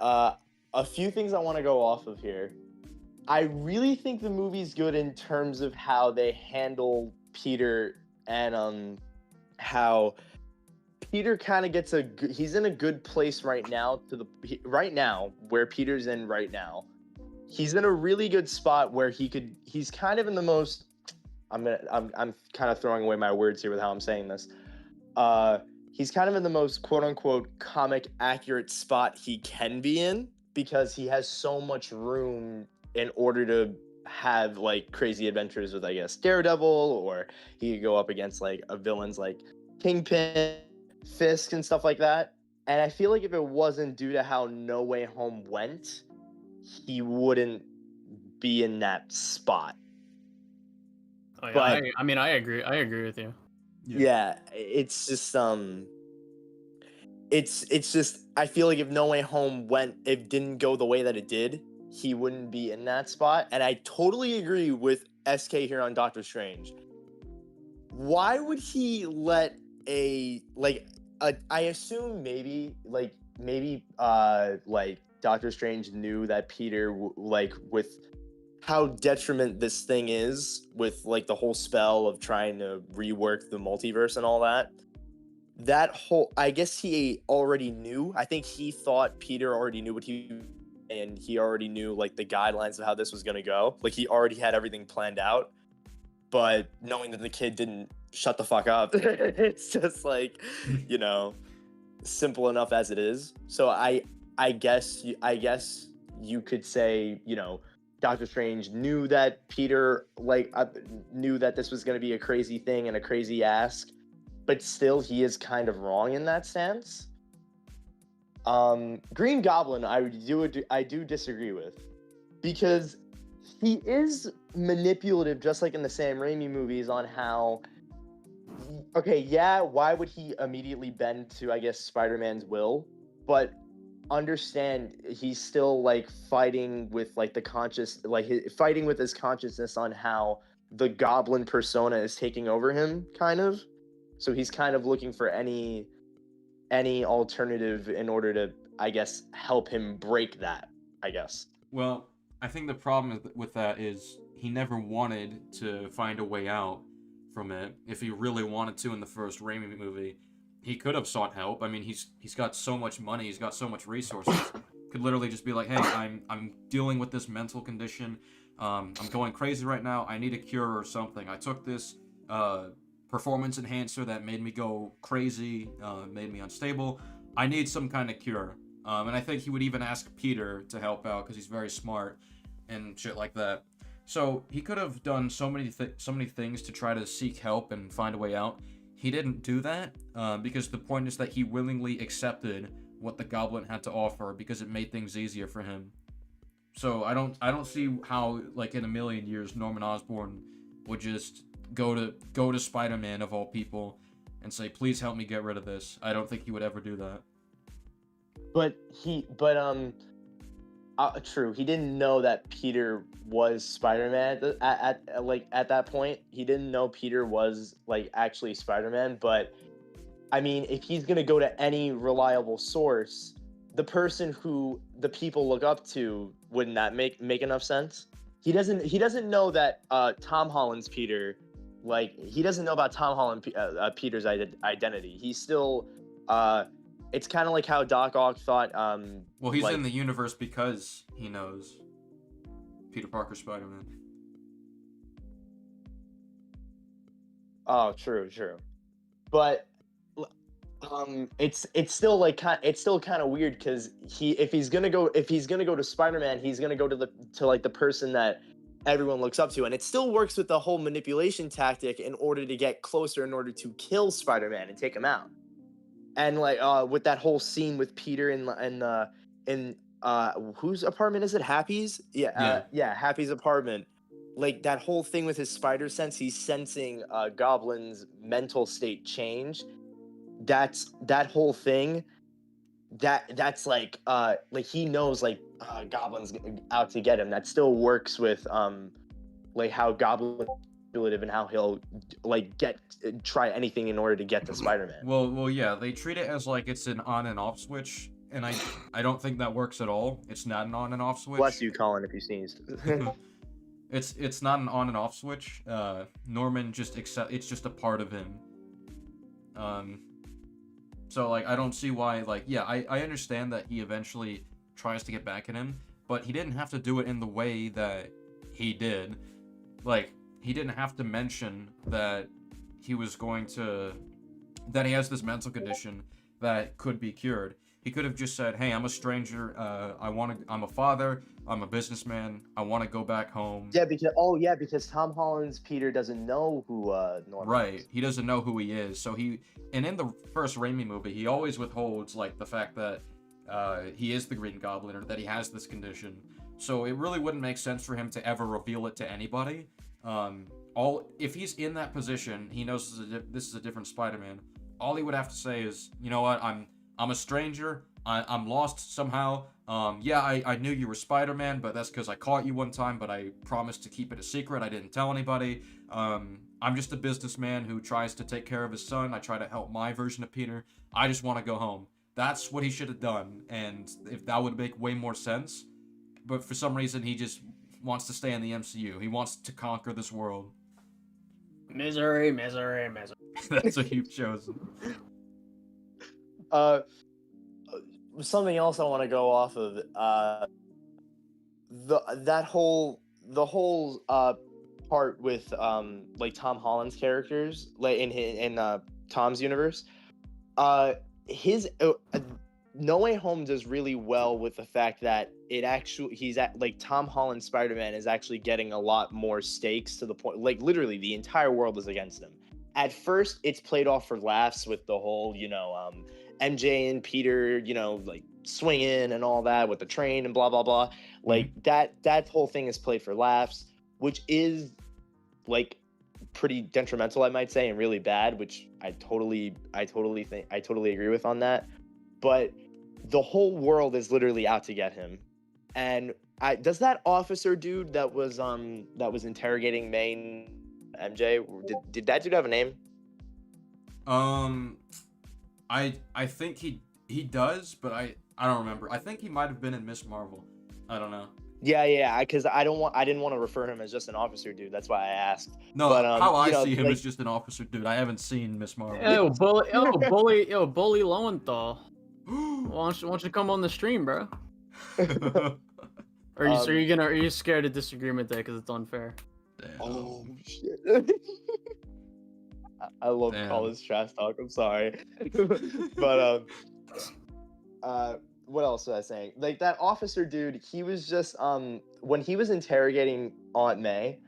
S13: a few things I want to go off of here. I really think the movie's good in terms of how they handle Peter and how Peter kind of gets he's in a good place right now right now where Peter's in right now. He's in a really good spot where he's kind of in the most I'm kind of throwing away my words here with how I'm saying this. He's kind of in the most quote unquote comic accurate spot he can be in because he has so much room in order to have like crazy adventures with, I guess, Daredevil, or he could go up against like villains like Kingpin, Fisk, and stuff like that. And I feel like if it wasn't due to how No Way Home went, he wouldn't be in that spot.
S5: Oh, yeah,
S13: But
S5: I mean, I agree. I agree with you.
S13: yeah, it's just it's just I feel like if No Way Home didn't go the way that it did, he wouldn't be in that spot. And I totally agree with SK here on Doctor Strange. Why would he let I assume maybe Doctor Strange knew that Peter with how detriment this thing is with like the whole spell of trying to rework the multiverse and all that. I guess he already knew. I think he thought Peter already knew and he already knew like the guidelines of how this was going to go. Like he already had everything planned out, but knowing that the kid didn't shut the fuck up, it's just like, simple enough as it is. So I guess you could say, Doctor Strange knew that Peter knew that this was going to be a crazy thing and a crazy ask, but still he is kind of wrong in that stance. Green Goblin, I do disagree with, because he is manipulative, just like in the Sam Raimi movies, on how, why would he immediately bend to, I guess, Spider-Man's will? But understand, he's still fighting with fighting with his consciousness on how the Goblin persona is taking over him, kind of. So he's kind of looking for any alternative in order to, I guess, help him break that, I guess.
S1: Well, I think the problem with that is he never wanted to find a way out from it. If he really wanted to in the first Raimi movie, he could have sought help. I mean, he's got so much money, he's got so much resources. Could literally just be like, hey, I'm dealing with this mental condition. I'm going crazy right now. I need a cure or something. I took this performance enhancer that made me go crazy, made me unstable. I need some kind of cure. And I think he would even ask Peter to help out because he's very smart and shit like that. So he could have done so many things to try to seek help and find a way out. He didn't do that because the point is that he willingly accepted what the Goblin had to offer because it made things easier for him. So I don't see how, in a million years, Norman Osborn would just go to Spider-Man of all people and say, please help me get rid of this. I don't think he would ever do that.
S13: True. He didn't know that Peter was Spider-Man at that point. He didn't know Peter was actually Spider-Man. But I mean, if he's gonna go to any reliable source, the person who the people look up to, wouldn't that make enough sense? He doesn't know that Tom Holland's Peter. He doesn't know about Tom Holland Peter's identity. He's still it's kind of like how Doc Ock thought
S1: well, he's in the universe because he knows Peter Parker Spider-Man.
S13: Oh, true. But it's still like it's still kind of weird because if he's gonna go to Spider-Man, he's gonna go to like the person that everyone looks up to, and it still works with the whole manipulation tactic in order to get closer, in order to kill Spider-Man and take him out. And like with that whole scene with Peter in whose apartment is it? Happy's? Yeah, Happy's apartment. Like that whole thing with his spider sense, he's sensing Goblin's mental state change. That whole thing. That's like he knows like Goblin's out to get him. That still works with like how Goblin and how he'll like try anything in order to get to Spider-Man.
S1: Well, yeah, they treat it as like it's an on and off switch, and I don't think that works at all. It's not an on and off switch.
S13: Bless you, Colin, if you sneezed.
S1: It's not an on and off switch. Norman just it's just a part of him. So like I don't see why, like, yeah, I understand that he eventually tries to get back at him, but he didn't have to do it in the way that he did. Like, he didn't have to mention that he was going to that he has this mental condition that could be cured. He could have just said, "Hey, I'm a stranger. I'm a father. I'm a businessman. I want to go back home."
S13: Yeah, because Tom Holland's Peter doesn't know who Norman
S1: Right.
S13: is.
S1: He doesn't know who he is. So and in the first Raimi movie, he always withholds like the fact that he is the Green Goblin or that he has this condition. So it really wouldn't make sense for him to ever reveal it to anybody. If he's in that position, he knows this is a different Spider-Man. All he would have to say is, "You know what? I'm a stranger. I'm lost somehow. Yeah, I knew you were Spider-Man, but that's because I caught you one time, but I promised to keep it a secret. I didn't tell anybody. I'm just a businessman who tries to take care of his son. I try to help my version of Peter. I just want to go home." That's what he should have done, and if that would make way more sense. But for some reason, he just wants to stay in the MCU. He wants to conquer this world.
S2: Misery, misery, misery.
S1: That's what you've chosen.
S13: Something else I want to go off of. The whole part with like Tom Holland's characters, like in Tom's universe. No Way Home does really well with the fact that Tom Holland's Spider-Man is actually getting a lot more stakes, to the point, like, literally the entire world is against him. At first, it's played off for laughs with the whole, MJ and Peter, like swinging and all that with the train and blah blah blah. Like that whole thing is played for laughs, which is like pretty detrimental, I might say, and really bad, which I totally agree with on that. But the whole world is literally out to get him. And does that officer dude that was interrogating May and MJ, did that dude have a name?
S1: I think he does, but I don't remember. I think he might have been in Miss Marvel. I don't know.
S13: Yeah, because I didn't want to refer him as just an officer dude. That's why I asked.
S1: No,
S13: but,
S1: how I see him is just an officer dude. I haven't seen Miss Marvel.
S2: Bully Lowenthal. Why don't you come on the stream, bro? Are you scared of Disagreement Day because it's unfair?
S1: Damn.
S13: Oh shit! I love Colin's trash talk. I'm sorry, but what else was I saying? Like that officer dude, he was just when he was interrogating Aunt May,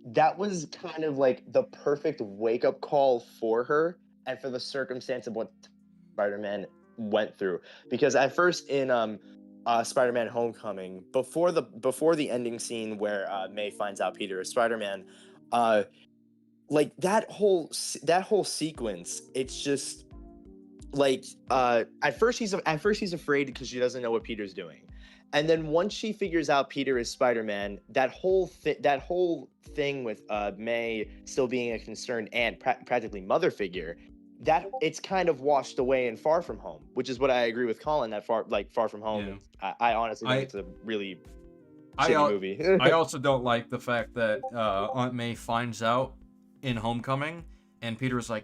S13: that was kind of like the perfect wake up call for her and for the circumstance of what Spider-Man went through. Because at first in Spider-Man Homecoming, before the ending scene where May finds out Peter is Spider-Man, like that whole sequence, it's just like at first he's afraid because she doesn't know what Peter's doing, and then once she figures out Peter is Spider-Man, that whole thing with May still being a concerned aunt, practically mother figure, that it's kind of washed away in Far From Home, which is what I agree with Colin, that Far From Home. Yeah. I honestly think it's a really shitty movie.
S1: I also don't like the fact that Aunt May finds out in Homecoming, and Peter's like,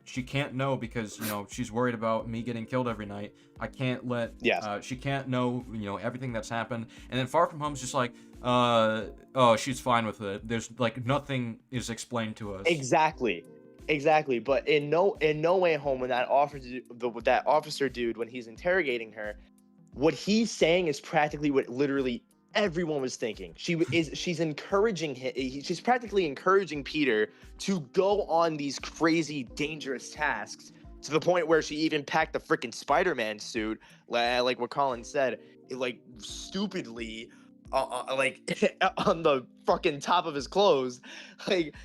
S1: she can't know because, she's worried about me getting killed every night. I can't let, she can't know, everything that's happened. And then Far From Home's just like, oh, she's fine with it. There's like, nothing is explained to us.
S13: Exactly. exactly. But in No Way Home, when that officer dude, when he's interrogating her, what he's saying is practically what literally everyone was thinking. She's encouraging him. She's practically encouraging Peter to go on these crazy, dangerous tasks to the point where she even packed the freaking Spider-Man suit, like what Colin said, like stupidly, like on the fucking top of his clothes, like.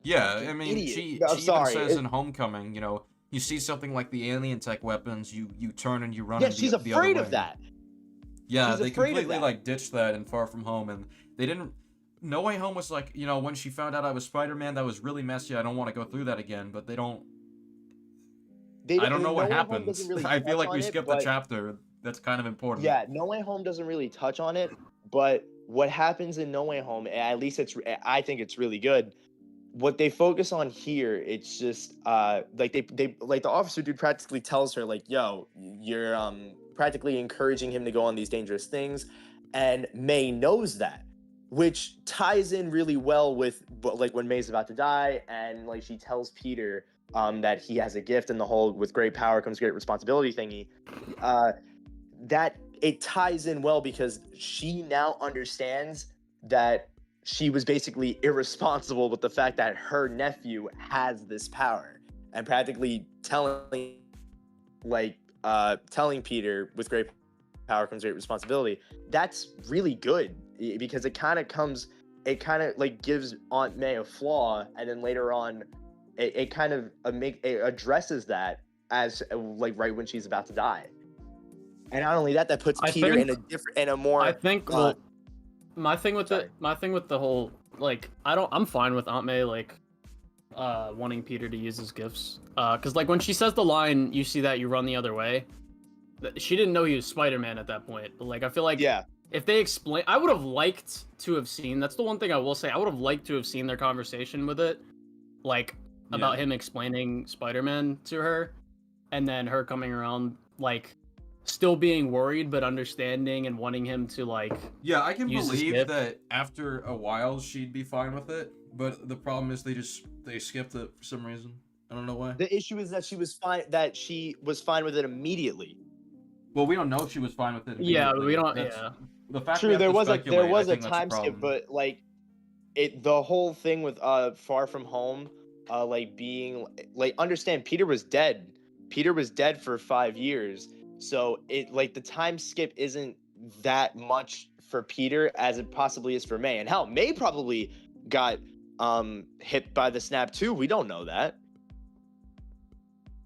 S1: Yeah, I mean,
S13: Idiot.
S1: she
S13: I'm
S1: even
S13: sorry.
S1: says in Homecoming, you know, you see something like the alien tech weapons, you turn and you run.
S13: Yeah, she's
S1: the other
S13: afraid
S1: way.
S13: of that.
S1: Yeah,
S13: She's
S1: they
S13: afraid of
S1: completely
S13: that.
S1: like ditched that in Far From Home, and they didn't. No Way Home was like, you know, when she found out I was Spider-Man, that was really messy. I don't want to go through that again, but they don't. I don't know what happened.
S13: Really
S1: I feel like
S13: touch
S1: we
S13: on it,
S1: skipped
S13: but-
S1: a chapter that's kind of important.
S13: Yeah, No Way Home doesn't really touch on it, but what happens in No Way Home, at least I think it's really good. What they focus on here, it's just like they like the officer dude practically tells her like, yo, you're practically encouraging him to go on these dangerous things, and May knows that, which ties in really well with like when May's about to die, and like she tells Peter that he has a gift, and the whole with great power comes great responsibility thingy. That it ties in well because she now understands that she was basically irresponsible with the fact that her nephew has this power, and practically telling Peter with great power comes great responsibility. That's really good because it kind of like gives Aunt May a flaw, and then later on it kind of addresses that as like right when she's about to die. And not only that puts Peter in a more.
S5: I think my thing with the whole like I'm fine with Aunt May like wanting Peter to use his gifts because like when she says the line, you see that you run the other way. She didn't know he was Spider-Man at that point, but like I feel like if they explain, I would have liked to have seen. That's the one thing I will say. I would have liked to have seen their conversation with it, like about him explaining Spider-Man to her, and then her coming around like. Still being worried but understanding and wanting him to like
S1: I can believe that after a while she'd be fine with it, but the problem is they skipped it for some reason. I don't know why.
S13: The issue is that she was fine with it immediately.
S1: Well, we don't know if she was fine with it immediately.
S5: Yeah, we don't.
S1: The fact
S13: True, there was a time
S1: skip,
S13: but like the whole thing with Far From Home, like being like understand Peter was dead. Peter was dead for 5 years. So it like the time skip isn't that much for Peter as it possibly is for May. And hell, May probably got hit by the snap too. We don't know that.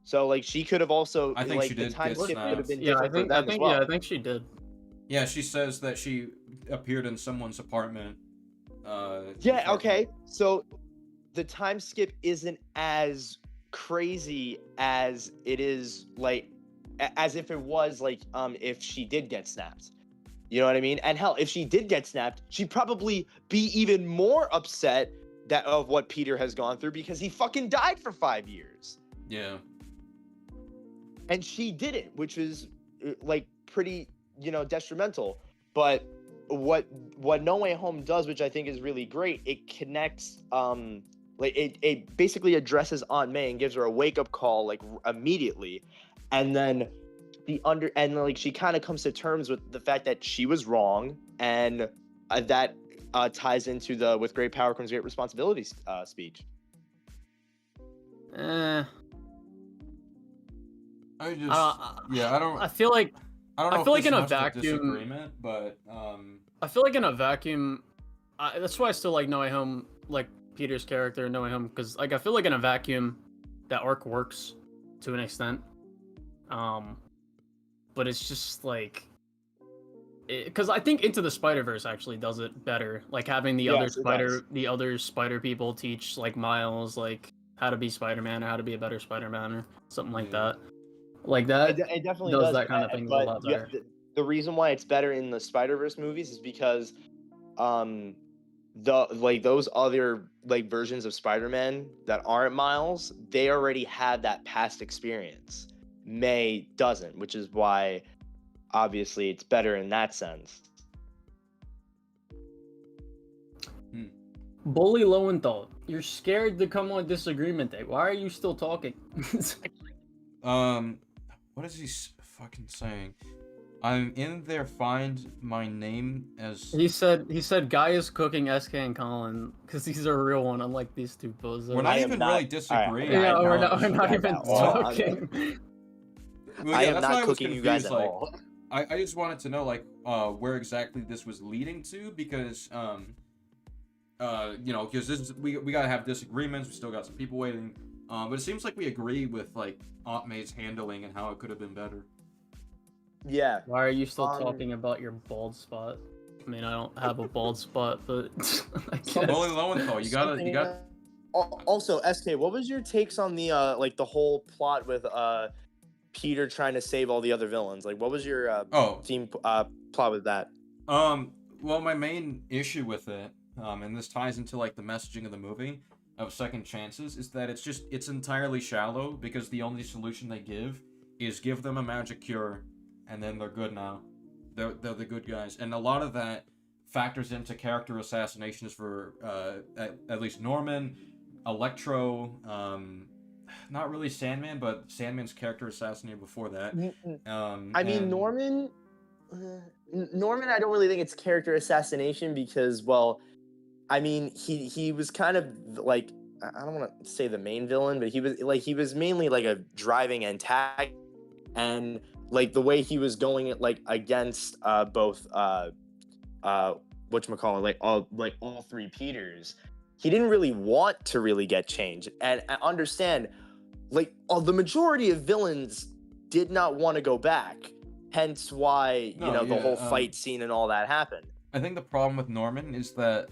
S13: So like she could have also
S1: I think
S13: like
S1: she
S13: the
S1: did
S13: time
S1: get
S13: skip
S1: snapped.
S13: could have been
S5: Yeah,
S13: different for them as well.
S5: Yeah, I think she did.
S1: Yeah, she says that she appeared in someone's apartment.
S13: Yeah, okay. So the time skip isn't as crazy as it is like as if it was like if she did get snapped. You know what I mean? And hell, if she did get snapped, she'd probably be even more upset of what Peter has gone through because he fucking died for 5 years.
S1: Yeah.
S13: And she didn't, which is like pretty, detrimental. But what No Way Home does, which I think is really great, it connects like it basically addresses Aunt May and gives her a wake-up call like immediately. And then she kind of comes to terms with the fact that she was wrong, and that ties into the with great power comes great responsibility speech.
S1: I don't.
S5: I feel like
S1: I don't know.
S5: I feel
S1: if
S5: like in
S1: this
S5: a
S1: is much of
S5: vacuum.
S1: disagreement, but
S5: I feel like in a vacuum. That's why I still like No Way Home, like Peter's character in No Way Home, because like I feel like in a vacuum, that arc works to an extent. But it's just like, because I think Into the Spider-Verse actually does it better. Like having the other spider people teach like Miles like how to be Spider-Man or how to be a better Spider-Man or something like that. Like that.
S13: It definitely
S5: does that kind of thing a
S13: but
S5: lot better.
S13: The reason why it's better in the Spider-Verse movies is because those other like versions of Spider-Man that aren't Miles, they already had that past experience. May doesn't, which is why obviously it's better in that sense.
S5: Bully Lowenthal, You're scared to come on Disagreement Day. Why are you still talking?
S1: What is he fucking saying? I'm in there. Find my name as.
S5: He said guy is cooking SK and Colin because he's a real one, unlike these two bozos.
S1: We're not even really disagreeing.
S5: Yeah, we're not even
S13: all.
S5: talking.
S1: Well,
S13: I
S1: yeah,
S13: am
S1: that's why
S13: not
S1: I was
S13: cooking you guys
S1: confused,
S13: at
S1: like,
S13: all.
S1: I just wanted to know like where exactly this was leading to, because you know, because this is, we gotta have disagreements. We still got some people waiting. But it seems like we agree with like Aunt May's handling and how it could have been better.
S13: Yeah.
S5: Why are you still talking about your bald spot? I mean, I don't have a bald spot, but I guess.
S1: Only Lowenthal, you got.
S13: Also, SK, what was your takes on the like the whole plot with Peter trying to save all the other villains? Like, what was your theme plot with that?
S1: Well, my main issue with it, and this ties into like the messaging of the movie of second chances, is that it's entirely shallow, because the only solution they give is give them a magic cure, and then they're good now. They're the good guys, and a lot of that factors into character assassinations for at least Norman, Electro, not really Sandman, but Sandman's character assassinated before that.
S13: I mean, Norman, I don't really think it's character assassination because, well, I mean, he was kind of like, I don't want to say the main villain, but he was mainly like a driving antagonist, and like the way he was going like against both whatchamacallit, like all three Peters, he didn't really want to really get change. And I understand, like, the majority of villains did not want to go back, hence why the whole fight scene and all that happened.
S1: I think the problem with Norman is that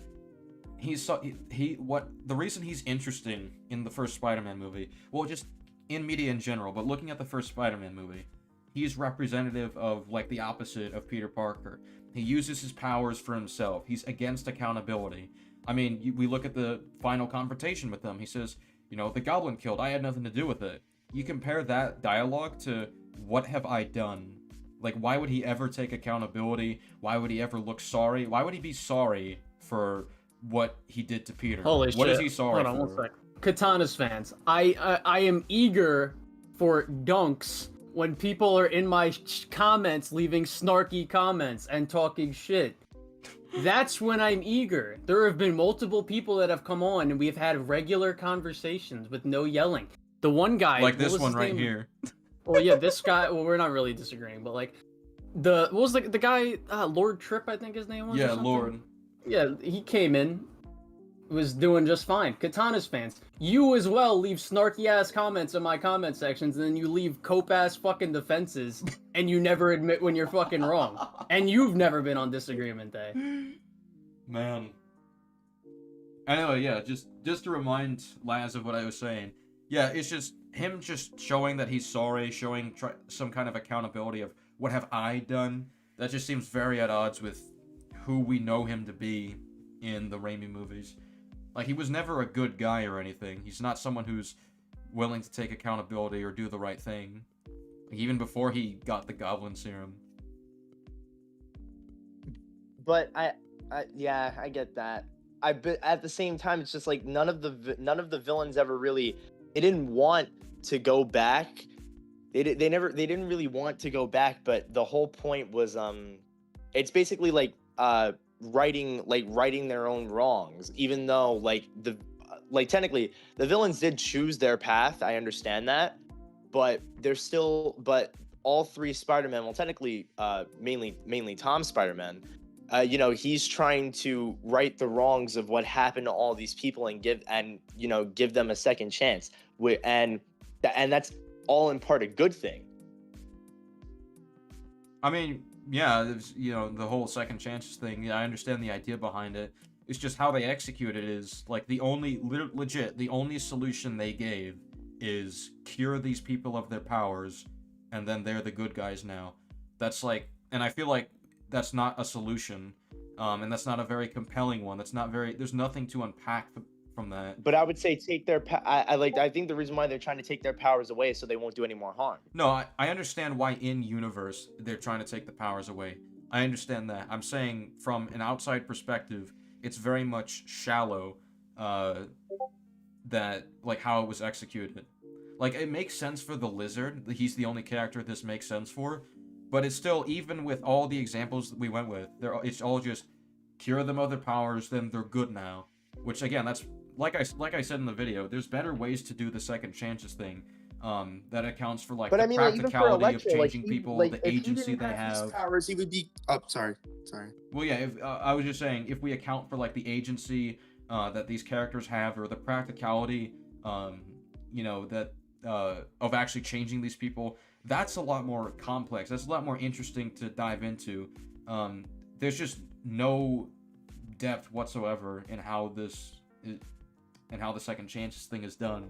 S1: the reason he's interesting in the first Spider-Man movie, well, just in media in general, but looking at the first Spider-Man movie, he's representative of like the opposite of Peter Parker. He uses his powers for himself. He's against accountability. I mean, we look at the final confrontation with them. He says, the Goblin killed. I had nothing to do with it. You compare that dialogue to what have I done? Like, why would he ever take accountability? Why would he ever look sorry? Why would he be sorry for what he did to Peter?
S5: Holy shit.
S1: What is he sorry
S5: Hold on
S1: for?
S5: 1 sec. Katana's fans, I am eager for dunks when people are in my comments leaving snarky comments and talking shit. That's when I'm eager. There have been multiple people that have come on and we've had regular conversations with no yelling. The one guy,
S1: like this one right here.
S5: Well, yeah, this guy. Well, we're not really disagreeing, but like what was the guy? Lord Tripp, I think his name was.
S1: Yeah, Lord.
S5: Yeah, he came in, was doing just fine. Katana's fans, you as well leave snarky ass comments in my comment sections, and then you leave cope ass fucking defenses, and you never admit when you're fucking wrong. And you've never been on Disagreement Day.
S1: Man. Anyway, yeah, just to remind Laz of what I was saying. Yeah, it's just him just showing that he's sorry, showing some kind of accountability of what have I done. That just seems very at odds with who we know him to be in the Raimi movies. Like, he was never a good guy or anything. He's not someone who's willing to take accountability or do the right thing. Like, even before he got the Goblin Serum.
S13: But I get that. But at the same time, it's just like none of the villains ever really. They didn't want to go back. They didn't really want to go back. But the whole point was it's basically like righting their own wrongs, even though like technically the villains did choose their path. I understand that, but all three Spider-Man, well, technically mainly Tom Spider-Man, he's trying to right the wrongs of what happened to all these people and give them a second chance, and that's all in part a good thing.
S1: I mean, yeah, the whole second chances thing, yeah, I understand the idea behind it. It's just how they execute it is, like, the only solution they gave is cure these people of their powers, and then they're the good guys now. That's like, and I feel like that's not a solution, and that's not a very compelling one. There's nothing to unpack from that.
S13: But I would say take their, I think the reason why they're trying to take their powers away is so they won't do any more harm.
S1: No, I understand why in universe they're trying to take the powers away. I understand that. I'm saying from an outside perspective, it's very much shallow, that, like, how it was executed. Like, it makes sense for the Lizard. He's the only character this makes sense for. But it's still, even with all the examples that we went with, it's all just cure them of their powers, then they're good now. Which, again, that's, like I said in the video, there's better ways to do the second chances thing. That accounts for, like,
S13: But
S1: the
S13: I mean, like, even for
S1: practicality
S13: Electro,
S1: of
S13: like,
S1: changing
S13: he,
S1: people,
S13: like,
S1: the
S13: if he
S1: agency
S13: didn't
S1: they
S13: have these
S1: have.
S13: powers, he would be. Oh, sorry.
S1: Well, yeah, I was just saying, if we account for, like, the agency that these characters have, or the practicality, you know, that of actually changing these people, that's a lot more complex. That's a lot more interesting to dive into. There's just no depth whatsoever in how this is, and how the second chances thing is done.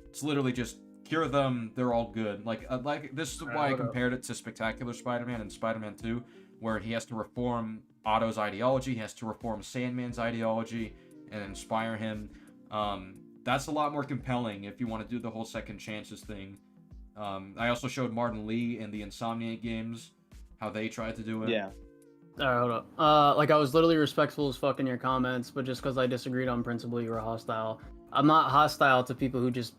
S1: It's literally just cure them, they're all good. Like this is why I compared it to Spectacular Spider-Man and Spider-Man 2, where he has to reform Otto's ideology, he has to reform Sandman's ideology, and inspire him. That's a lot more compelling if you want to do the whole second chances thing. I also showed Martin Lee in the Insomniac games, how they tried to do it.
S13: Yeah.
S5: Alright, hold up. Like, I was literally respectful as fuck in your comments, but just because I disagreed on principle, you were hostile. I'm not hostile to people who just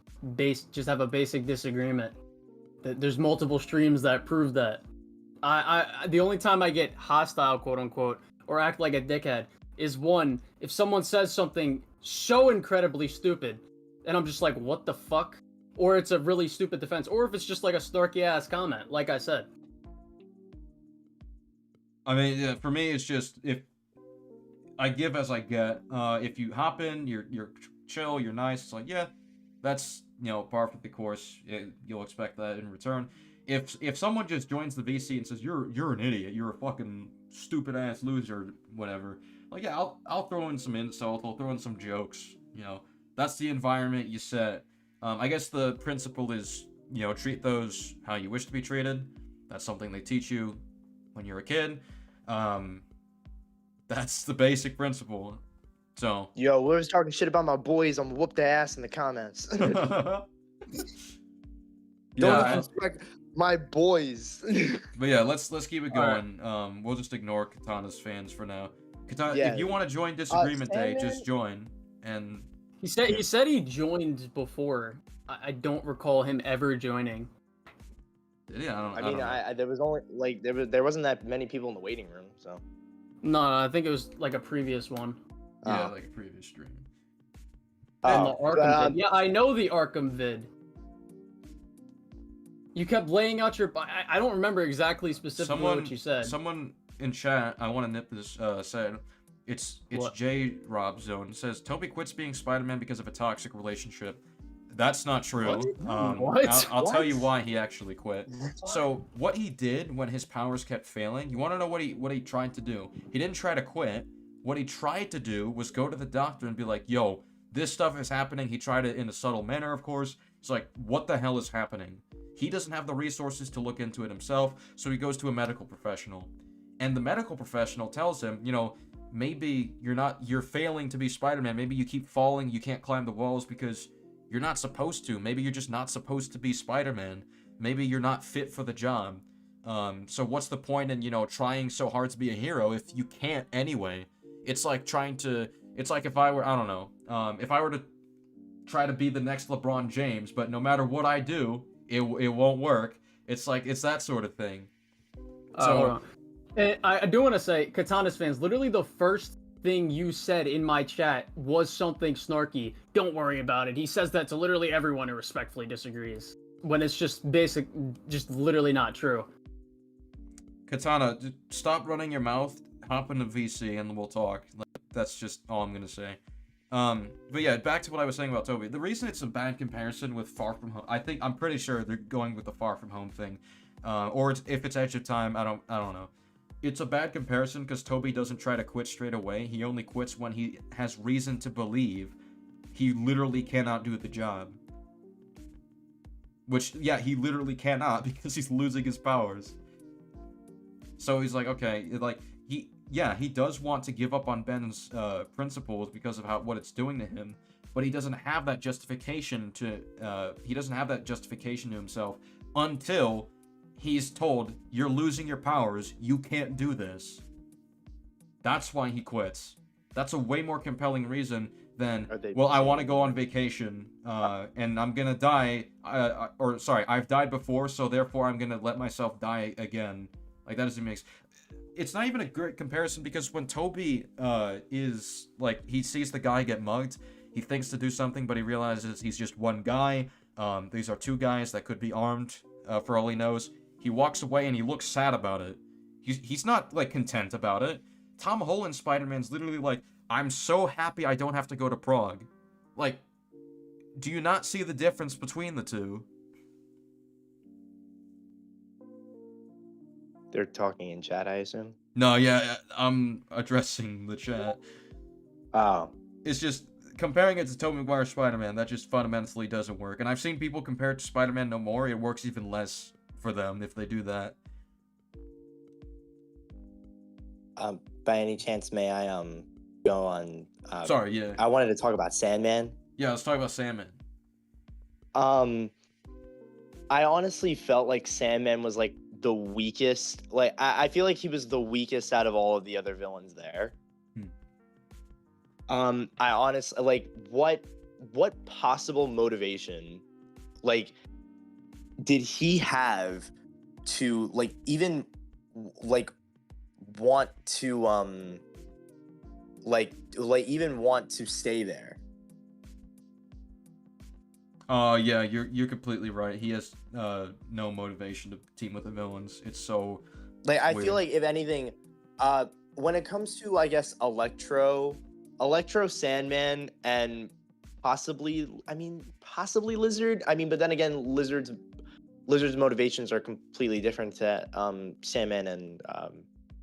S5: have a basic disagreement. There's multiple streams that prove that. I the only time I get hostile, quote unquote, or act like a dickhead is one, if someone says something so incredibly stupid, and I'm just like, what the fuck? Or it's a really stupid defense, or if it's just like a snarky ass comment, like I said.
S1: I mean, yeah, for me, it's just, if I give as I get. If you hop in, you're chill, you're nice, it's like, yeah, that's, you know, par for the course. You'll expect that in return. If someone just joins the VC and says, you're an idiot, you're a fucking stupid ass loser, whatever, like, yeah, I'll throw in some insult, I'll throw in some jokes, you know, that's the environment you set. I guess the principle is, you know, treat those how you wish to be treated. That's something they teach you when you're a kid. That's the basic principle. So,
S13: yo, we was talking shit about my boys. I'm whoop their ass in the comments. Don't respect my boys.
S1: But yeah, let's keep it going. Right. We'll just ignore Katana's fans for now. Katana, if you want to join Disagreement Day, just join. And
S5: he said he joined before. I don't recall him ever joining.
S1: Yeah,
S13: I mean, there was only like there wasn't that many people in the waiting room, so.
S5: No, I think it was like a previous one.
S1: Yeah, like a previous stream.
S5: And the Arkham vid. Yeah, I know the Arkham vid. You kept laying out your. I don't remember exactly specifically what you said.
S1: Someone in chat, I want to nip this. Said, it's J Rob Zone says Toby quits being Spider-Man because of a toxic relationship. That's not true.
S5: What?
S1: I'll tell you why he actually quit. So what he did when his powers kept failing, you want to know what he tried to do? He didn't try to quit. What he tried to do was go to the doctor and be like, yo, this stuff is happening. He tried it in a subtle manner, of course. It's like, what the hell is happening? He doesn't have the resources to look into it himself, so he goes to a medical professional. And the medical professional tells him, you know, maybe you're failing to be Spider-Man. Maybe you keep falling, you can't climb the walls because you're not supposed to. Maybe you're just not supposed to be Spider-Man. Maybe you're not fit for the job. So what's the point in, you know, trying so hard to be a hero if you can't anyway? It's like it's like if I were, I don't know, if I were to try to be the next LeBron James, but no matter what I do, it won't work. It's like, it's that sort of thing.
S5: Hold on. And I do want to say, Katana's fans, literally the first thing you said in my chat was something snarky. Don't worry about it. He says that to literally everyone who respectfully disagrees, when it's just just literally not true.
S1: Katana, stop running your mouth, hop into VC, and we'll talk. That's just all I'm gonna say. But yeah, back to what I was saying about Toby. The reason it's a bad comparison with Far From Home, I'm pretty sure they're going with the Far From Home thing, or if it's Edge of Time, I don't know. It's a bad comparison because Toby doesn't try to quit straight away. He only quits when he has reason to believe he literally cannot do the job. Which, yeah, he literally cannot because he's losing his powers. So he's like, okay, like, he does want to give up on Ben's principles because of what it's doing to him, but he doesn't have that justification to himself until he's told, you're losing your powers, you can't do this. That's why he quits. That's a way more compelling reason than,
S13: Are they
S1: well, I
S13: the
S1: want to
S13: same?
S1: go on vacation, and I'm gonna die, or sorry, I've died before, so therefore I'm gonna let myself die again. Like, that doesn't make sense. It's not even a great comparison, because when Toby is, like, he sees the guy get mugged, he thinks to do something, but he realizes he's just one guy. These are two guys that could be armed, for all he knows. He walks away and he looks sad about it. He's not, like, content about it. Tom Holland Spider-Man's literally like, I'm so happy I don't have to go to Prague. Like, do you not see the difference between the two?
S13: They're talking in chat, I assume.
S1: No, yeah, I'm addressing the chat.
S13: Oh.
S1: It's just, comparing it to Tobey Maguire's Spider-Man, that just fundamentally doesn't work. And I've seen people compare it to Spider-Man No More, it works even less for them if they do that.
S13: By any chance, may I go on?
S1: Sorry, yeah.
S13: I wanted to talk about Sandman.
S1: Yeah, let's talk about Sandman.
S13: I honestly felt like Sandman was like the weakest. Like I feel like he was the weakest out of all of the other villains there. I honestly like what possible motivation like did he have to like even like want to like even want to stay there?
S1: Yeah, you're completely right. He has no motivation to team with the villains. It's so
S13: like I
S1: weird.
S13: feel like if anything, when it comes to I guess Electro, Sandman, and possibly Lizard. I mean, but then again, Lizard's motivations are completely different to Sandman and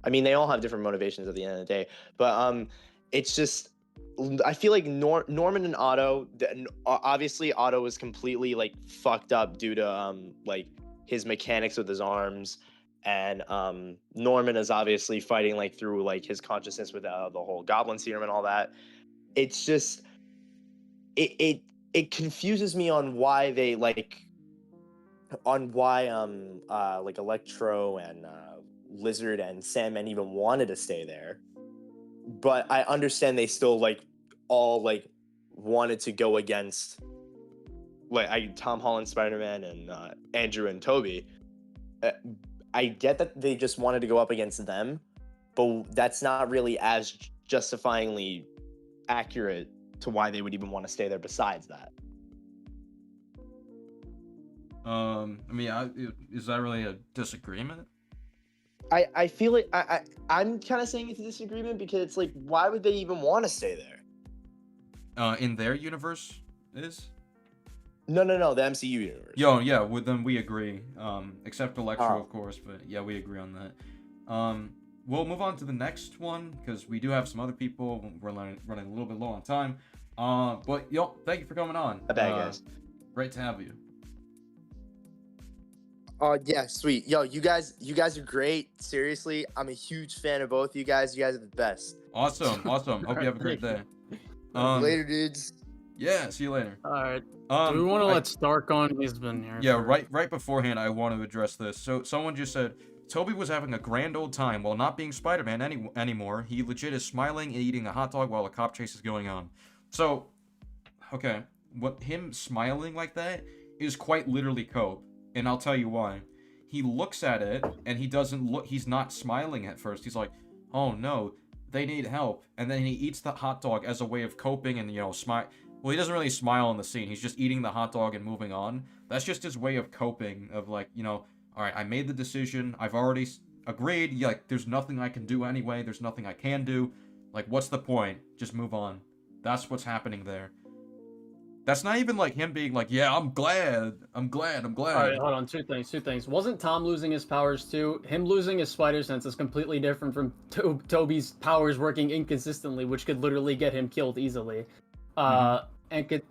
S13: I mean they all have different motivations at the end of the day. But it's just I feel like Norman and Otto, obviously Otto was completely like fucked up due to like his mechanics with his arms, and Norman is obviously fighting like through like his consciousness with the whole Goblin serum and all that. It's just it confuses me on why they like like Electro and Lizard and Sandman even wanted to stay there. But I understand they still like all like wanted to go against like Tom Holland Spider-Man and Andrew and Toby. I get that they just wanted to go up against them, but that's not really as justifyingly accurate to why they would even want to stay there besides that.
S1: I mean, is that really a disagreement?
S13: I feel like I'm kind of saying it's a disagreement because it's like, why would they even want to stay there?
S1: In their universe is?
S13: No, the MCU universe.
S1: Yo, yeah, with them we agree. Except Electro, of course, but yeah, we agree on that. We'll move on to the next one because we do have some other people. We're running a little bit low on time. But yo, thank you for coming on.
S13: My bad, guys.
S1: Great to have you.
S13: Yeah, sweet. Yo, you guys are great. Seriously, I'm a huge fan of both you guys. You guys are the best.
S1: Awesome. Hope you have a great day.
S13: Later, dudes.
S1: Yeah, see you later.
S5: All right. Do we want to let Stark on? He's been here.
S1: Yeah, right beforehand, I want to address this. So someone just said, Toby was having a grand old time while not being Spider-Man anymore. He legit is smiling and eating a hot dog while a cop chase is going on. So, okay, him smiling like that is quite literally cope. And I'll tell you why. He looks at it, and he's not smiling at first. He's like, oh no, they need help. And then he eats the hot dog as a way of coping and, smile. Well, he doesn't really smile in the scene. He's just eating the hot dog and moving on. That's just his way of coping, of like, all right, I made the decision. I've already agreed. Yeah, like, there's nothing I can do anyway. There's nothing I can do. Like, what's the point? Just move on. That's what's happening there. That's not even like him being like, yeah, I'm glad.
S5: All right, hold on. Two things. Wasn't Tom losing his powers too? Him losing his spider sense is completely different from Toby's powers working inconsistently, which could literally get him killed easily. And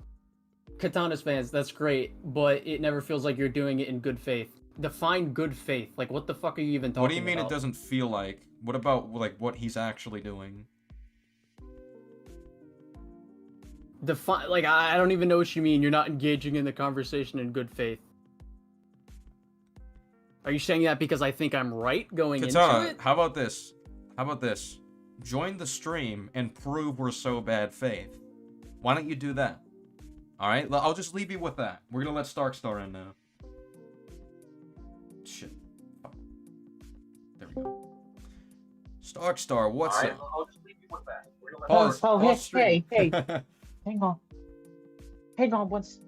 S5: Katana's fans, that's great, but it never feels like you're doing it in good faith. Define good faith. Like, what the fuck are you even talking about?
S1: What do you mean it doesn't feel like? What about, like, what he's actually doing?
S5: Like, I don't even know what you mean. You're not engaging in the conversation in good faith. Are you saying that because I think I'm right going
S1: Katana,
S5: into it?
S1: how about this? join the stream and prove we're so bad faith. Why don't you do that? Alright, I'll just leave you with that. We're gonna let Starkstar in now. Shit. Oh. There we go. Starkstar, what's up?
S14: I'll just leave you with that.
S1: Pause.
S9: Oh,
S1: Pause stream.
S9: hey. Hang on. Hang on one sec.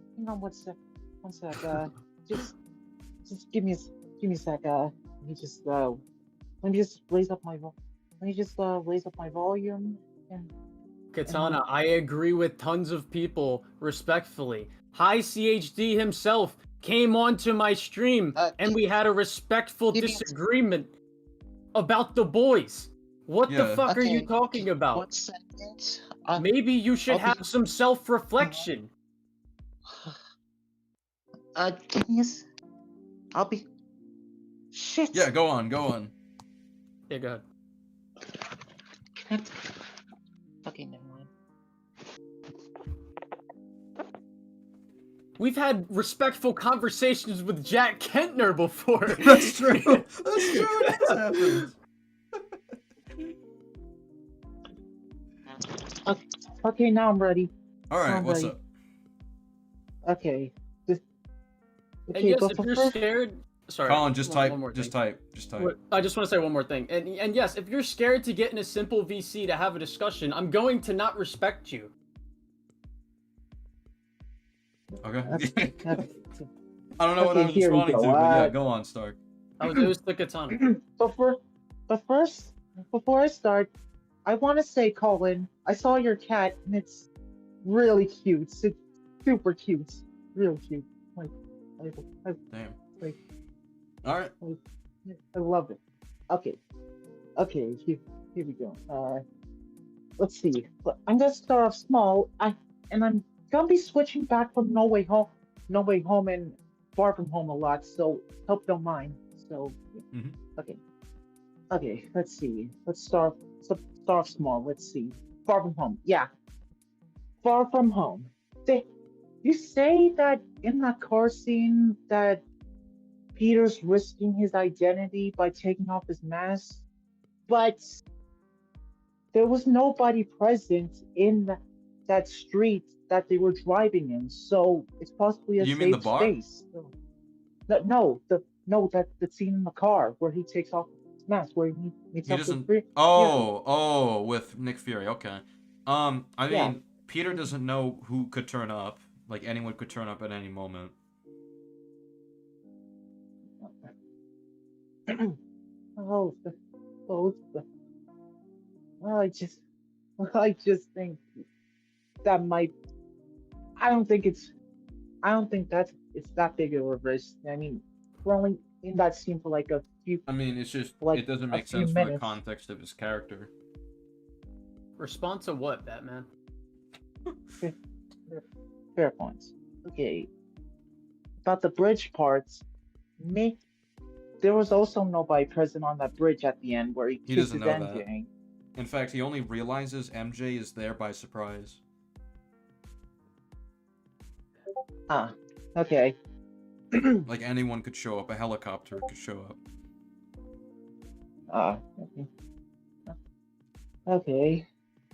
S9: Just give me a sec. Let me just raise up my volume and
S5: Katana, I agree with tons of people, respectfully. High CHD himself came onto my stream, and we had a respectful disagreement about the boys. What the fuck are you talking about?
S12: 1 second.
S5: Maybe you should have some self-reflection.
S12: Give me I'll be. Shit.
S1: Yeah, go on.
S5: Yeah, go ahead.
S12: Okay, never mind.
S5: We've had respectful conversations with Jack Kentner before.
S1: That's true. That's true. That's happened.
S9: Okay, now I'm ready.
S1: Alright, what's up?
S9: Okay.
S5: And yes, if you're scared... Sorry.
S1: Colin, just type.
S5: Just
S1: type.
S5: I just want to say one more thing. And yes, if you're scared to get in a simple VC to have a discussion, I'm going to not respect you.
S1: Okay. I don't know what I was responding to, but yeah, go on, Stark.
S5: It was the Katana.
S9: Before I start, I want to say, Colin, I saw your cat, and it's really cute. It's super cute. Real cute.
S1: Damn.
S9: Like,
S1: all right.
S9: I love it. Okay, here we go. Let's see. I'm gonna start off small. I'm gonna be switching back from No Way Home and Far From Home a lot, so hope don't mind. So, okay. Let's see. Let's start off small. Let's see. Far From Home. Yeah. Far From Home. You say that in that car scene that Peter's risking his identity by taking off his mask, but there was nobody present in that street that they were driving in, so it's possibly a safe space. No, the scene in the car where he takes off his mask, where he meets up with Fury.
S1: With Nick Fury. Okay. I mean, Peter doesn't know who could turn up. Like, anyone could turn up at any moment.
S9: I just think that might. I don't think it's that big of a risk. I mean, we're only in that scene for like a few.
S1: I mean, it's just it doesn't make sense for the context of his character.
S5: Respond to what, Batman?
S9: Fair points. Okay. About the bridge parts, there was also nobody present on that bridge at the end where he
S1: doesn't
S9: kisses
S1: know
S9: MJ.
S1: That. In fact, he only realizes MJ is there by surprise.
S9: Okay.
S1: Like, anyone could show up. A helicopter could show up.
S9: Okay.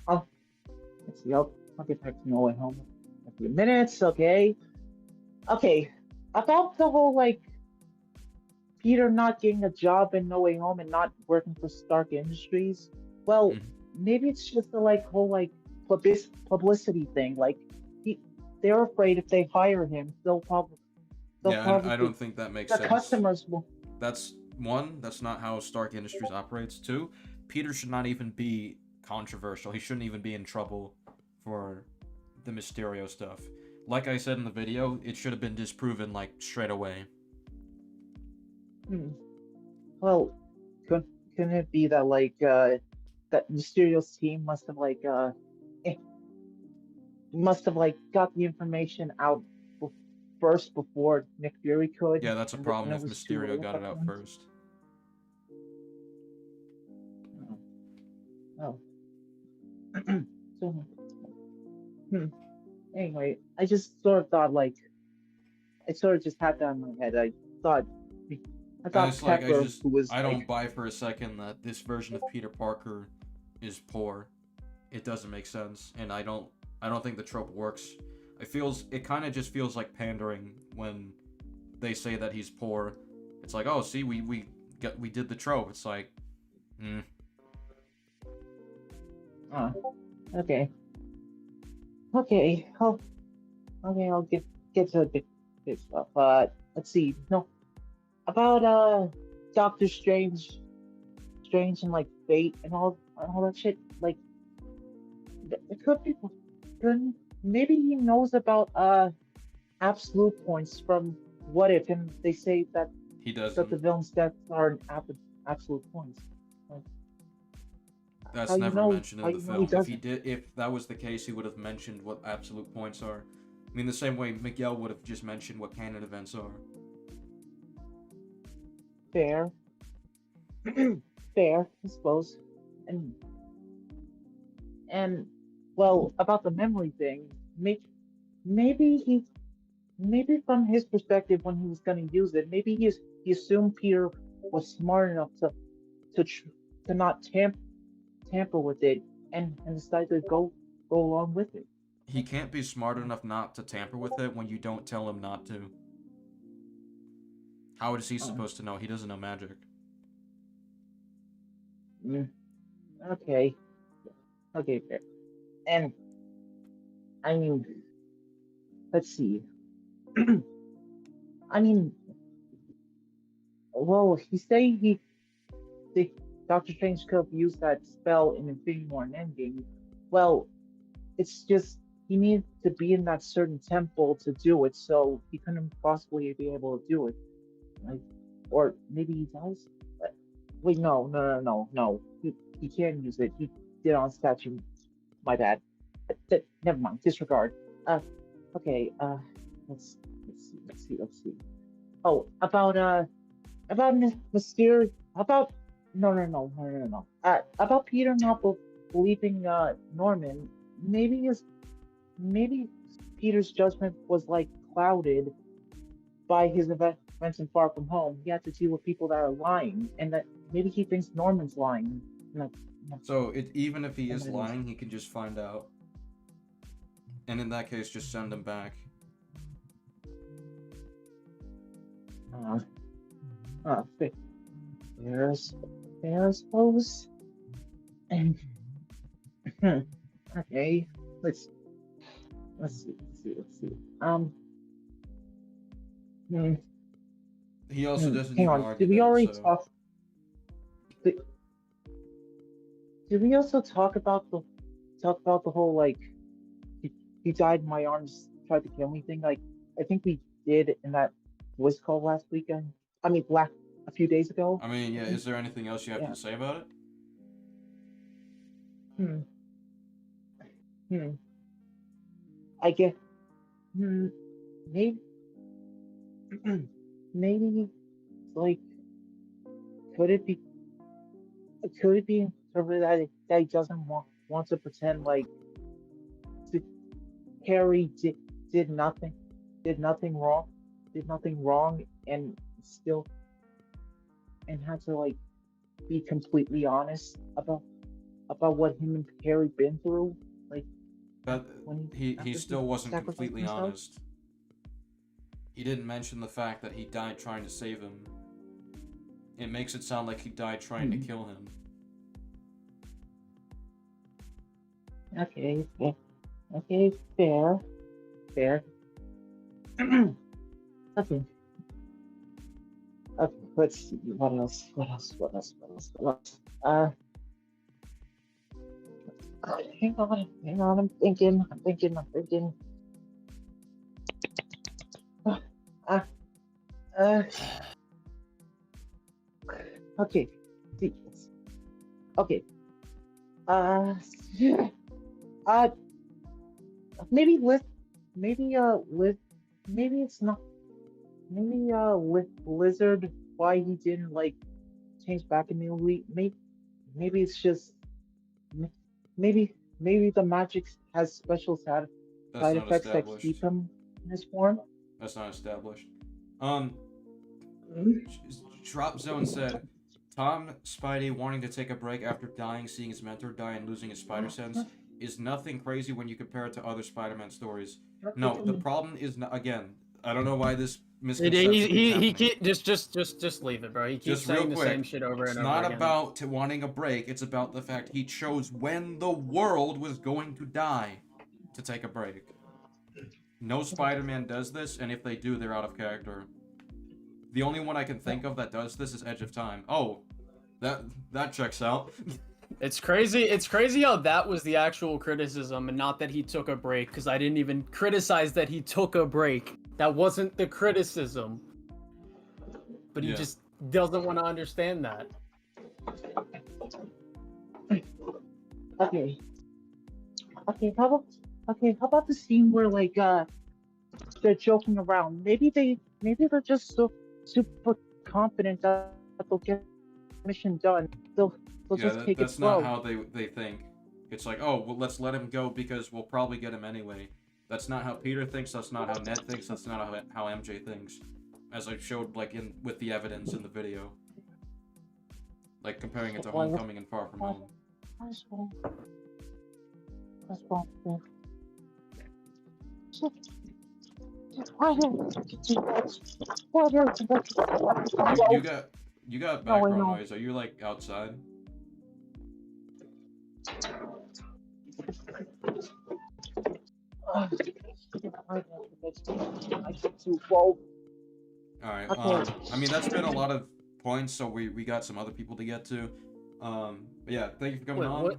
S9: Let's see. I'll get back to No Way Home in a few minutes. Okay. About the whole like Peter not getting a job in No Way Home and not working for Stark Industries. Well, maybe it's just the whole publicity thing. Like they're afraid if they hire him, they'll probably.
S1: I don't think that makes sense.
S9: The customers will.
S1: That's not how Stark Industries operates. 2, Peter should not even be controversial. He shouldn't even be in trouble for the Mysterio stuff. Like I said in the video, it should have been disproven straight away.
S9: Well, couldn't it be that that Mysterio's team must have got the information out first before Nick Fury could?
S1: Yeah, that's a problem if Mysterio got it out first.
S9: Anyway, I just sort of thought I sort of just had that in my head. I thought Pepper, who was
S1: I don't buy for a second that this version of Peter Parker is poor, it doesn't make sense, and I don't think the trope works. It kind of just feels like pandering when they say that he's poor. It's like, oh, see, we did the trope. It's like,
S14: Okay. Okay. I'll get to this stuff. Let's see. No, about Doctor Strange, and like fate and all that shit. Like, it could be good. Maybe he knows about absolute points from What If, and they say that
S1: he doesn't.
S14: That the villain's deaths are an absolute points. Like,
S1: that's never mentioned in the film. If that was the case, he would have mentioned what absolute points are. I mean, the same way Miguel would have just mentioned what canon events are.
S14: Fair. Fair, I suppose. And well, about the memory thing, maybe from his perspective when he was gonna use it, maybe he assumed Peter was smart enough to not tamper with it and decided to go along with it.
S1: He can't be smart enough not to tamper with it when you don't tell him not to. How is he supposed to know? He doesn't know magic.
S14: Okay, fair. And I mean, let's see. I mean, well, he's saying Doctor Strange could have used that spell in Infinity War and Endgame. Well, it's just he needed to be in that certain temple to do it, so he couldn't possibly be able to do it. Like, or maybe he does. Wait, no. He can't use it. He did on statue. My bad. Never mind. Disregard. Okay. Let's see. Oh, about Mysterio. About no. About Peter not believing Norman. Maybe Peter's judgment was like clouded by his events in Far From Home. He had to deal with people that are lying, and that maybe he thinks Norman's lying.
S1: So even if he is lying, he can just find out, and in that case, just send him back.
S14: Fair, I suppose. And okay, let's see.
S1: He also doesn't
S14: hang
S1: even
S14: on.
S1: argue
S14: Did we
S1: that,
S14: already
S1: so...
S14: talk? Did we also talk about the whole like he died in my arms, tried to kill me thing? Like, I think we did in that voice call last weekend. I mean, a few days ago.
S1: I mean, yeah. Is there anything else you have to say about it?
S14: I guess. Maybe. Maybe. Like, could it be interpreted that he doesn't want to pretend like Harry did nothing wrong, and still had to like be completely honest about what him and Harry been through, like.
S1: But he still wasn't completely honest. He didn't mention the fact that he died trying to save him. It makes it sound like he died trying to kill him.
S14: Okay, fair. Okay, let's see. What else? Hang on. I'm thinking. Okay. See. Okay. Maybe it's not. Maybe with Blizzard, why he didn't like change back immediately. Maybe it's just. Maybe the magic has special side effects that keep him in his form.
S1: That's not established. Drop Zone said, Tom Spidey wanting to take a break after dying, seeing his mentor die, and losing his spider sense is nothing crazy when you compare it to other Spider-Man stories. No, the problem is not, again, I don't know why this misconception keeps happening.
S5: Just leave it, bro. He keeps
S1: Just real
S5: saying the
S1: quick,
S5: same shit over
S1: it's
S5: and over again.
S1: not about wanting a break, it's about the fact he chose when the world was going to die to take a break. No Spider-Man does this, and if they do, they're out of character. The only one I can think of that does this is Edge of Time. Oh, that checks out.
S5: It's crazy. It's crazy how that was the actual criticism and not that he took a break, because I didn't even criticize that he took a break. That wasn't the criticism. But he just doesn't want to understand that.
S14: Okay. How about the scene where like they're joking around? Maybe they're just so super confident that they'll get the mission done. They'll just take it slow.
S1: That's not how they think. It's like, oh, well, let's let him go because we'll probably get him anyway. That's not how Peter thinks. That's not how Ned thinks. That's not how MJ thinks. As I showed, like with the evidence in the video, like comparing it to Homecoming and Far From Home. You got background noise. Are you like outside? Alright, I mean, that's been a lot of points, so we got some other people to get to. But yeah, thank you for coming on.
S5: What?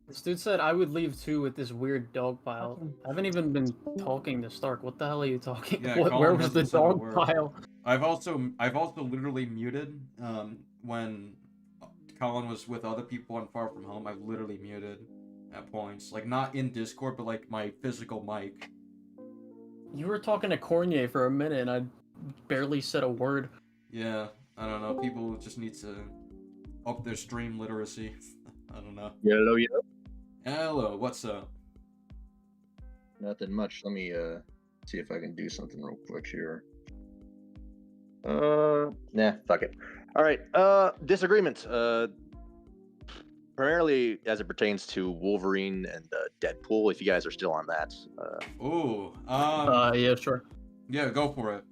S5: This dude said I would leave too with this weird dog pile. I haven't even been talking to Stark. What the hell are you talking?
S1: Yeah,
S5: Where was the dog pile?
S1: I've also literally muted when Colin was with other people on Far From Home. I've literally muted at points, like not in Discord, but like my physical mic.
S5: You were talking to Cornier for a minute, and I barely said a word.
S1: Yeah, I don't know. People just need to up their stream literacy. I don't know.
S15: Hello.
S1: Hello, what's up?
S15: Nothing much. Let me see if I can do something real quick here. Nah, fuck it. All right. Disagreement. Primarily as it pertains to Wolverine and Deadpool. If you guys are still on that.
S5: Yeah, sure.
S1: Yeah, go for it.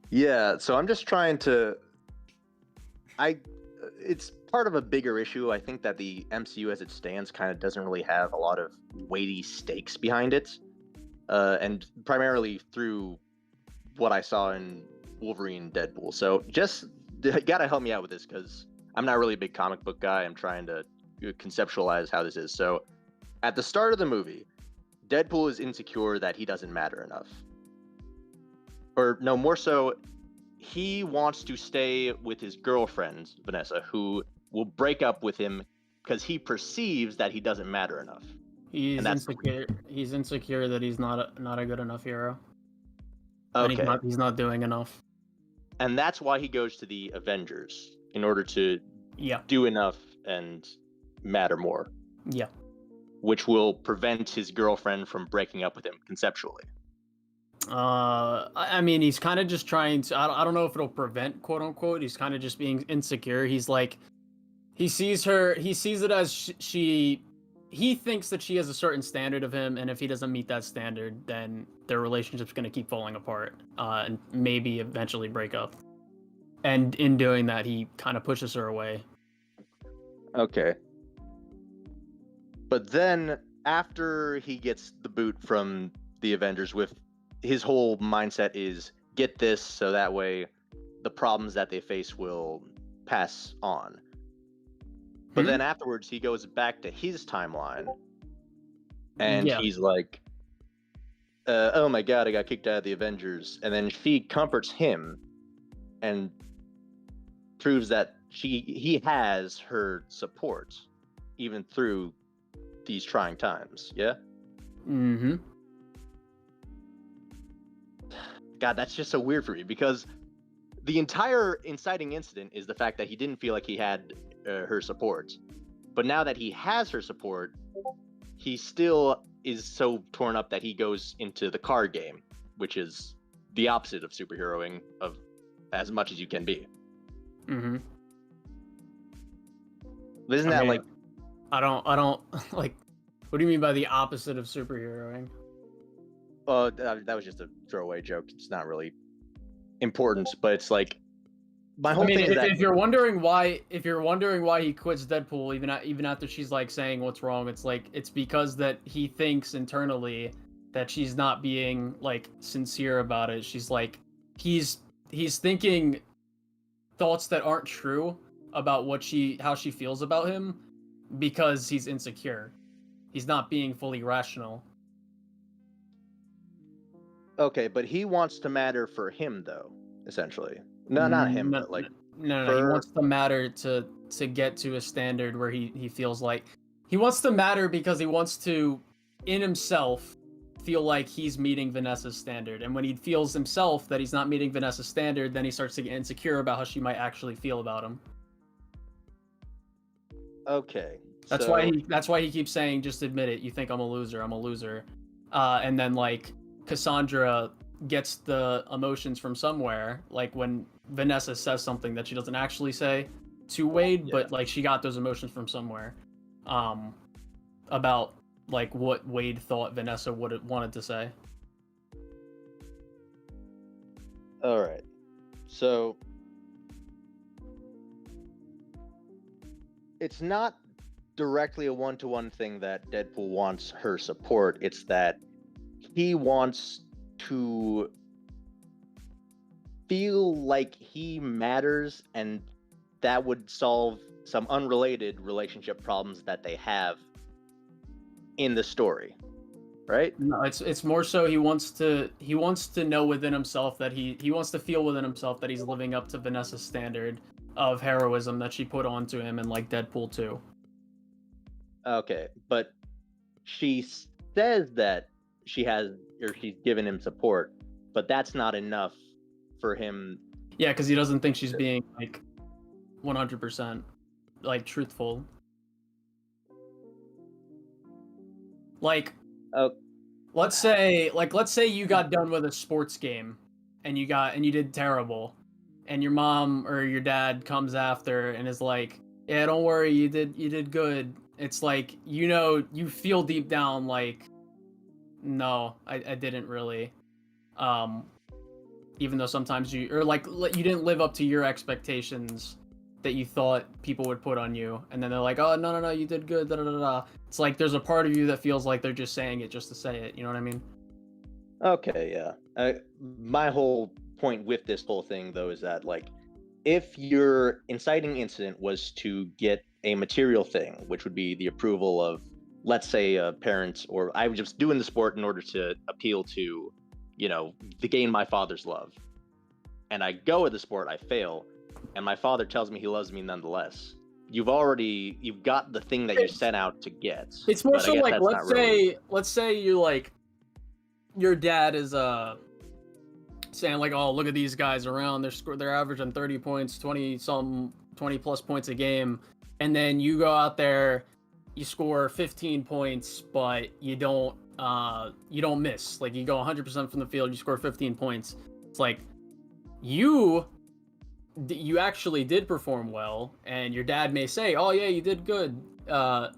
S15: Yeah. So I'm just trying to. It's part of a bigger issue. I think that the MCU as it stands kind of doesn't really have a lot of weighty stakes behind it. And primarily through what I saw in Wolverine Deadpool. So just gotta help me out with this because I'm not really a big comic book guy. I'm trying to conceptualize how this is. So at the start of the movie, Deadpool is insecure that he doesn't matter enough. Or no, more so, he wants to stay with his girlfriend, Vanessa, who will break up with him because he perceives that he doesn't matter enough.
S5: He's insecure. He's insecure that he's not a good enough hero.
S15: Okay.
S5: And he's not doing enough.
S15: And that's why he goes to the Avengers in order to do enough and matter more.
S5: Yeah.
S15: Which will prevent his girlfriend from breaking up with him conceptually.
S5: I mean, he's kind of just trying to. I don't know if it'll prevent, quote unquote. He's kind of just being insecure. He's like, he sees it as he thinks that she has a certain standard of him, and if he doesn't meet that standard, then their relationship's gonna keep falling apart, and maybe eventually break up. And in doing that, he kind of pushes her away.
S15: Okay. But then, after he gets the boot from the Avengers, with his whole mindset is get this so that way the problems that they face will pass on. But then afterwards, he goes back to his timeline, and he's like, oh my god, I got kicked out of the Avengers. And then she comforts him and proves that he has her support even through these trying times. Yeah?
S5: Mm-hmm.
S15: God, that's just so weird for me because the entire inciting incident is the fact that he didn't feel like he had her support. But now that he has her support, he still is so torn up that he goes into the card game, which is the opposite of superheroing of as much as you can be.
S5: Mm-hmm.
S15: Isn't that like?
S5: I don't like. What do you mean by the opposite of superheroing?
S15: That was just a throwaway joke. It's not really important, but it's like my whole thing is that
S5: if you're wondering why he quits Deadpool even after she's like saying what's wrong, it's because that he thinks internally that she's not being like sincere about it. She's like he's thinking thoughts that aren't true about how she feels about him because he's insecure. He's not being fully rational.
S15: okay, but he wants to matter for him though, essentially. No, not him, but like
S5: no. He wants to matter to get to a standard where he feels like he wants to matter because he wants to in himself feel like he's meeting Vanessa's standard. And when he feels himself that he's not meeting Vanessa's standard, then he starts to get insecure about how she might actually feel about him.
S15: Okay.
S5: That's why he keeps saying, just admit it, you think I'm a loser, and then like Cassandra gets the emotions from somewhere, like when Vanessa says something that she doesn't actually say to Wade, but like she got those emotions from somewhere, about like what Wade thought Vanessa would have wanted to say.
S15: All right. So it's not directly a one-to-one thing that Deadpool wants her support. It's that he wants to feel like he matters, and that would solve some unrelated relationship problems that they have in the story, right?
S5: No, it's more so he wants to know within himself that he wants to feel within himself that he's living up to Vanessa's standard of heroism that she put onto him in like Deadpool 2.
S15: Okay, but she says that she's given him support, but that's not enough for him.
S5: Yeah, because he doesn't think she's being like 100% like truthful. Like, let's say you got done with a sports game and you did terrible, and your mom or your dad comes after and is like, yeah, don't worry, you did good. It's like, you feel deep down like, no, I didn't really. Even though sometimes you didn't live up to your expectations that you thought people would put on you, and then they're like, oh, no, you did good, da da da da. It's like there's a part of you that feels like they're just saying it just to say it, you know what I mean?
S15: Okay, yeah. My whole point with this whole thing, though, is that, like, if your inciting incident was to get a material thing, which would be the approval of, let's say, parents, or I was just doing the sport in order to appeal to, to gain my father's love, and I go with the sport, I fail, and my father tells me he loves me nonetheless. You've got the thing that you set out to get.
S5: It's more so like, let's say you like, your dad is saying like, oh, look at these guys around, they're averaging 30 points, 20 plus points a game, and then you go out there, you score 15 points, but you don't miss. Like, you go 100% from the field, you score 15 points. It's like, you actually did perform well, and your dad may say, oh yeah, you did good, but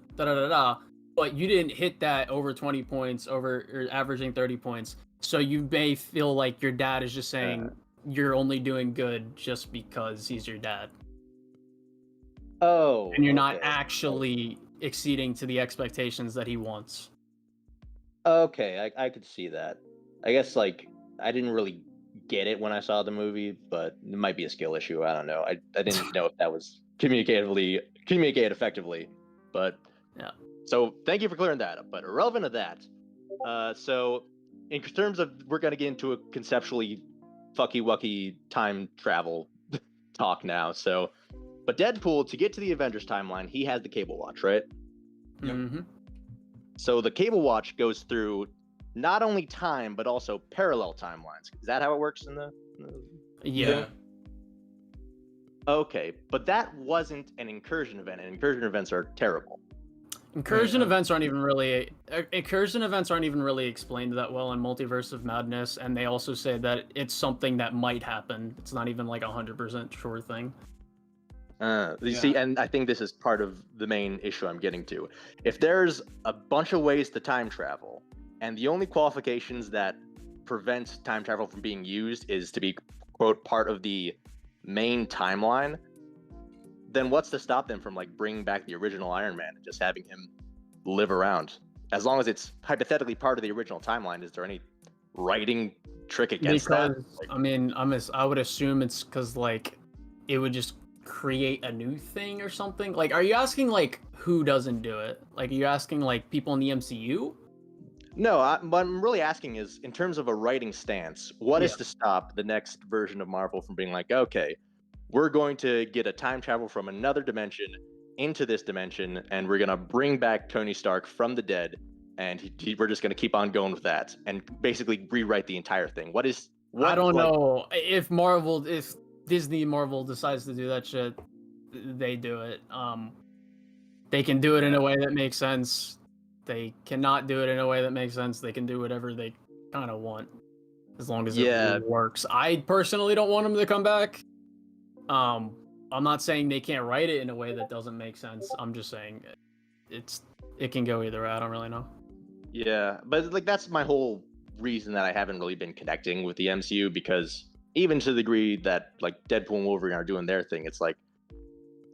S5: you didn't hit that over 20 points, or averaging 30 points. So you may feel like your dad is just saying you're only doing good just because he's your dad.
S15: Oh.
S5: And you're not actually exceeding to the expectations that he wants.
S15: Okay, I could see that. I guess, like, I didn't really get it when I saw the movie, but it might be a skill issue. I don't know. I didn't know if that was communicated effectively, but
S5: yeah.
S15: So thank you for clearing that up. But irrelevant to that, so in terms of, we're gonna get into a conceptually fucky-wucky time travel talk now. So, but Deadpool, to get to the Avengers timeline, he has the Cable Watch, right?
S5: Mm-hmm.
S15: So the Cable Watch goes through not only time, but also parallel timelines. Is that how it works in the...
S5: Yeah.
S15: Okay, but that wasn't an incursion event, and incursion events are terrible.
S5: Incursion events aren't even really explained that well in Multiverse of Madness, and they also say that it's something that might happen. It's not even like 100% sure thing.
S15: You see, and I think this is part of the main issue I'm getting to. If there's a bunch of ways to time travel, and the only qualifications that prevent time travel from being used is to be, quote, part of the main timeline, then what's to stop them from like bringing back the original Iron Man and just having him live around? As long as it's hypothetically part of the original timeline, is there any writing trick against that? Like,
S5: I mean, I would assume it's because like it would just create a new thing or something. Like, are you asking like who doesn't do it? Like, are you asking like people in the MCU?
S15: No, what I'm really asking is, in terms of a writing stance, what is to stop the next version of Marvel from being like, okay, we're going to get a time travel from another dimension into this dimension, and we're going to bring back Tony Stark from the dead, and we're just going to keep on going with that, and basically rewrite the entire thing.
S5: I don't know. If Disney Marvel decides to do that shit, they do it. They can do it in a way that makes sense. They cannot do it in a way that makes sense. They can do whatever they kind of want, as long as it works. I personally don't want them to come back. I'm not saying they can't write it in a way that doesn't make sense. I'm just saying it can go either way. I don't really know.
S15: Yeah, but like that's my whole reason that I haven't really been connecting with the MCU, because even to the degree that like Deadpool and Wolverine are doing their thing, it's like,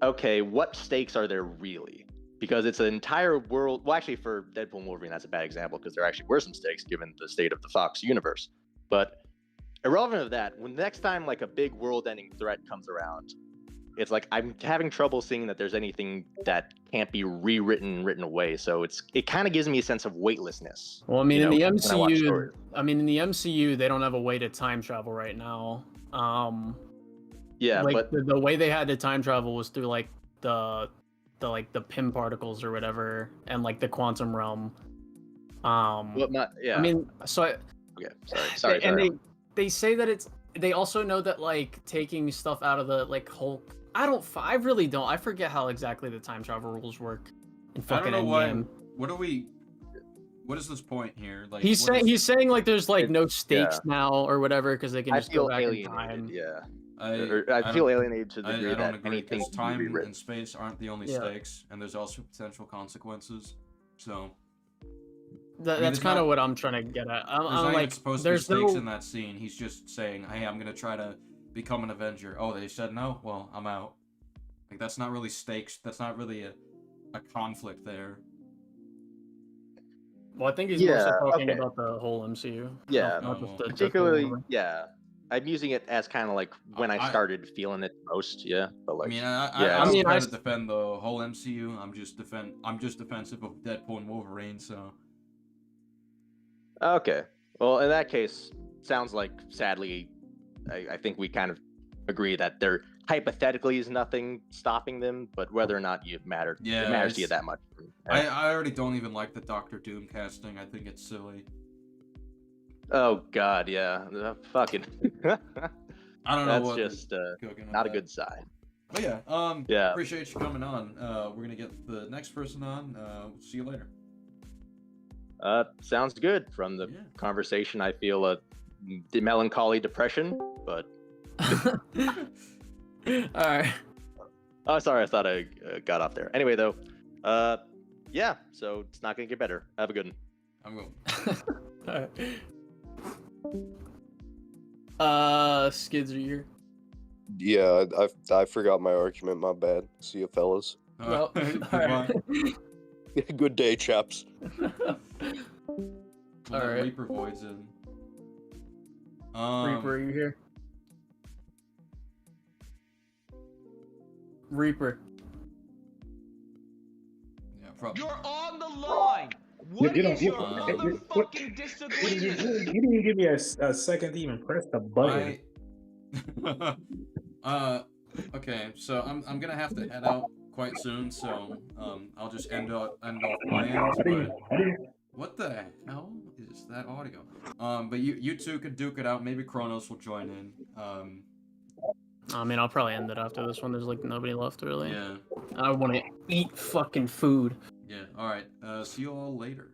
S15: okay, what stakes are there really? Because it's an entire world. Well, actually, for Deadpool and Wolverine, that's a bad example because there actually were some stakes given the state of the Fox universe. But irrelevant of that, when the next time like a big world-ending threat comes around, it's like I'm having trouble seeing that there's anything that can't be rewritten, written away. So it kind of gives me a sense of weightlessness.
S5: Well, I mean, in the MCU, they don't have a way to time travel right now.
S15: Yeah,
S5: like,
S15: but
S5: the way they had to time travel was through like the Pym particles or whatever, and like the quantum realm.
S15: I mean,
S5: so
S15: sorry.
S5: And they say that they also know that like taking stuff out of the like Hulk. I really don't. I forget how exactly the time travel rules work in fucking Endgame.
S1: What is this point here? Like
S5: he's saying like there's like no stakes now or whatever because they can just go back in time.
S15: Yeah. I feel alienated to the degree
S1: I don't
S15: that
S1: agree,
S15: anything
S1: because
S15: can be
S1: time
S15: rewritten.
S1: and space aren't the only stakes, and there's also potential consequences. So
S5: that's kind of what I'm trying to get at. I'm like,
S1: supposed to be stakes in that scene. He's just saying, "Hey, I'm gonna try to become an Avenger." Oh, they said no. Well, I'm out. Like that's not really stakes. That's not really a conflict there.
S5: Well, I think he's mostly talking about the whole MCU.
S15: Yeah,
S5: not just the
S15: particularly. Yeah, I'm using it as kind of like when I started feeling it most. Yeah, but like,
S1: I don't try to defend the whole MCU. I'm just defensive of Deadpool and Wolverine. So.
S15: Okay. Well, in that case, sounds like sadly, I think we kind of agree that there hypothetically is nothing stopping them, but whether or not it matters to you that much.
S1: I already don't even like the Doctor Doom casting. I think it's silly.
S15: Oh God, yeah, fucking.
S1: I don't know.
S15: That's just not a good sign.
S1: But appreciate you coming on. We're gonna get the next person on. See you later.
S15: Sounds good. From the conversation, I feel a melancholy depression, but.
S5: All right.
S15: Oh, sorry. I thought I got off there. Anyway, though, yeah. So it's not gonna get better. Have a good one.
S1: I'm going.
S5: All right. Skids, are you here?
S16: Yeah, I forgot my argument. My bad. See you, fellas.
S5: Well, all right.
S16: Good day, chaps.
S1: All right. Reaper Void's in.
S5: Reaper, are you here? Reaper.
S1: Yeah, probably.
S8: You're on the line. What is your motherfucking disagreement?
S17: You didn't give me a second to even press the button.
S1: Okay, so I'm gonna have to head out quite soon, so I'll just end off my end. But what the hell is that audio? But you two could duke it out. Maybe Kronos will join in.
S5: I mean, I'll probably end it after this one. There's like nobody left really.
S1: Yeah.
S5: I want to eat fucking food.
S1: Yeah. All right. See you all later.